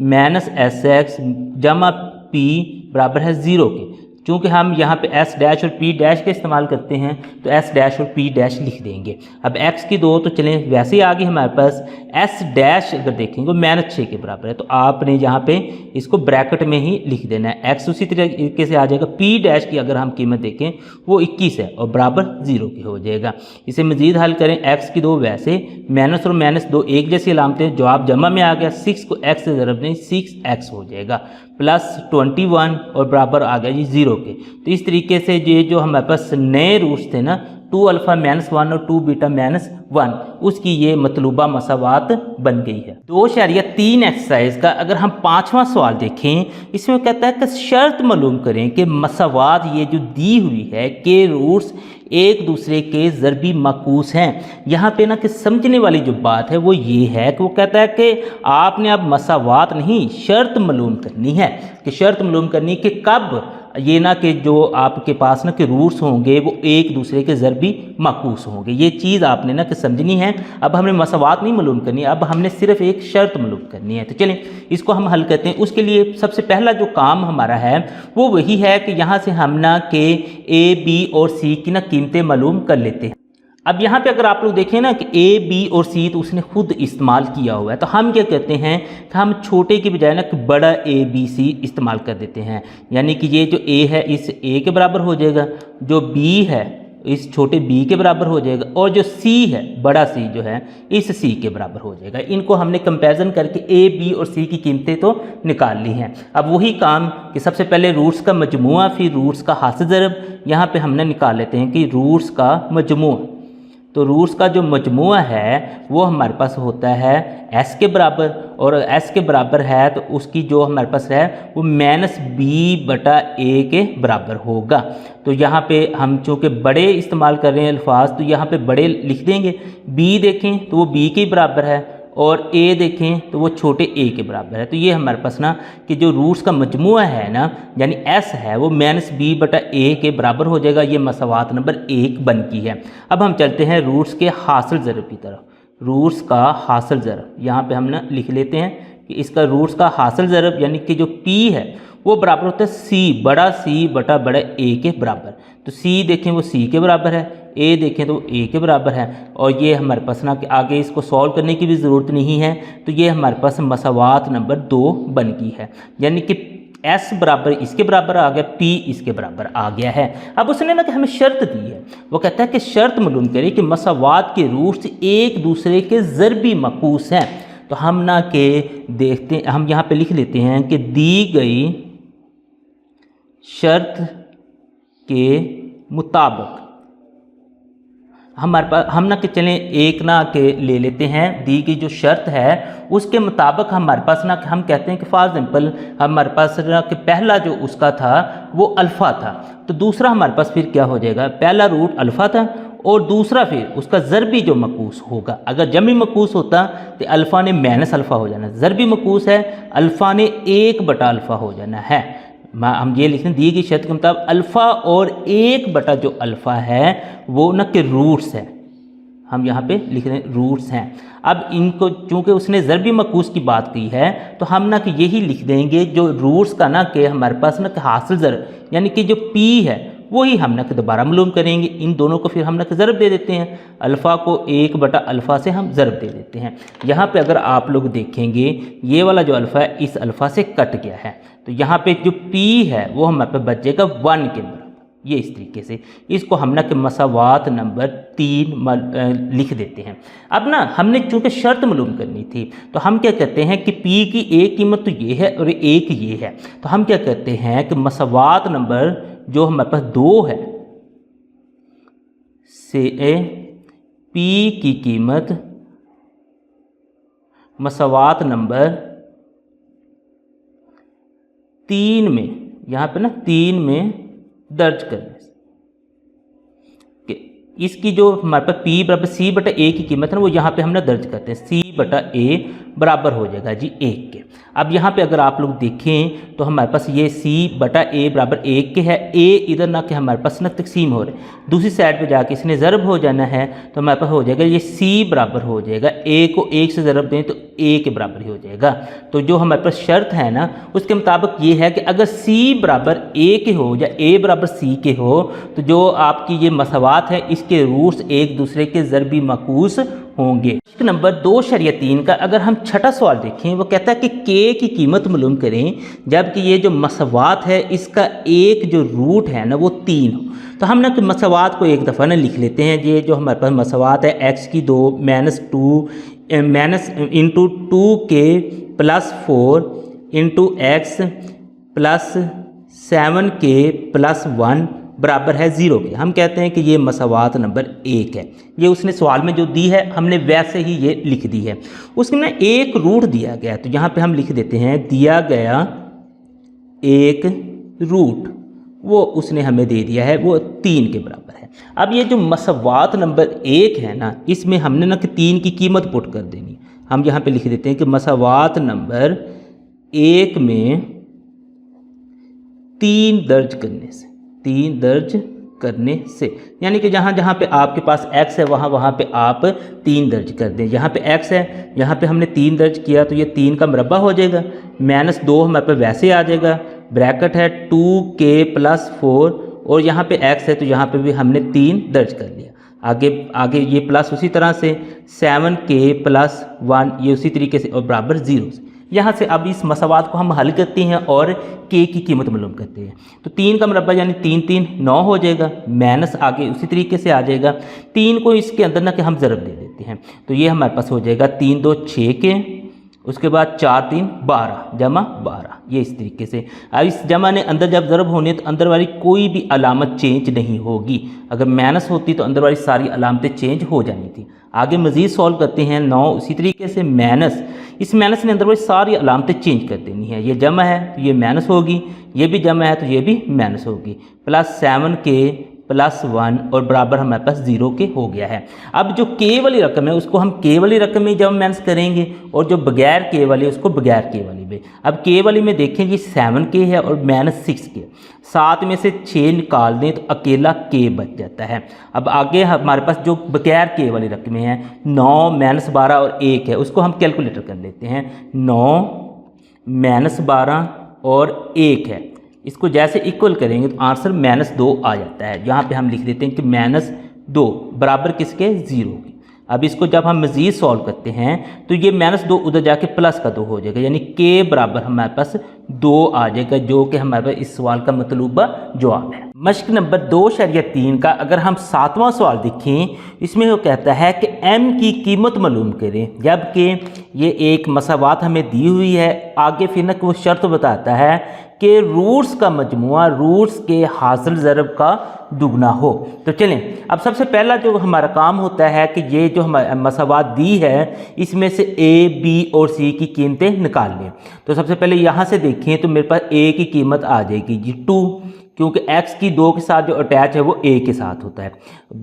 माइनस एस एक्स जमा पी बराबर है 0 के। चूँकि हम यहाँ पे एस डैश और पी डैश के इस्तेमाल करते हैं तो एस डैश और पी डैश लिख देंगे। अब एक्स की 2 तो चलें वैसे ही आ गई हमारे पास, एस डैश अगर देखेंगे माइनस 6 के बराबर है तो आपने यहाँ पे इसको ब्रैकेट में ही लिख देना है। एक्स उसी तरीके से आ जाएगा, पी डैश की अगर हम कीमत देखें वो 21 है और बराबर 0 की हो जाएगा। इसे मज़ीद हल करें, एक्स की 2 वैसे, माइनस और माइनस 2 एक जैसी अलामतें, जवाब जमा में आ गया, 6 को एक्स से ज़रब दें 6x हो जाएगा, प्लस 21 और बराबर आ गया जी 0 के। तो इस तरीके से ये जो हमारे पास नए रूट्स थे ना 2 अल्फ़ा माइनस 1 और 2 बीटा माइनस 1, उसकी ये मतलूबा मसावात बन गई है। 2.3 एक्सरसाइज का अगर हम 5वां सवाल देखें, इसमें कहता है कि शर्त मालूम करें कि मसावात ये जो दी हुई है के रूट्स एक दूसरे के ज़रबी माकूस हैं। यहाँ पे ना कि समझने वाली जो बात है वो ये है कि वो कहता है कि आपने अब मसावात नहीं, शर्त मालूम करनी है कि शर्त मालूम करनी कि कब ये ना कि जो आपके पास ना कि रूट्स होंगे वो एक दूसरे के ज़रबी माकूस होंगे। ये चीज़ आपने ना कि समझनी है। अब हमने मसावात नहीं मालूम करनी, अब हमने सिर्फ एक शर्त मालूम करनी है। तो चलें इसको हम हल करते हैं। उसके लिए सबसे पहला जो काम हमारा है वो वही है कि यहाँ से हम ना कि ए, बी और सी की ना कीमतें मालूम कर लेते हैं। अब यहाँ पे अगर आप लोग देखें ना कि ए, बी और सी तो उसने खुद इस्तेमाल किया हुआ है, तो हम क्या करते हैं कि हम छोटे की बजाय ना कि बड़ा ए, बी, सी इस्तेमाल कर देते हैं। यानी कि ये जो ए है इस ए के बराबर हो जाएगा, जो बी है इस छोटे बी के बराबर हो जाएगा, और जो सी है बड़ा सी जो है इस सी के बराबर हो जाएगा। इनको हमने कंपैरिजन करके ए, बी और सी की कीमतें तो निकाल ली हैं। अब वही काम कि सबसे पहले रूट्स का मजमुआ फिर रूट्स का हासिल ज़रब, यहाँ पे हमने निकाल लेते हैं कि रूट्स का मजमुआ। तो रूट्स का जो मजमुआ है वो हमारे पास होता है एस के बराबर, और एस के बराबर है तो उसकी जो हमारे पास है वो माइनस बी बटा ए के बराबर होगा। तो यहाँ पे हम चूँकि बड़े इस्तेमाल कर रहे हैं अल्फाज, तो यहाँ पे बड़े लिख देंगे। बी देखें तो वो बी के बराबर है, और ए देखें तो वो छोटे ए के बराबर है। तो ये हमारे पास ना कि जो रूट्स का मजमुआ है ना यानी एस है वो माइनस बी बटा ए के बराबर हो जाएगा। ये मसावात नंबर 1 बन की है। अब हम चलते हैं रूट्स के हासिल ज़रब की तरफ। रूट्स का हासिल ज़रब यहाँ पे हम ना लिख लेते हैं कि इसका रूट्स का हासिल ज़रब यानी कि जो पी है वो बराबर होता है सी, बड़ा सी बटा बड़ा ए के बराबर। तो सी देखें वो सी के बराबर है, ए देखें तो ए के बराबर है, और ये हमारे पास ना कि आगे इसको सॉल्व करने की भी ज़रूरत नहीं है। तो ये हमारे पास मसावात नंबर 2 बन गई है, यानी कि एस बराबर इसके बराबर आ गया, पी इसके बराबर आ गया है। अब उसने ना कि हमें शर्त दी है, वो कहता है कि शर्त मालूम करें कि मसावात के रूट्स एक दूसरे के ज़रबी माकूस हैं। तो हम ना के देखते हैं, हम यहाँ पे लिख लेते हैं कि दी गई शर्त के मुताबिक हमारे पास हम ना कि चलें एक ना के ले लेते हैं, दी गई जो शर्त है उसके मुताबिक हमारे पास ना कि हम कहते हैं कि फॉर एग्जांपल हमारे पास ना कि पहला जो उसका था वो अल्फ़ा था, तो दूसरा हमारे पास फिर क्या हो जाएगा, पहला रूट अल्फ़ा था और दूसरा फिर उसका ज़रबी जो मकूस होगा। अगर जमी मकूस होता तो अल्फ़ा ने माइनस अल्फ़ा हो जाना, ज़रबी मकूस है अल्फ़ा ने 1 बटा अल्फ़ा हो जाना है। हम ये लिखें दी गई शर्त के मुताबिक अल्फ़ा और 1 बटा जो अल्फ़ा है वो न के रूट्स हैं, हम यहाँ पे लिख रहे हैं रूट्स हैं। अब इनको चूँकि उसने ज़रबी मकूस की बात की है तो हम ना कि यही लिख देंगे जो रूट्स का ना कि हमारे पास ना कि हासिल ज़रब यानी कि जो पी है वही हम ना कि दोबारा मालूम करेंगे। इन दोनों को फिर हम ना कि ज़रब दे देते हैं, अल्फ़ा को 1 बटा अल्फ़ा से हम ज़रब दे देते हैं। यहाँ पे अगर आप लोग देखेंगे ये वाला जो अल्फ़ा है इस अल्फ़ा से कट गया है, तो यहाँ पे जो पी है वो हमारे पे बच जाएगा 1 के बराबर। ये इस तरीके से इसको हम ना कि मसावात नंबर 3 लिख देते हैं। अब ना हमने चूँकि शर्त मालूम करनी थी तो हम क्या कहते हैं कि P की एक कीमत तो ये है और एक ये है, तो हम क्या कहते हैं कि मसावात नंबर जो हमारे पास 2 है से P की कीमत मसावात नंबर 3 में, यहाँ पे ना 3 में दर्ज करने से इसकी जो हमारे पास P बराबर सी बटा ए की कीमत है ना वो यहाँ पे हम ना दर्ज करते हैं, सी बटा ए बराबर हो जाएगा जी 1 के। अब यहाँ पे अगर आप लोग देखें तो हमारे पास ये सी बटा ए बराबर 1 के है, ए इधर ना कि हमारे पास ना तकसीम हो रहे, दूसरी साइड पे जाके इसने ज़रब हो जाना है, तो हमारे पास हो जाएगा ये सी बराबर हो जाएगा, ए को 1 से ज़रब दें तो ए के बराबर ही हो जाएगा। तो जो हमारे पास शर्त है ना उसके मुताबिक ये है कि अगर सी बराबर ए के हो या ए बराबर सी के हो तो जो आपकी ये मसावात है इसके रूट्स एक दूसरे के ज़रबी माकूस होंगे। नंबर 2.3 का अगर हम छठा सवाल देखें वो कहता है कि के की कीमत मालूम करें जबकि ये जो मसावात है इसका एक जो रूट है ना वो 3 हो। तो हम ना कि मसावात को एक दफ़ा ना लिख लेते हैं। ये जो हमारे पास मसावात है x की 2 -2 minus into 2k + 4 into x + 7k + 1 बराबर है 0 के, हम कहते हैं कि ये मसावात नंबर 1 है। ये उसने सवाल में जो दी है हमने वैसे ही ये लिख दी है। उसमें ना एक रूट दिया गया, तो यहाँ पे हम लिख देते हैं दिया गया एक रूट, वो उसने हमें दे दिया है, वो 3 के बराबर है। अब ये जो मसावात नंबर 1 है ना, इसमें हमने ना कि 3 की कीमत पुट कर देनी। हम यहाँ पे लिख देते हैं कि मसावात नंबर 1 में 3 दर्ज करने से, 3 दर्ज करने से, यानी कि जहाँ जहाँ पे आपके पास x है वहाँ वहाँ पे आप 3 दर्ज कर दें। यहाँ पे x है, यहाँ पे हमने 3 दर्ज किया तो ये 3 का मुरब्बा हो जाएगा, -2 हमारे पे वैसे आ जाएगा, ब्रैकेट है 2k + 4 और यहाँ पे x है तो यहाँ पे भी हमने 3 दर्ज कर लिया। आगे आगे ये प्लस उसी तरह से 7k + 1 ये उसी तरीके से और बराबर 0 से। यहाँ से अब इस मसावात को हम हल करते हैं और k की कीमत मालूम करते हैं। तो 3 का मुरब्बा यानी 3 3 9 हो जाएगा, माइनस आगे उसी तरीके से आ जाएगा। 3 को इसके अंदर ना कि हम ज़रब दे देते हैं, तो ये हमारे पास हो जाएगा 3 2 6 के, उसके बाद 4 3 12 जमा 12, ये इस तरीके से। अब इस जमा ने अंदर जब ज़रब होने तो अंदर वाली कोई भी अलामत चेंज नहीं होगी, अगर माइनस होती तो अंदर वाली सारी अलामतें चेंज हो जानी थी। आगे मज़ीद सॉल्व करते हैं, 9 उसी तरीके से माइनस, इस माइनस ने अंदर वाली सारी अलामतें चेंज कर देनी है। ये जमा है तो ये माइनस होगी, ये भी जमा है तो ये भी माइनस होगी, +7k + 1 और बराबर हमारे पास 0 के हो गया है। अब जो k वाली रकम है उसको हम k वाली रकम में जब माइनस करेंगे और जो बगैर k वाली उसको बगैर k वाली में। अब k वाली में देखें जी 7k है और -6k, 7 में से 6 निकाल दें तो अकेला k बच जाता है। अब आगे हमारे पास जो बगैर k वाली रकमें हैं 9 -12 और 1 है, उसको हम कैलकुलेटर कर लेते हैं। 9 -12 और 1 है, इसको जैसे इक्वल करेंगे तो आंसर -2 आ जाता है। यहाँ पे हम लिख देते हैं कि -2 बराबर किसके 0 के। अब इसको जब हम मज़ीद सॉल्व करते हैं तो ये -2 उधर जाके +2 हो जाएगा, यानी k बराबर हमारे पास 2 आ जाएगा, जो कि हमारे पास इस सवाल का मतलूबा जवाब है। मश्क नंबर 2/3 का अगर हम 7वां सवाल देखें, इसमें वो कहता है कि m की कीमत मालूम करें, जबकि ये एक मसावात हमें दी हुई है। आगे फिर ना वो शर्त बताता है कि रूट्स का मजमुआ रूट्स के हासिल ज़रब का दुगना हो। तो चलें, अब सबसे पहला जो हमारा काम होता है कि ये जो हमारी मसावात दी है इसमें से a, b और c की कीमतें निकाल लें। तो सबसे पहले यहाँ से देखें तो मेरे पास a की कीमत आ जाएगी जी 2, क्योंकि x की 2 के साथ जो अटैच है वो a के साथ होता है।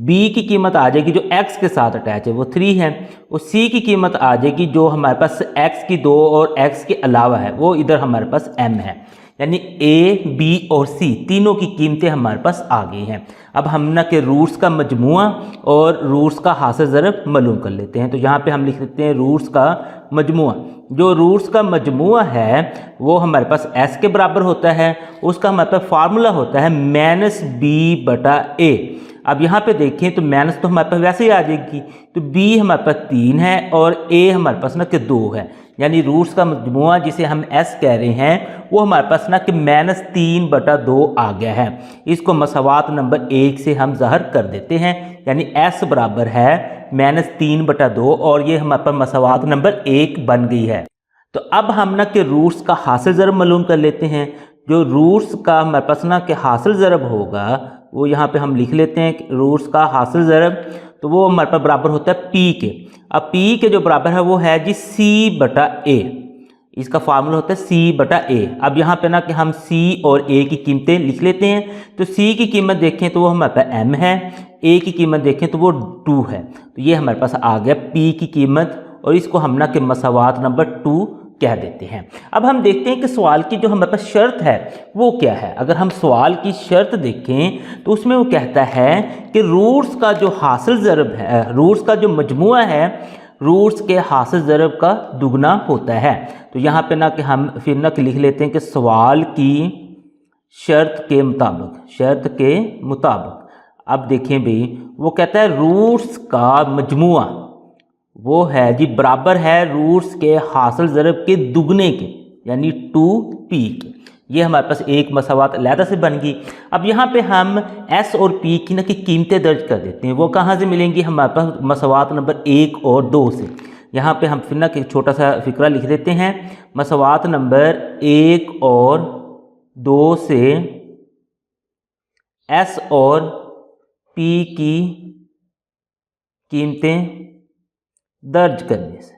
b की कीमत आ जाएगी जो x के साथ अटैच है वो 3 है, और c की कीमत आ जाएगी जो हमारे पास x की 2 और x के अलावा है वो इधर हमारे पास m है, यानी a, b और c तीनों की कीमतें हमारे पास आ गई हैं। अब हम ना के रूट्स का मजमुआ और रूट्स का हासिल ज़रब मालूम कर लेते हैं। तो यहाँ पे हम लिख देते हैं रूट्स का मजमुआ। जो रूट्स का मजमुआ है वो हमारे पास s के बराबर होता है, उसका हमारे पास फार्मूला होता है -b/a। अब यहाँ पे देखें तो माइनस तो हमारे पास वैसे ही आ जाएगी, तो b हमारे पास 3 है और a हमारे पास ना कि 2 है, यानी रूट्स का मजमुआ जिसे हम s कह रहे हैं वो हमारे पास ना कि -3/2 आ गया है। इसको मसावात नंबर 1 से हम ज़ाहिर कर देते हैं, यानी s बराबर है -3/2 और ये हमारे पास मसावात नंबर 1 बन गई है। तो अब हम ना कि रूट्स का हासिल ज़रब मालूम कर लेते हैं। जो रूट्स का हमारे पास ना कि हासिल ज़रब होगा वो यहाँ पे हम लिख लेते हैं कि रूट्स का हासिल ज़रब, तो वो हमारे पास बराबर होता है p के। अब p के जो बराबर है वो है जी c/a, इसका फार्मूला होता है c/a। अब यहाँ पे ना कि हम c और a की कीमतें लिख लेते हैं। तो c की कीमत देखें तो वो हमारे पास m है, a की कीमत देखें तो वो 2 है, तो ये हमारे पास आ गया p की कीमत, और इसको हम ना कि मसावात नंबर 2 कह देते हैं। अब हम देखते हैं कि सवाल की जो हमारे पास शर्त है वो क्या है। अगर हम सवाल की शर्त देखें तो उसमें वो कहता है कि रूट्स का जो हासिल ज़रब है, रूट्स का जो मजमुआ है रूट्स के हासिल ज़रब का दुगना होता है। तो यहाँ पे ना कि हम फिर ना कि लिख लेते हैं कि सवाल की शर्त के मुताबिक, अब देखें भाई वो कहता है रूट्स का मजमुआ वो है जी बराबर है रूट्स के हासिल ज़रब के दुगने के, यानी 2p के। ये हमारे पास एक मसावात अलहदा से बन गई। अब यहाँ पे हम s और p की ना की कीमतें दर्ज कर देते हैं। वो कहाँ से मिलेंगी, हमारे पास मसावात नंबर 1 और 2 से। यहाँ पे हम फिर ना एक छोटा सा फिक्रा लिख देते हैं, मसावात नंबर 1 और 2 से एस और पी की कीमतें दर्ज करने से,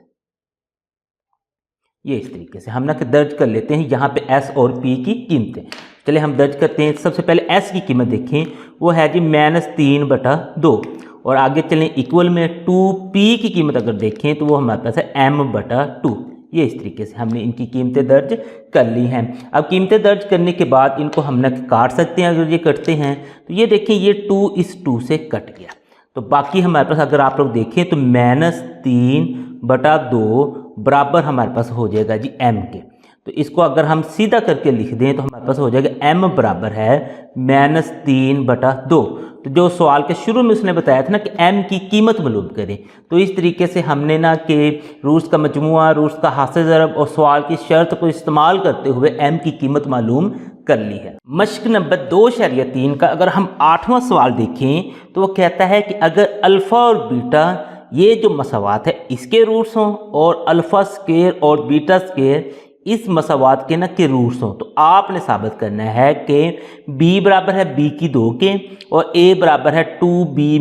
ये इस तरीके से हम ना दर्ज कर लेते हैं यहाँ पे एस और पी की कीमतें। चलिए हम दर्ज करते हैं। सबसे पहले एस की कीमत देखें, वो है जी -3/2 और आगे चलें इक्वल में 2p की कीमत अगर देखें तो वो हमारे पास है m/2। ये इस तरीके से हमने इनकी कीमतें दर्ज कर ली हैं। अब कीमतें दर्ज करने के बाद इनको हम ना काट सकते हैं। अगर ये कटते हैं तो ये देखें ये 2 इस 2 से कट गया, तो बाकी हमारे पास अगर आप लोग देखें तो -3/2 बराबर हमारे पास हो जाएगा जी m के। तो इसको अगर हम सीधा करके लिख दें तो हमारे पास हो जाएगा m बराबर है -3/2। तो जो सवाल के शुरू में उसने बताया था ना कि m की कीमत मालूम करें, तो इस तरीके से हमने ना कि रूट्स का मजमुआ, रूट्स का हासिल ज़रब और सवाल की शर्त को इस्तेमाल करते हुए m की कीमत मालूम कर ली है। मश्क नंबर 2.3 का अगर हम 8वां सवाल देखें तो वो कहता है कि अगर अल्फ़ा और बीटा ये जो मसावात है इसके रूट्स हों और अल्फ़ा स्क्वायर और बीटा स्क्वायर इस मसावात के ना के रूट्स हों, तो आपने साबित करना है कि b बराबर है b की 2 के और a बराबर है 2b -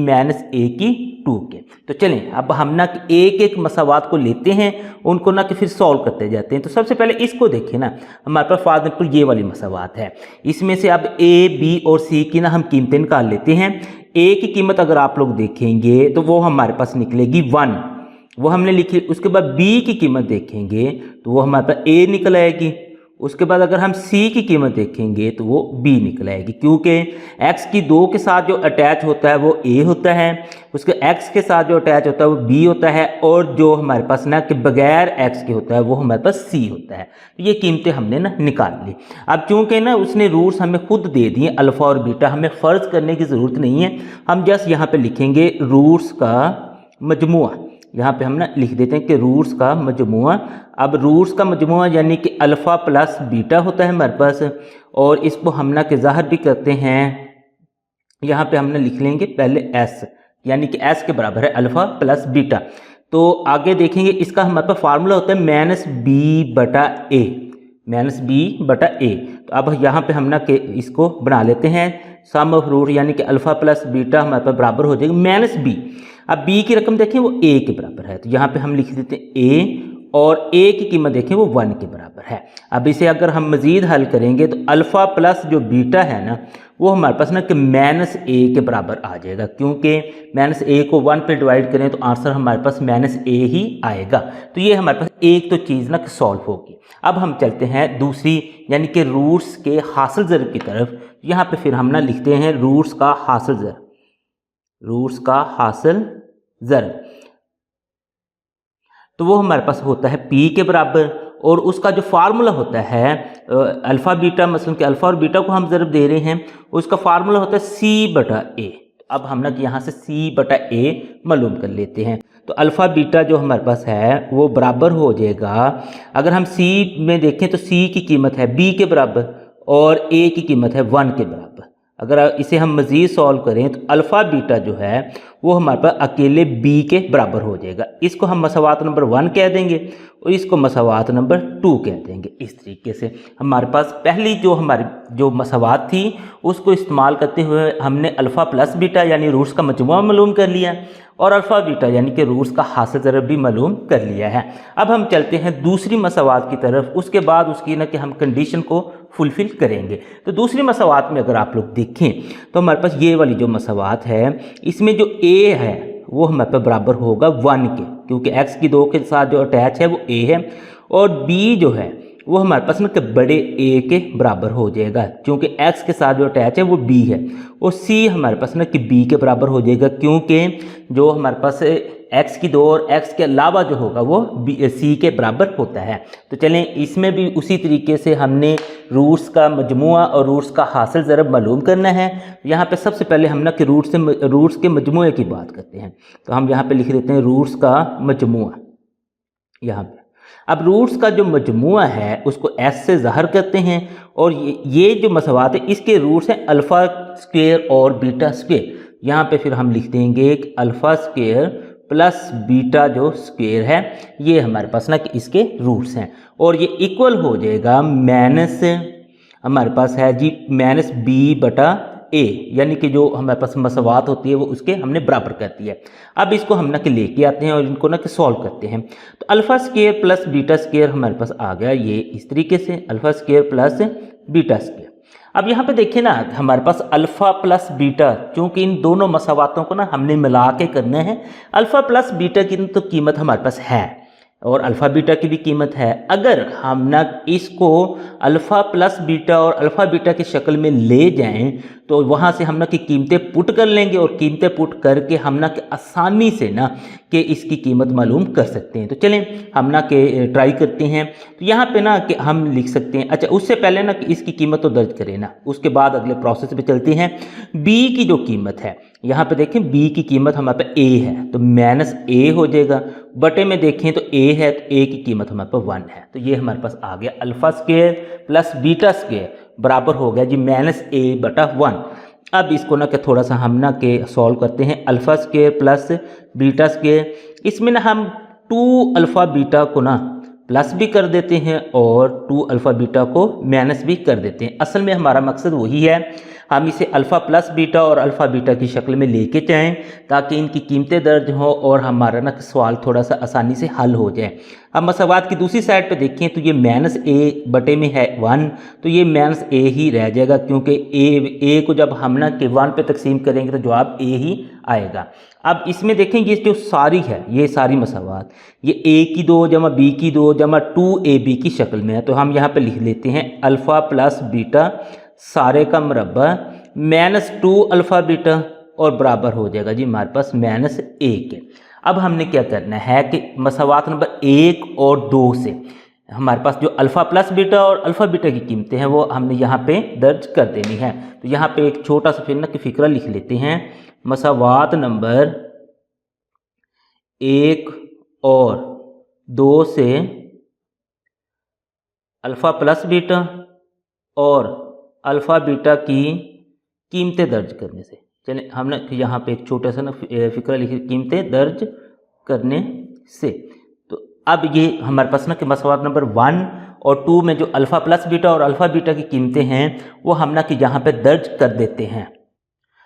a की 2 के। तो चलें अब हम ना एक एक मसावात को लेते हैं, उनको ना कि फिर सॉल्व करते जाते हैं। तो सबसे पहले इसको देखें ना, हमारे पास फॉर एग्जाम्पल ये वाली मसावात है, इसमें से अब a b और c की ना हम कीमतें निकाल लेते हैं। a की कीमत अगर आप लोग देखेंगे तो वो हमारे पास निकलेगी 1, वो हमने लिखी। उसके बाद b की कीमत देखेंगे तो वो हमारे पास a निकल आएगी। उसके बाद अगर हम c की कीमत देखेंगे तो वो b निकल आएगी, क्योंकि x की 2 के साथ जो अटैच होता है वो a होता है, उसके x के साथ जो अटैच होता है वो b होता है, और जो हमारे पास ना कि बगैर x के होता है वो हमारे पास c होता है। तो ये कीमतें हमने ना निकाल ली। अब चूंकि ना उसने रूट्स हमें खुद दे दिए अल्फ़ा और बीटा, हमें फ़र्ज करने की ज़रूरत नहीं है। हम जस्ट यहाँ पे लिखेंगे रूट्स का मजमुआ। यहाँ पे हम ना लिख देते हैं कि रूट्स का मजमुआ। अब रूट्स का मजमुआ यानी कि अल्फ़ा प्लस बीटा होता है हमारे पास, और इसको हम ना के ज़ाहिर भी करते हैं। यहाँ पे हमने लिख लेंगे पहले s, यानी कि s के बराबर है अल्फ़ा प्लस बीटा। तो आगे देखेंगे इसका हमारे पास फार्मूला होता है -b/a, -b/a। तो अब यहाँ पे हम ना के इसको बना लेते हैं सम ऑफ रूट, यानी कि अल्फ़ा प्लस बीटा हमारे पास बराबर हो जाएगा -b। अब b की रकम देखें वो a के बराबर है, तो यहाँ पे हम लिख देते हैं a, और a की कीमत देखें वो 1 के बराबर है। अब इसे अगर हम मज़ीद हल करेंगे तो अल्फ़ा प्लस जो बीटा है ना वो हमारे पास ना कि -a के बराबर आ जाएगा, क्योंकि -a को 1 पे डिवाइड करें तो आंसर हमारे पास -a ही आएगा। तो ये हमारे पास एक तो चीज़ ना सॉल्व होगी। अब हम चलते हैं दूसरी, यानी कि रूट्स के हासिल ज़रब की तरफ। यहाँ पे फिर हम ना लिखते हैं रूट्स का हासिल ज़रब, रूट्स का हासिल ज़रब। तो वो हमारे पास होता है p के बराबर, और उसका जो फार्मूला होता है अल्फ़ा बीटा, मसलन कि अल्फ़ा और बीटा को हम ज़रब दे रहे हैं, उसका फार्मूला होता है c/a। अब हम ना कि यहाँ से c/a मालूम कर लेते हैं। तो अल्फ़ा बीटा जो हमारे पास है वो बराबर हो जाएगा, अगर हम c में देखें तो c की कीमत है b के बराबर और a की कीमत है 1 के बराबर। अगर इसे हम मज़ीद सॉल्व करें तो अल्फ़ा बीटा जो है वो हमारे पास अकेले b के बराबर हो जाएगा। इसको हम मसावात नंबर 1 कह देंगे और इसको मसावात नंबर 2 कह देंगे। इस तरीके से हमारे पास पहली जो हमारी जो मसावात थी उसको इस्तेमाल करते हुए हमने अल्फ़ा प्लस बीटा यानी रूट्स का मजमुआ मालूम कर लिया, और अल्फ़ा बीटा यानी कि रूट्स का हासिल ज़रब भी मालूम कर लिया है। अब हम चलते हैं दूसरी मसावात की तरफ, उसके बाद उसकी ना कि हम कंडीशन को फुलफ़िल करेंगे। तो दूसरी मसावात में अगर आप लोग देखें तो हमारे पास ये वाली जो मसावात है इसमें जो a है वो हमारे पास बराबर होगा 1 के, क्योंकि x की 2 के साथ जो अटैच है वो a है, और b जो है वो हमारे पास ना कि बड़े a के बराबर हो जाएगा, क्योंकि x के साथ जो अटैच है वो b है, और c हमारे पास ना कि b के बराबर हो जाएगा, क्योंकि जो हमारे पास x की 2 और x के अलावा जो होगा वो c के बराबर होता है। तो चलें इसमें भी उसी तरीके से हमने रूट्स का मजमुआ और रूट्स का हासिल ज़रब मालूम करना है। यहाँ पे सबसे पहले हम ना कि रूट्स के मजमुए की बात करते हैं। तो हम यहाँ पे लिख देते हैं रूट्स का मजमुआ यहाँ पे। अब रूट्स का जो मजमुआ है उसको s से ज़ाहिर करते हैं, और ये जो मसावात है इसके रूट्स हैं अल्फ़ा स्क्वायर और बीटा स्क्वायर। यहाँ पे फिर हम लिख देंगे कि अल्फ़ा स्क्वायर प्लस बीटा जो स्क्वायर है ये हमारे पास ना कि इसके रूट्स हैं, और ये इक्वल हो जाएगा माइनस हमारे पास है जी -b/a ए, यानी कि जो हमारे पास मसावात होती है वो उसके हमने बराबर कर दिया है। अब इसको हम ना कि लेके आते हैं और इनको ना कि सॉल्व करते हैं। तो alpha square plus beta square हमारे पास आ गया ये इस तरीके से, alpha square plus beta square. अब यहाँ पे देखिए ना हमारे पास अल्फ़ा प्लस बीटा, चूँकि इन दोनों मसावातों को ना हमने मिला के करना है। अल्फ़ा प्लस बीटा की तो कीमत हमारे पास है और अल्फ़ा बीटा की भी कीमत है। अगर हम ना इसको अल्फ़ा प्लस बीटा और अल्फ़ा बीटा की शक्ल में ले जाएं तो वहाँ से हम ना कि कीमतें पुट कर लेंगे और कीमतें पुट करके हम ना कि आसानी से ना कि इसकी कीमत मालूम कर सकते हैं। तो चलें हम ना कि ट्राई करते हैं। तो यहाँ पे ना कि हम लिख सकते हैं, अच्छा उससे पहले ना कि इसकी कीमत तो दर्ज करें ना, उसके बाद अगले प्रोसेस पे चलते हैं। बी की जो कीमत है यहाँ पे देखें, बी की कीमत हमारे पे ए है तो माइनस ए हो जाएगा, बटे में देखें तो ए है तो ए की कीमत हमारे पास 1 है। तो ये हमारे पास आ गया alpha square plus beta square बराबर हो गया जी माइनस ए बटा 1। अब इसको ना कि थोड़ा सा हम ना के सॉल्व करते हैं। Alpha square plus beta square, इसमें ना हम 2 अल्फ़ा बीटा को ना प्लस भी कर देते हैं और 2 अल्फ़ा बीटा को माइनस भी कर देते हैं। असल में हमारा मकसद वही है, हम इसे अल्फ़ा प्लस बीटा और अल्फ़ा बीटा की शक्ल में लेके जाएं ताकि इनकी कीमतें दर्ज हों और हमारा ना सवाल थोड़ा सा आसानी से हल हो जाए। अब मसावात की दूसरी साइड पे देखें तो ये माइनस ए बटे में है 1, तो ये माइनस ए ही रह जाएगा क्योंकि ए को जब हम ना कि 1 पे तकसीम करेंगे तो जवाब ए ही आएगा। अब इसमें देखें ये जो सारी है, ये सारी मसावात ये ए की 2 जमा बी की 2 जमा 2ab की शक्ल में है। तो हम यहाँ पे लिख लेते हैं अल्फ़ा प्लस बीटा सारे का मुरब्बा माइनस 2 अल्फ़ा बीटा और बराबर हो जाएगा जी हमारे पास माइनस ए के। अब हमने क्या करना है कि मसावात नंबर 1 और 2 से हमारे पास जो अल्फ़ा प्लस बीटा और अल्फ़ा बीटा की कीमतें हैं वो हमने यहाँ पे दर्ज कर देनी है। तो यहाँ पे एक छोटा सा फिर ना कि फ़िक्रा लिख लेते हैं। मसावात नंबर 1 और 2 से अल्फ़ा प्लस बीटा और अल्फ़ा बीटा की कीमतें दर्ज करने से, चलें हमने यहाँ पे एक छोटा सा ना फ़िक्रा लिखी कीमतें दर्ज करने से। तो अब ये हमारे पास ना कि मसावात नंबर 1 और 2 में जो अल्फ़ा प्लस बीटा और अल्फ़ा बीटा की कीमतें हैं वो हम ना कि यहाँ पे दर्ज कर देते हैं।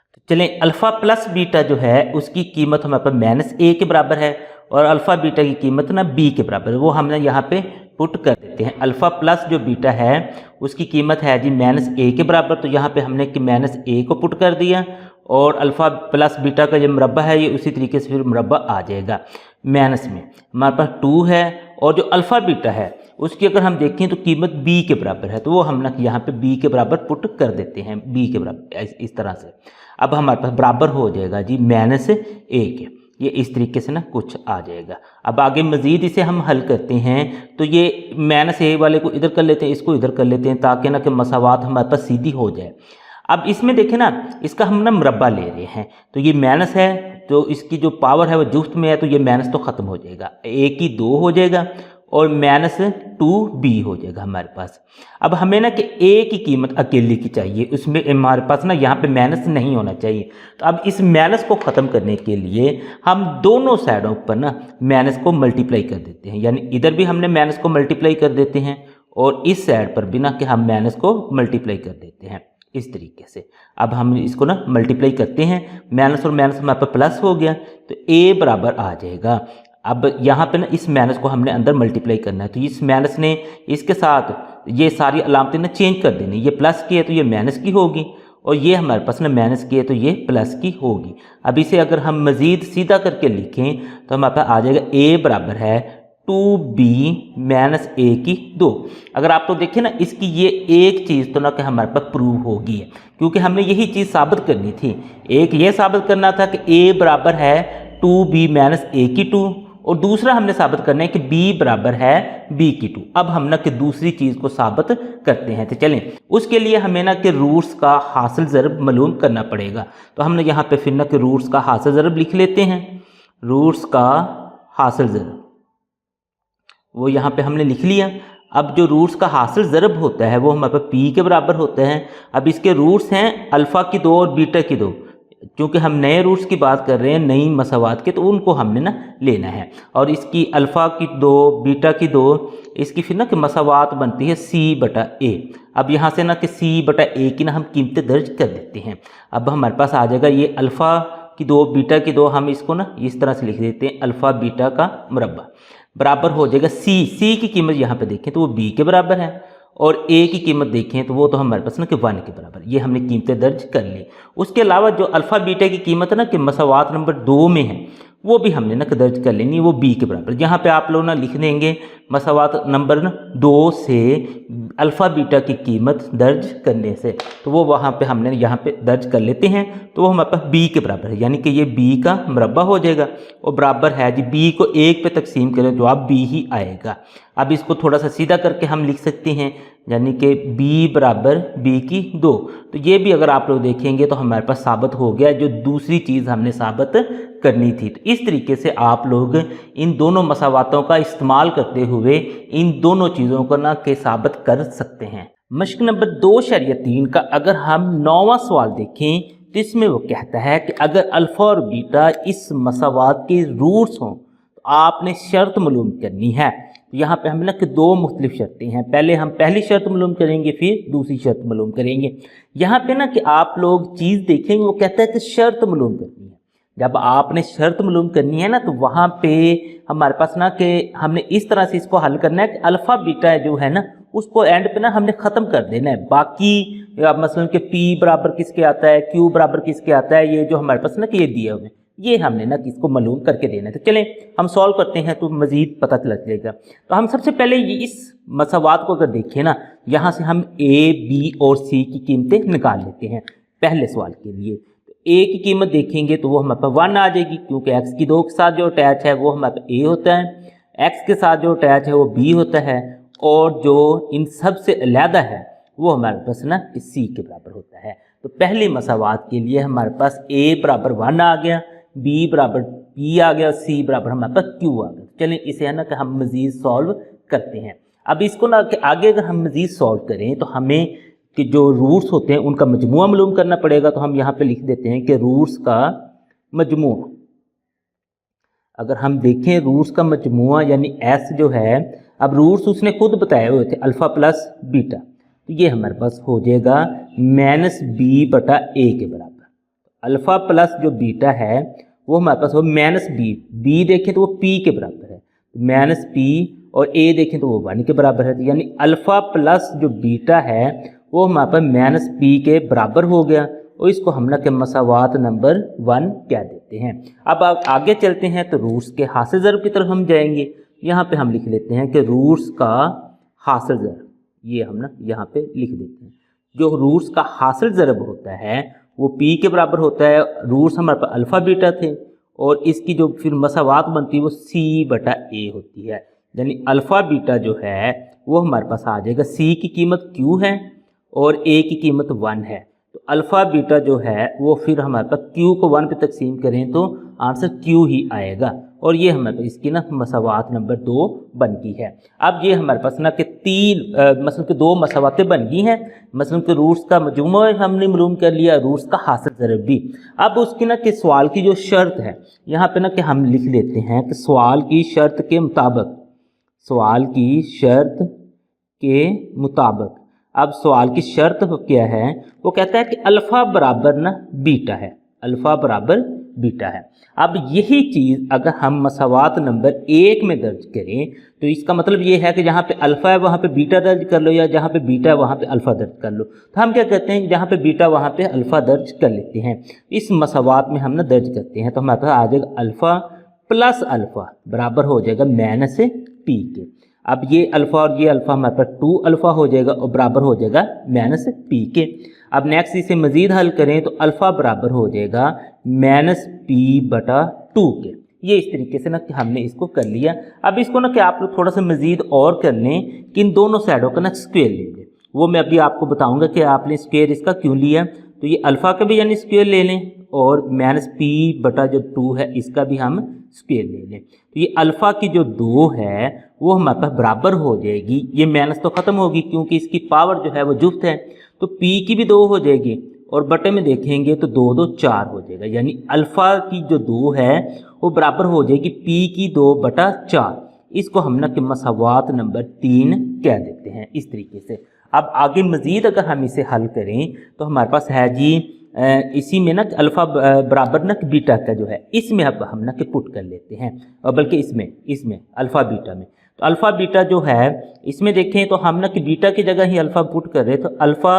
तो चलें अल्फ़ा प्लस बीटा जो है उसकी कीमत हमारे पास माइनस ए के बराबर है और अल्फ़ा बीटा की कीमत ना बी के बराबर है, वो हमने यहाँ पे पुट कर देते हैं। अल्फ़ा प्लस जो बीटा है उसकी कीमत है जी माइनस ए के बराबर, तो यहाँ पे हमने कि माइनस ए को पुट कर दिया और अल्फ़ा प्लस बीटा का जो मुरब्बा है ये उसी तरीके से फिर मुरब्बा आ जाएगा। माइनस में हमारे पास 2 है और जो अल्फ़ा बीटा है उसकी अगर हम देखें तो कीमत बी के बराबर है, तो वो हम ना यहाँ पे बी के बराबर पुट कर देते हैं, बी के बराबर इस तरह से। अब हमारे पास बराबर हो जाएगा जी माइनस ए के, ये इस तरीके से ना कुछ आ जाएगा। अब आगे मज़ीद इसे हम हल करते हैं तो ये माइनस ए वाले को इधर कर लेते हैं, इसको इधर कर लेते हैं ताकि ना कि मसावात हमारे पास सीधी हो जाए। अब इसमें देखें ना इसका हम ना मुरब्बा ले रहे हैं तो ये माइनस है तो इसकी जो पावर है वो जुफ्त में है तो ये माइनस तो ख़त्म हो जाएगा, ए की 2 हो जाएगा और माइनस 2b हो जाएगा हमारे पास। अब हमें ना कि ए की कीमत अकेले की चाहिए, उसमें हमारे पास ना यहाँ पे माइनस नहीं होना चाहिए। तो अब इस माइनस को ख़त्म करने के लिए हम दोनों साइडों पर ना माइनस को मल्टीप्लाई कर देते हैं, यानी इधर भी हमने माइनस को मल्टीप्लाई कर देते हैं और इस साइड पर भी ना कि हम माइनस को मल्टीप्लाई कर देते हैं इस तरीके से। अब हम इसको ना मल्टीप्लाई करते हैं, माइनस और माइनस हमारे पास प्लस हो गया तो ए बराबर आ जाएगा। अब यहाँ पे ना इस माइनस को हमने अंदर मल्टीप्लाई करना है तो इस माइनस ने इसके साथ ये सारी अलामतें ना चेंज कर देनी, ये प्लस की है तो ये माइनस की होगी और ये हमारे पास ना माइनस की है तो ये प्लस की होगी। अब इसे अगर हम मज़ीद सीधा करके लिखें तो हमारे पास आ जाएगा ए बराबर है 2b माइनस ए की 2। अगर आप तो देखें ना इसकी ये एक चीज़ तो ना कि हमारे पास प्रूव होगी है क्योंकि हमने यही चीज़ साबित करनी थी। एक ये साबित करना था कि ए बराबर है 2b माइनस ए की 2 और दूसरा हमने साबित करना है कि b बराबर है b की 2। अब हम ना कि दूसरी चीज़ को साबित करते हैं तो चलें उसके लिए हमें ना कि रूट्स का हासिल ज़रब मालूम करना पड़ेगा। तो हमने यहाँ पे फिर ना कि रूट्स का हासिल ज़रब लिख लेते हैं। रूट्स का हासिल ज़रब वो यहाँ पे हमने लिख लिया। अब जो रूट्स का हासिल ज़रब होता है वो हमारे पास p के बराबर होता है। अब इसके रूट्स हैं अल्फ़ा की 2 और बीटा की 2, क्योंकि हम नए रूट्स की बात कर रहे हैं, नई मसावात के, तो उनको हमने ना लेना है। और इसकी अल्फ़ा की 2 बीटा की 2, इसकी फिर ना कि मसावात बनती है C/A। अब यहाँ से ना कि C/A की ना हम कीमतें दर्ज कर देते हैं। अब हमारे पास आ जाएगा ये अल्फ़ा की 2 बीटा की 2, हम इसको ना इस तरह से लिख देते हैं अल्फ़ा बीटा का मुरब्बा बराबर हो जाएगा C की कीमत यहाँ पे देखें तो वो B के बराबर है, और A की कीमत देखें तो वो तो हमारे पास ना कि 1 के बराबर। ये हमने कीमतें दर्ज कर ली। उसके अलावा जो अल्फ़ा बीटा की कीमत है ना कि मसावात नंबर 2 में है, वो भी हमने ना दर्ज कर लेनी, वो B के बराबर। यहाँ पे आप लोग ना लिख देंगे मसावात नंबर 2 से अल्फ़ा बीटा की कीमत दर्ज करने से, तो वो वहाँ पे हमने यहाँ पे दर्ज कर लेते हैं, तो वो हमारे पास B के बराबर है, यानी कि ये B का मुरब्बा हो जाएगा और बराबर है जी B को 1 पे तकसीम करें, जवाब B ही आएगा। अब इसको थोड़ा सा सीधा करके हम लिख सकते हैं, यानी कि B बराबर B की 2। तो ये भी अगर आप लोग देखेंगे तो हमारे पास साबित हो गया जो दूसरी चीज़ हमने साबित करनी थी। तो इस तरीके से आप लोग इन दोनों मसावातों का इस्तेमाल करते हुए इन दोनों चीज़ों को ना के साबित कर सकते हैं। मश्क नंबर 2/3 का अगर हम 9वां सवाल देखें तो इसमें वो कहता है कि अगर अल्फ़ा और बीटा इस मसावात के रूट्स हों तो आपने शर्त मालूम करनी है। तो यहाँ पे हमें ना कि 2 मुख्तलिफ शर्तें हैं, पहले हम पहली शर्त मालूम करेंगे फिर दूसरी शर्त मालूम करेंगे। यहाँ पे ना कि आप लोग चीज़ देखेंगे वो कहता है कि शर्त मालूम करनी है। जब आपने शर्त मालूम करनी है ना तो वहाँ पे हमारे पास ना कि हमने इस तरह से इसको हल करना है कि अल्फ़ा बीटा जो है ना उसको एंड पे ना हमने ख़त्म कर देना है। बाकी मसलन कि P बराबर किसके आता है, Q बराबर किसके आता है, ये जो हमारे पास ना कि ये दिए हुए ये हमने ना इसको मालूम करके देना है। तो चलें हम सॉल्व करते हैं तो मज़ीद पता चलेगा। तो हम सबसे पहले ये इस मसावात को अगर देखें ना, यहाँ से हम A, B और C की कीमतें निकाल लेते हैं पहले सवाल के लिए। तो A की कीमत देखेंगे तो वो हमारे पास 1 आ जाएगी, क्योंकि x की 2 के साथ जो अटैच है वो हमारे पास A होता है, x के साथ जो अटैच है वो B होता है, और जो इन सब से अलहदा है वो हमारे पास ना C के बराबर होता है। तो पहली मसावात के लिए हमारे पास A बराबर 1 आ गया, B बराबर P आ गया, C बराबर हमारे पास Q आ गया। चलें इसे है ना कि हम मज़ीद सॉल्व करते हैं। अब इसको ना कि आगे अगर हम मज़ीद सॉल्व करें तो हमें कि जो रूट्स होते हैं उनका मजमुआ मालूम करना पड़ेगा। तो हम यहाँ पे लिख देते हैं कि रूट्स का मजमुआ, अगर हम देखें रूट्स का मजमुआ यानी S जो है, अब रूट्स उसने खुद बताए हुए थे अल्फ़ा प्लस बीटा, तो ये हमारे पास हो जाएगा -B/A के बराबर। अल्फ़ा प्लस जो बीटा है वो हमारे पास हो -B देखें तो वो P के बराबर है, -P, और A देखें तो वो 1 के बराबर है, यानी अल्फ़ा प्लस जो बीटा है वो हमारे पास -P के बराबर हो गया, और इसको हम ना के मसावात नंबर 1 कह देते हैं। अब आप आगे चलते हैं तो रूट्स के हासिल ज़रब की तरफ हम जाएंगे। यहाँ पे हम लिख लेते हैं कि रूट्स का हासिल ज़रब, ये हम ना यहाँ पे लिख देते हैं। जो रूट्स का हासिल ज़रब होता है वो P के बराबर होता है। रूट्स हमारे पास अल्फ़ा बीटा थे और इसकी जो फिर मसावात बनती है वो C/A होती है, यानी अल्फ़ा बीटा जो है वो हमारे पास आ जाएगा, C की कीमत Q है और A की कीमत 1 है। तो अल्फ़ा बीटा जो है वो फिर हमारे पास Q को 1 पे तकसीम करें तो आंसर Q ही आएगा, और ये हमारे पास इसकी ना मसावात नंबर 2 बन गई है। अब ये हमारे पास ना कि 3 मसलन के 2 मसावातें बन गई हैं, मसलन के रूट्स का मजमुआ हमने मालूम कर लिया, रूट्स का हासिल ज़रब भी। अब उसकी ना कि सवाल की जो शर्त है यहाँ पे ना कि हम लिख लेते हैं कि सवाल की शर्त के मुताबिक, सवाल की शर्त के मुताबिक, अब सवाल की शर्त क्या है, वो कहता है कि अल्फ़ा बराबर ना बीटा है, अल्फ़ा बराबर बीटा है। अब यही चीज़ अगर हम मसावात नंबर 1 में दर्ज करें तो इसका मतलब ये है कि जहाँ पे अल्फ़ा है वहाँ पे बीटा दर्ज कर लो, या जहाँ पे बीटा है वहाँ पे अल्फ़ा दर्ज कर लो। तो हम क्या कहते हैं, जहाँ पे बीटा वहाँ पे अल्फ़ा दर्ज कर लेते हैं। इस मसावात में हम ना दर्ज करते हैं तो हमारे पास आ जाएगा अल्फ़ा प्लस अल्फ़ा बराबर हो जाएगा -P के। अब ये अल्फ़ा और ये अल्फ़ा हमारे पास 2 अल्फ़ा हो जाएगा और बराबर हो जाएगा -P के। अब नेक्स्ट इसे मज़ीद हल करें तो अल्फ़ा बराबर हो जाएगा -P/2 के। ये इस तरीके से ना कि हमने इसको कर लिया। अब इसको ना कि आप लोग थोड़ा सा मज़ीद और कर लें कि इन दोनों साइडों का ना स्क्वायर ले लें, वो मैं अभी आपको बताऊंगा कि आपने स्क्वायर इसका क्यों लिया। तो ये अल्फ़ा का भी यानी स्क्वायर ले लें और -P/2 है इसका भी हम स्क्वायर ले लें। तो ये अल्फ़ा की जो 2 है वो हमारे पास बराबर हो जाएगी, ये माइनस तो ख़त्म होगी क्योंकि इसकी पावर जो है वो जुफ्त है, तो P की भी 2 हो जाएगी और बटे में देखेंगे तो 2 2 4 हो जाएगा, यानी अल्फ़ा की जो 2 है वो बराबर हो जाएगी पी की 2/4। इसको हम ना कि मसावात नंबर 3 कह देते हैं इस तरीके से। अब आगे मज़ीद अगर हम इसे हल करें तो हमारे पास है जी इसी में ना अल्फ़ा बराबर ना बीटा का जो है इसमें अब हम ना कि पुट कर लेते हैं, और बल्कि इसमें अल्फ़ा बीटा में। तो अल्फ़ा बीटा जो है इसमें देखें तो हम ना कि बीटा की जगह ही अल्फ़ा पुट कर रहे हैं, तो अल्फ़ा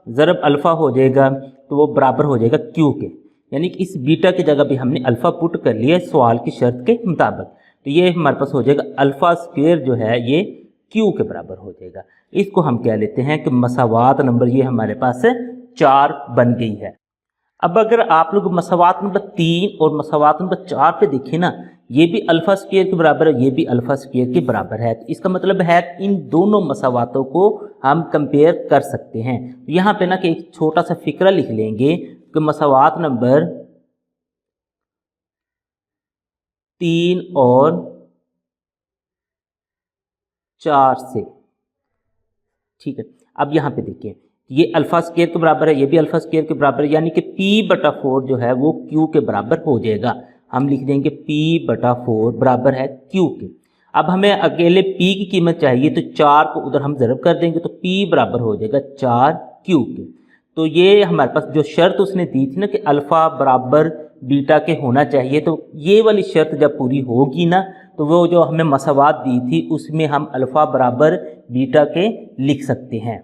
ज़रब अल्फ़ा हो जाएगा तो वो बराबर हो जाएगा क्यू के, यानी कि इस बीटा की जगह भी हमने अल्फ़ा पुट कर लिया सवाल की शर्त के मुताबिक। तो ये हमारे पास हो जाएगा अल्फ़ा स्क्वायर जो है ये क्यू के बराबर हो जाएगा। इसको हम कह लेते हैं कि मसावात नंबर ये हमारे पास 4 बन गई है। अब अगर आप लोग मसावात नंबर 3 और मसावात नंबर 4 पे देखें ना, ये भी अल्फ़ा स्क्वायर के बराबर है, ये भी अल्फ़ा स्क्वायर के बराबर है। तो इसका मतलब है इन दोनों मसावातों को हम कंपेयर कर सकते हैं। तो यहाँ पे ना कि एक छोटा सा फिक्रा लिख लेंगे कि मसावात नंबर 3 और 4 से, ठीक है। अब यहाँ पे देखिए ये अल्फ़ा स्क्वायर के बराबर है, ये भी अल्फ़ा स्क्वायर के बराबर है, यानी कि p/4 जो है वो q के बराबर हो जाएगा। हम लिख देंगे p/4 बराबर है q के। अब हमें अकेले p की कीमत चाहिए तो 4 को उधर हम ज़रब कर देंगे तो p बराबर हो जाएगा 4q के। तो ये हमारे पास जो शर्त उसने दी थी ना कि अल्फ़ा बराबर बीटा के होना चाहिए, तो ये वाली शर्त जब पूरी होगी ना तो वो जो हमें मसावात दी थी उसमें हम अल्फ़ा बराबर बीटा के लिख सकते हैं।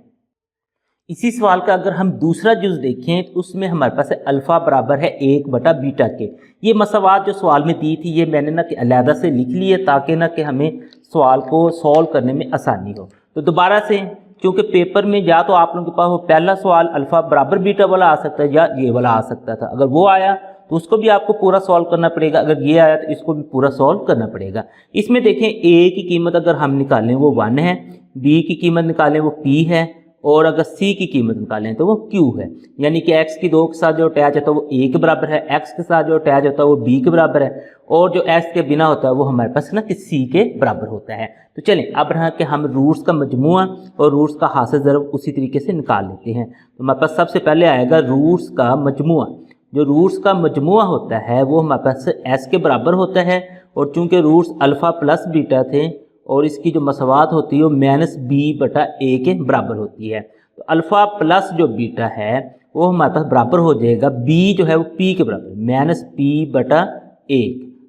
इसी सवाल का अगर हम दूसरा जुज़ देखें तो उसमें हमारे पास अल्फ़ा बराबर है 1/बीटा के। ये मसावात जो सवाल में दी थी ये मैंने ना कि अलहदा से लिख ली है ताकि ना कि हमें सवाल को सॉल्व करने में आसानी हो। तो दोबारा से क्योंकि पेपर में या तो आप लोगों के पास वो पहला सवाल अल्फ़ा बराबर बीटा वाला आ सकता है या ये वाला आ सकता था, अगर वो आया तो उसको भी आपको पूरा सॉल्व करना पड़ेगा, अगर ये आया तो इसको भी पूरा सॉल्व करना पड़ेगा। इसमें देखें a की कीमत अगर हम निकालें वो 1 है, b की कीमत निकालें वो p है, और अगर c की कीमत निकालें तो वो q है। यानी कि x की 2 के साथ जो अटैच होता है वो a के बराबर है, x के साथ जो अटैच होता है वो b के बराबर है, और जो x के बिना होता है वो हमारे पास ना कि c के बराबर होता है। तो चलें अब रहा कि हम रूट्स का मजमुआ और रूट्स का हासिल ज़रब उसी तरीके से निकाल लेते हैं। तो हमारे पास सबसे पहले आएगा रूट्स का मजमुआ। जो रूट्स का मजमुआ होता है वो हमारे पास s के बराबर होता है, और चूंकि रूट्स अल्फ़ा प्लस बीटा थे और इसकी जो मसावात होती है वो -b/a के बराबर होती है। तो अल्फ़ा प्लस जो बीटा है वो हमारे पास बराबर हो जाएगा, b जो है वो p के बराबर -p/a।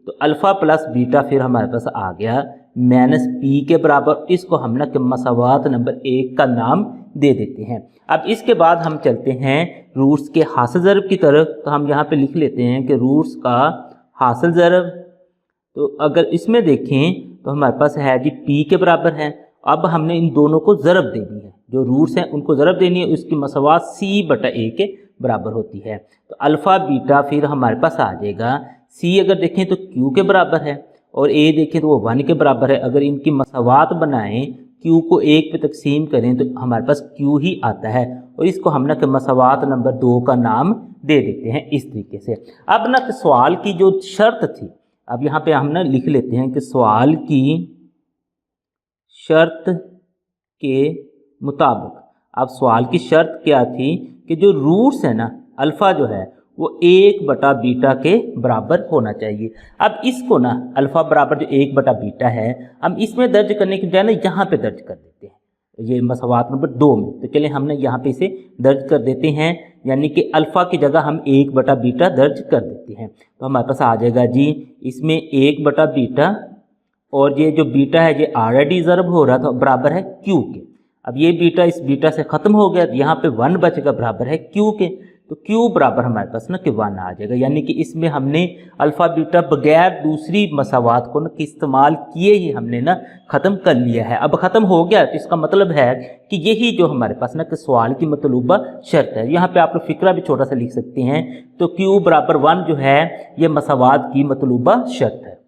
तो अल्फ़ा प्लस बीटा फिर हमारे पास आ गया -p के बराबर। इसको हम ना कि मसावात नंबर 1 का नाम दे देते हैं। अब इसके बाद हम चलते हैं रूट्स के हासिल ज़रब की तरफ। तो हम यहाँ पे लिख लेते हैं कि रूट्स का हासिल ज़रब, तो अगर इसमें देखें तो हमारे पास है जी p के बराबर है। अब हमने इन दोनों को ज़रब देनी है, जो रूट्स हैं उनको ज़रब देनी है, उसकी मसावात c/a के बराबर होती है। तो अल्फ़ा बीटा फिर हमारे पास आ जाएगा, c अगर देखें तो q के बराबर है और a देखें तो वो 1 के बराबर है। अगर इनकी मसावात बनाएं, q को 1 पे तकसीम करें तो हमारे पास q ही आता है, और इसको हम ना कि मसावात नंबर 2 का नाम दे देते हैं इस तरीके से। अब ना कि सवाल की जो शर्त थी, अब यहाँ पे हम ना लिख लेते हैं कि सवाल की शर्त के मुताबिक, अब सवाल की शर्त क्या थी कि जो रूट्स है ना अल्फ़ा जो है वो 1/बीटा के बराबर होना चाहिए। अब इसको ना अल्फ़ा बराबर जो 1/बीटा है हम इसमें दर्ज करने के बजाय ना यहाँ पे दर्ज कर देते हैं, ये मसावात नंबर 2 में। तो चलिए हमने यहाँ पे इसे दर्ज कर देते हैं, यानी कि अल्फ़ा की जगह हम 1/बीटा दर्ज कर देते हैं। तो हमारे पास आ जाएगा जी इसमें 1/बीटा, और ये जो बीटा है ये ऑलरेडी ज़रब हो रहा था बराबर है q के। अब ये बीटा इस बीटा से ख़त्म हो गया, यहाँ पे 1 बचेगा बराबर है q के। तो q बराबर हमारे पास ना कि 1 आ जाएगा, यानी कि इसमें हमने अल्फ़ा बीटा बगैर दूसरी मसावात को ना कि इस्तेमाल किए ही हमने ना ख़त्म कर लिया है। अब ख़त्म हो गया तो इसका मतलब है कि यही जो हमारे पास ना कि सवाल की मतलूबा शर्त है। यहाँ पे आप लोग फिक्रा भी छोटा सा लिख सकते हैं। तो q बराबर 1 जो है ये मसावात की मतलूबा शर्त है।